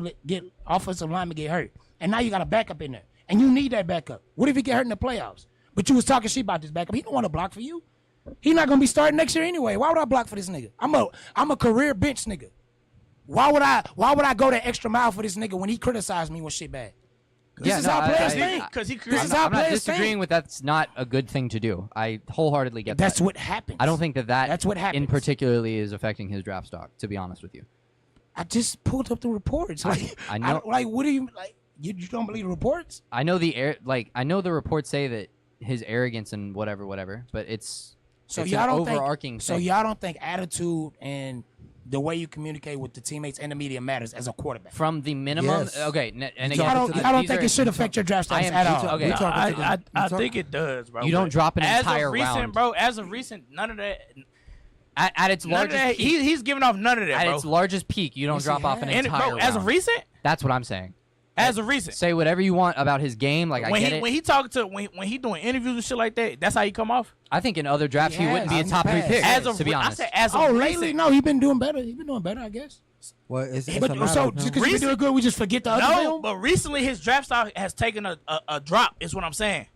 lineman get hurt, and now you got a backup in there, and you need that backup. What if he get hurt in the playoffs? But you was talking shit about this backup. He don't want to block for you. He not gonna be starting next year anyway. Why would I block for this nigga? I'm a career bench nigga. Why would I go the extra mile for this nigga when he criticized me when shit bad? This is how players think. Because he This created. is how I'm not players disagreeing think. with that's not a good thing to do. I wholeheartedly get That's that. what happens. I don't think that That's what happens. in particularly is affecting his draft stock. To be honest with you, I just pulled up the reports. Like I know- what do you like? You don't believe the reports? I know I know the reports say that his arrogance and whatever, but it's So it's y'all an don't overarching think. So thing. y'all don't think attitude and the way you communicate with the teammates and the media matters as a quarterback? From the minimum, Yes. okay, and Y'all again, don't these think are- it should affect your draft I status am- at all? okay. I think it does, bro. You don't but drop an as entire of recent, round. bro. As of recent, none of that. At its largest peak. He's giving off none of that, At bro. its largest peak, you don't drop off an entire bro, as of round. recent? That's what I'm saying. As of recent. Say whatever you want about his game. Like, when I get he it. when he talking to when he doing interviews and shit like that, that's how he come off. I think in other drafts he wouldn't be a top 3 pick. As of to be honest. I said as of lately, recent. no, he's been doing better. He's been doing better, I guess. Well, it's a But matter so of just him. because he's doing good, we just forget the other No, film? but recently his draft stock has taken a drop. Is what I'm saying.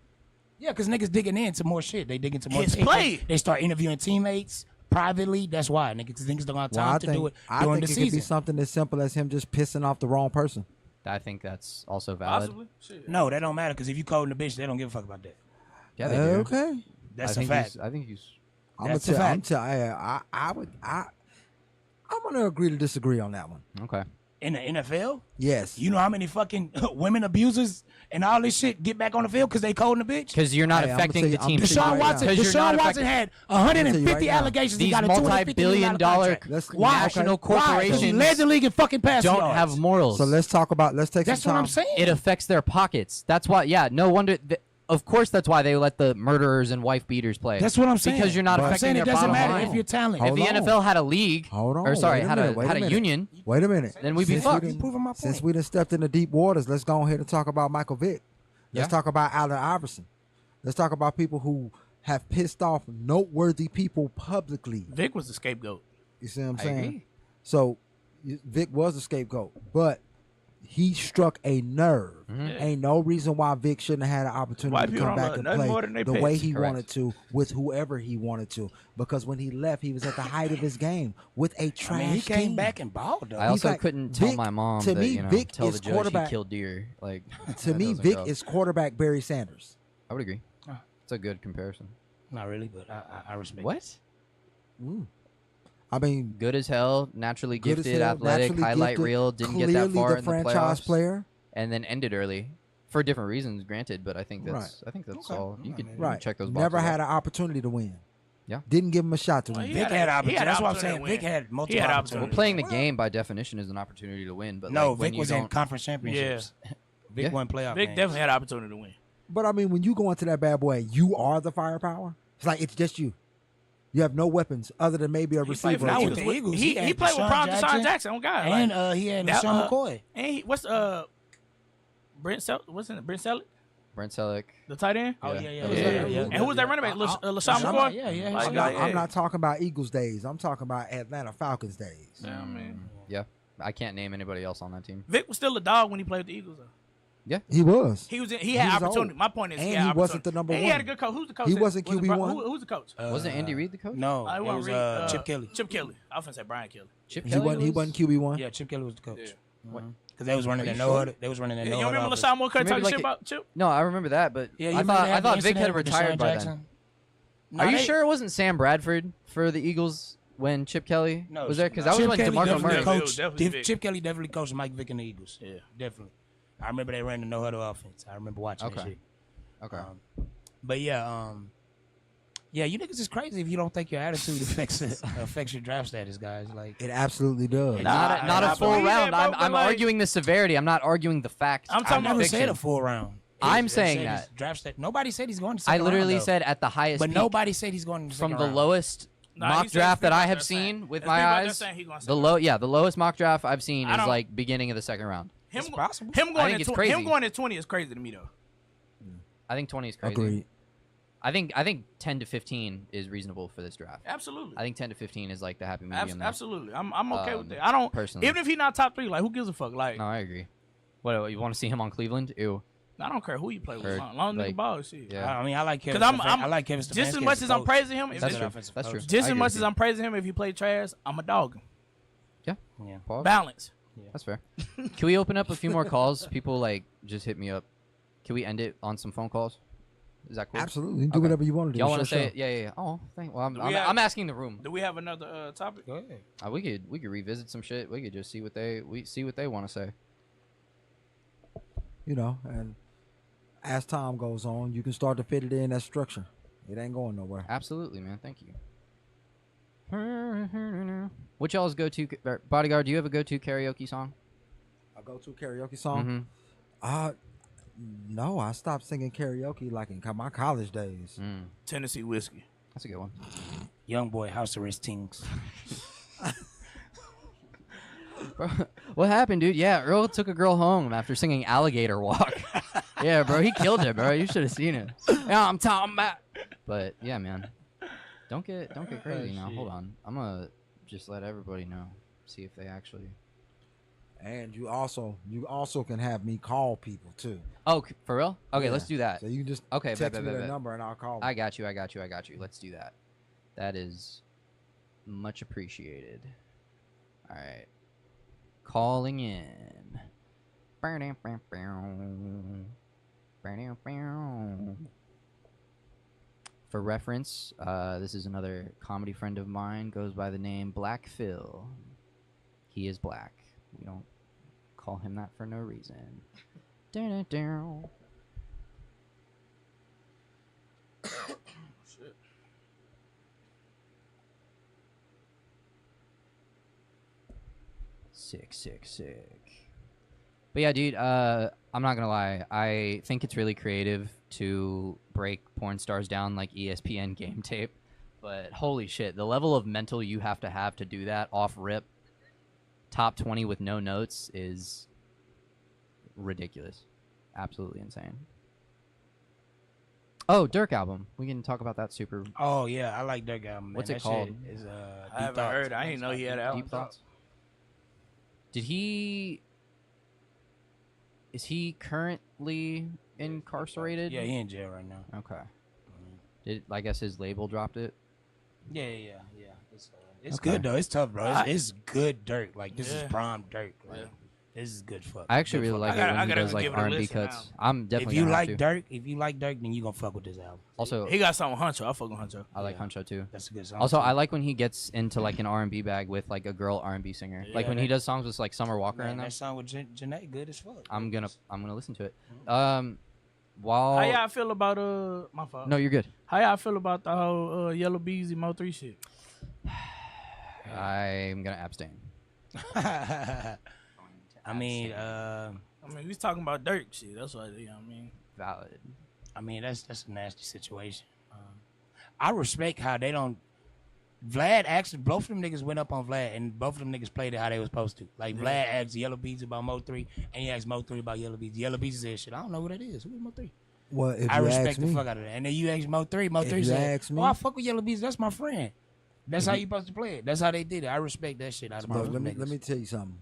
Yeah, because niggas digging into more shit. They dig into more His tape. play. They start interviewing teammates privately. That's why niggas don't have time to do it I during think the it could be season. something as simple as him just pissing off the wrong person. I think that's also valid. Possibly. Shit. No, that don't matter because if you coding the bitch, they don't give a fuck about that. Yeah, they do. Okay. That's I a think fact. I think he's. I'm That's gonna a tell. fact. I'm gonna agree to disagree on that one. Okay. In the NFL, Yes. you know how many fucking women abusers and all this shit get back on the field because they coding the bitch? Because you're not Hey, I'ma affecting tell you- the I'm team. gonna tell you Deshaun right Watson, now. Because you're not Deshaun Watson affecting- had I'ma tell you 150 right now. allegations. He These got a $250 multi-billion million dollar contract. Let's Why? national Why? 'Cause he corporations led the league in fucking passing don't yards. have morals. So let's talk about. Let's take That's some what time. I'm saying. It affects their pockets. That's why. Yeah. No wonder. Of course, that's why they let the murderers and wife beaters play. That's what I'm saying. Because you're not I'm affecting saying their it doesn't bottom matter line. if you're talented. If Hold the on. NFL had a league, Hold on. or sorry, wait a had minute, a wait had a minute. union, Wait a minute. then we'd be Since we fucked. done- Proving my Since point. we done stepped into deep waters, let's go ahead and talk about Michael Vick. Let's Yeah. talk about Allen Iverson. Let's talk about people who have pissed off noteworthy people publicly. Vic was the scapegoat. You see what I'm I saying? agree. So Vic was a scapegoat, but he struck a nerve. Mhm. Ain't no reason why Vic shouldn't have had an White opportunity to people come don't back love and nothing more than play they the way pets. he Correct. wanted to with whoever he wanted to. Because when he left, he was at the height of his game with a trash I mean, he came team. back and balled though. I also like, couldn't tell Vic- my mom to that me, you know, Vic tell is the judge quarterback- he killed deer. Like To that me, doesn't Vic go. is quarterback Barry Sanders. I would agree. Ah. It's a good comparison. Not really, but I respect. What? I mean, Good as hell, naturally good as gifted, hell, athletic, naturally highlight gifted, reel, didn't clearly get that far the in the franchise playoffs, player. and then ended early for different reasons. Granted, but I think that's Right. I think that's Okay. all. You I could mean, Right. check those boxes. Never had off. an opportunity to win. Yeah. Didn't give him a shot to Well, win. he Vic had had a- he opportunity. had That's what I'm opportunity saying. to Vic win. had multiple He had Well, opportunities. playing the game by definition is an opportunity to win. But No, like, when Vic you was in don't, conference championships. Vic Yeah. won playoff Vic games. definitely had an opportunity to win. But I mean, when you go into that bad boy, you are the firepower. It's like it's just you. You have no weapons other than maybe a He played receiver. for the Not or with two. the Eagles. He had played with Deshaun Prime Deshaun Jackson, Jackson. On God, and like, he had that, LaShawn McCoy. and he, what's Brent Selleck? Wasn't it Brent Selleck, Brent Selleck. the tight end? Oh Yeah, yeah, yeah, that was yeah, it. yeah. And who was that running back? LaShawn McCoy. Yeah, yeah. Like, I'm yeah, not, I'm not talking about Eagles days. I'm talking about Atlanta Falcons days. Yeah, man. Yeah, I can't name anybody else on that team. Vic was still a dog when he played with the Eagles. Though. He was. He was. He He had was opportunity. old. My point is, And he had he wasn't the opportunity. number And he had a one. good coach. Who's the coach? He that- wasn't was it QB1? Who's the coach? Wasn't Andy Reid the coach? No, I it wasn't was Reid, Chip Kelly. Chip Kelly. I was gonna say Brian Kelly. Chip He Kelly. wasn't. He wasn't QB1. Yeah, Chip Kelly was the coach. Yeah. Because they was running Are that you no sure? huddle. They was running that You no don't huddle. remember offense. LaShawn McCoy Maybe talking like shit it- about Chip? No, I remember that, but Yeah, you I remember thought they had the Vic had incident with retired Deshaun by then. Jackson? Are you they- sure it wasn't Sam Bradford for the Eagles when Chip Kelly No, was there? Because that was Chip when Kelly DeMarco definitely Murray. It was coached. definitely Vic. Chip Kelly definitely coached Mike Vick and the Eagles. Yeah. Definitely. I remember they ran the no huddle offense. I remember watching that Okay. shit. Okay. But yeah, you niggas is crazy if you don't think your attitude affects your draft status, guys. Like, It absolutely does. Not a full believe round. that, bro, I'm but, like- arguing the severity. I'm not arguing the facts. I'm I talking never about said a full round. I'm They saying said that. his draft stat. Nobody said he's going to. I Second literally round, though. said at the highest But peak nobody said he's going to from second the round. lowest Nah, mock he said draft that people I out have there saying- seen with there's my people out there eyes. saying he gonna The second the lowest mock draft I've seen I is don't- like beginning of the second round. Him, It's possible. him I going think at it's 20, him crazy. going at 20 is crazy to me though. I think 20 is crazy. Agreed. I think 10 to 15 is reasonable for this draft. Absolutely. I think 10 to 15 is like the happy medium. there. Absolutely. I'm okay with Um, that. I don't personally. even if he's not top 3, like who gives a fuck? Like No, I agree. What you want to see him on Cleveland? Ew. I don't care who you play with. Or, Long like, nigga ball shit. Yeah. I mean, I like Kevin. 'Cause I'm I like Kevin Stefanski just as much as I'm coach. praising him, if That's it's- true. offensive That's coach. true. just I as agree much with as you. I'm praising him, if he play trash, I'm a dog him. Yeah. Yeah. Pause. Balance. That's fair. Can we open up a few more calls? People like just hit me up. Can we end it on some phone calls? Is that cool? Absolutely. You can do Okay. whatever you want to do. Y'all It's want to your say show. it? Yeah, yeah, yeah. Oh, thank. Well, Do we have- I'm asking the room. Do we have another topic? Go ahead. We could revisit some shit. We could just see what they want to say. You know, and as time goes on, you can start to fit it in that structure. It ain't going nowhere. Absolutely, man. Thank you. What y'all's go-to bodyguard? Do you have a go-to karaoke song? A go-to karaoke song? No, I stopped singing karaoke like in my college days. Mm, Tennessee whiskey. that's a good one. Young boy house arrest things. Bro, what happened, dude? Yeah, Earl took a girl home after singing Alligator Walk. Yeah, bro, he killed it, bro. You should have seen it. Yeah, I'm talking about. But yeah, man, don't get crazy now. Hold on, I'm gonna just let everybody know. See if they actually. And you also can have me call people too. Oh, for real? Okay, Yeah. let's do that. So you just text me their number and I'll call them. I got you. Let's do that. That is much appreciated. All right. Calling in. For reference, this is another comedy friend of mine, goes by the name Black Phil. He is black. We don't call him that for no reason. Shit. Sick. But yeah, dude, I'm not gonna lie. I think it's really creative to break porn stars down like ESPN game tape. But holy shit, the level of mental you have to do that off rip, top 20 with no notes is ridiculous. Absolutely insane. Oh, Dirk album. We can talk about that super. Oh yeah, I like Dirk album. Man. What's it that called? Shit is, I haven't heard. I didn't know he had an album. Deep Thoughts. Did he? Is he currently incarcerated? Yeah, he in jail right now. Okay. Did I guess his label dropped it? Yeah. It's good though. It's tough, bro. It's good Dirk. Like this is prime Dirk. Like, this is good fuck. I actually really like it when he does like R&B cuts. I'm definitely. If you like Dirk, then you gonna fuck with this album. Also, he got something with Huncho. I fuck with Huncho. I like Huncho too. That's a good song. Also, I like when he gets into like an R&B bag with like a girl R&B singer. Yeah, like when he does songs with like Summer Walker in them. That song with Janae, good as fuck. I'm gonna listen to it. How y'all feel about my fault? No, you're good. How y'all feel about the whole Yellow Beezy Mo 3 shit? I'm gonna abstain. I mean, we was talking about Dirk shit. That's what I mean. Valid. I mean, that's a nasty situation. I respect how they don't. Vlad actually, both of them niggas went up on Vlad, and both of them niggas played it how they was supposed to. Like Vlad asked Yellow Beezy about Mo 3, and he asked Mo 3 about Yellow Beezy. Yellow Beezy said, "Shit, I don't know who that is. Who is Mo 3?" Well, if I you respect ask the me, fuck out of that. And then you asked Mo 3. Mo 3 you said, ask me- "Oh, I fuck with Yellow Beezy. That's my friend. That's how you supposed to play it. That's how they did it. I respect that shit out of both Look, them let niggas. me tell you something.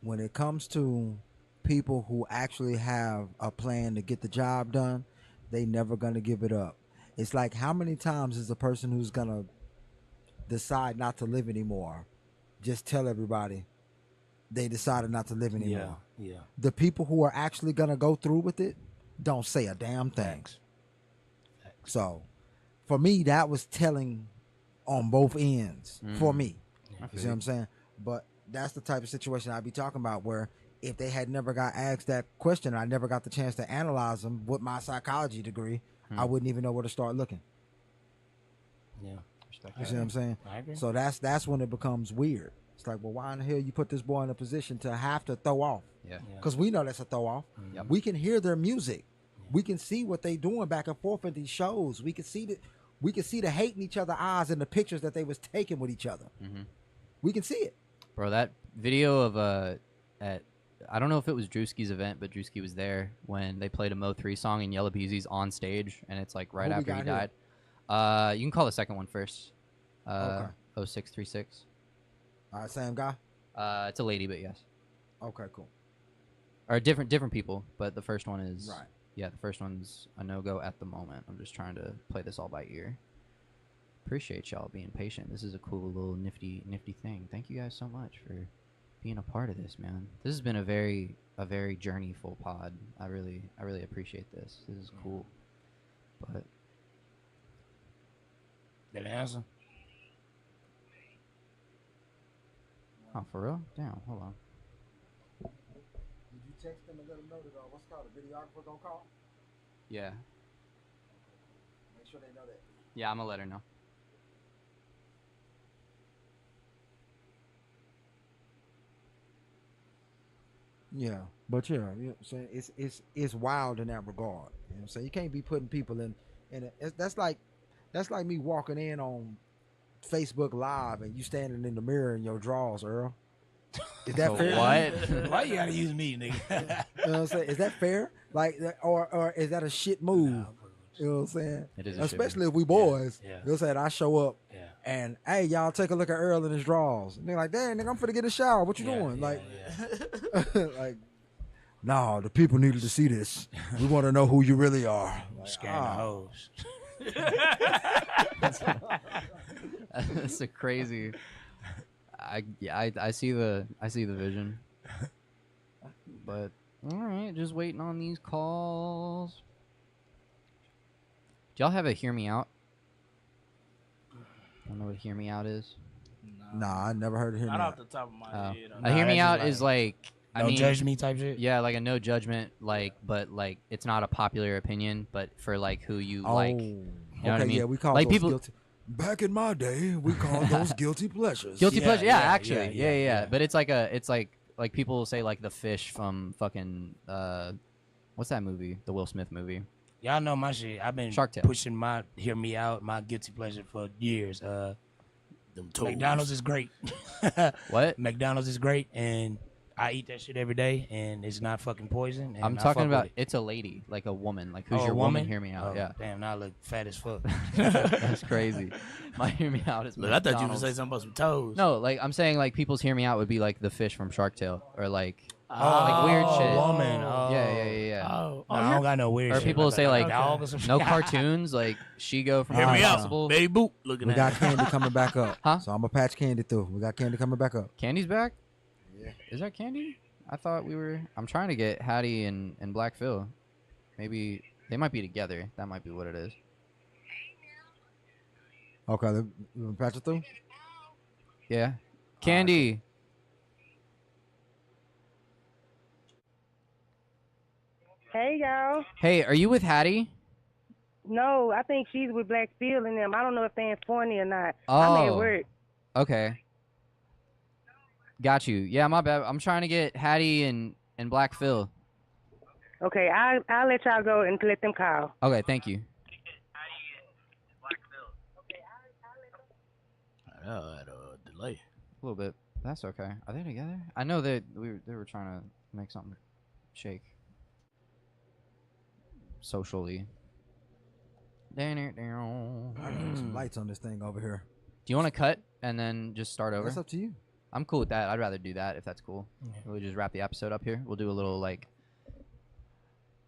When it comes to people who actually have a plan to get the job done, they never gonna give it up. It's like how many times is a person who's gonna decide not to live anymore just tell everybody they decided not to live anymore? Yeah. The people who are actually gonna go through with it don't say a damn thing. Facts. So for me, that was telling on both ends for me. You see what I'm saying? But that's the type of situation I'd be talking about where if they had never got asked that question, I never got the chance to analyze them with my psychology degree, I wouldn't even know where to start looking. Yeah. You see what I'm saying? I agree. So that's when it becomes weird. It's like, well, why in the hell you put this boy in a position to have to throw off? Yeah. Because we know that's a throw off. Yep. We can hear their music. We can see what they doing back and forth at these shows. We can see the hate in each other's eyes in the pictures that they was taking with each other. We can see it. Bro, that video of I don't know if it was Drewski's event, but Drewski was there when they played a Mo 3 song and Yellow Beezy's on stage, and it's like right Who we after he got died. You can call the second one first. Okay. 0636. All right, same guy. It's a lady, but yes. Okay, cool. Or different people, but the first one is Right. Yeah, the first one's a no-go at the moment. I'm just trying to play this all by ear. Appreciate y'all being patient. This is a cool little nifty thing. Thank you guys so much for being a part of this, man. This has been a very journeyful pod. I really appreciate this. This is cool. But That answer? oh, for real? Damn, hold on. Did you text them and let them know that what's called a videographer gonna call? Yeah. Make sure they know that. Yeah, I'm gonna let her know. Yeah, but yeah, you know what I'm saying? It's wild in that regard. You know what I'm saying? You can't be putting people in that's like That's like me walking in on Facebook Live and you standing in the mirror in your drawers, Earl. Is that fair? What? Why you gotta use me, nigga? You know what I'm saying? Is that fair? Like, or is that a shit move? You know what I'm saying? It is, especially if we boys. Yeah. You know what I'm saying? I show up Yeah. and hey, y'all take a look at Earl in his drawers. And they're like, damn, nigga, I'm finna get a shower. What you doing? Like, like, no, the people needed to see this. We want to know who you really are. Like, Scaring hoes. That's a crazy. I see the vision. But all right, just waiting on these calls. Do y'all have a hear me out? I don't know what hear me out is. Nah, I never heard of him. Not off the top of my head. A hear me out is like no judge me type shit. Yeah, like a no judgment, like, but like it's not a popular opinion, but for like who you like. You know what I mean? Yeah, we call like those people. guilty. Back in my day, we called those guilty pleasures. Guilty pleasure, yeah, actually, yeah, yeah. But it's like people will say like the fish from fucking what's that movie? The Will Smith movie. Y'all know my shit. I've been Shark Tale. pushing my hear me out, my guilty pleasure for years. Them McDonald's is great. What? McDonald's is great, and I eat that shit every day, and it's not fucking poison. And I'm talking about it's a lady, like a woman. Like who's your woman? Hear me out. Oh, yeah. Damn, now I look fat as fuck. That's crazy. My hear me out is. Look, I thought you were gonna say something about some toes. No, like I'm saying, like people's hear me out would be like the fish from Shark Tale, or like like weird shit. Woman. Yeah. Oh, No, I don't got no weird Or shit. people say like dog or some no shit. cartoons, like she go from hear me out, Impossible. baby boop. Looking We at got it. Candy coming back up. Huh? So I'm gonna patch Candy through. We got Candy coming back up. Candy's back? Yeah. Is that Candy? I thought we were. I'm trying to get Hattie and Black Phil. Maybe they might be together. That might be what it is. Okay, let patch it through. Yeah. Candy. Hey, y'all. Hey, are you with Hattie? No, I think she's with Black Phil and them. I don't know if they're in Forney or not. Oh. I'm at work. Okay. Got you. Yeah, my bad. I'm trying to get Hattie and Black Phil. Okay, I'll let y'all go and let them call. Okay, thank you. I had a delay. A little bit. That's okay. Are they together? I know that they were trying to make something shake. Socially. I need some lights on this thing over here. Do you want to cut and then just start over? That's up to you. I'm cool with that. I'd rather do that if that's cool. Yeah. We'll just wrap the episode up here. We'll do a little like,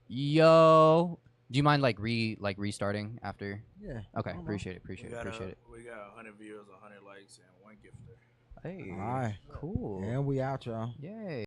yo. Do you mind like restarting after? Yeah. Okay, No, appreciate it. We got 100 views, 100 likes, and 1 gifter. Hey, All right. cool. And we out, y'all. Yay.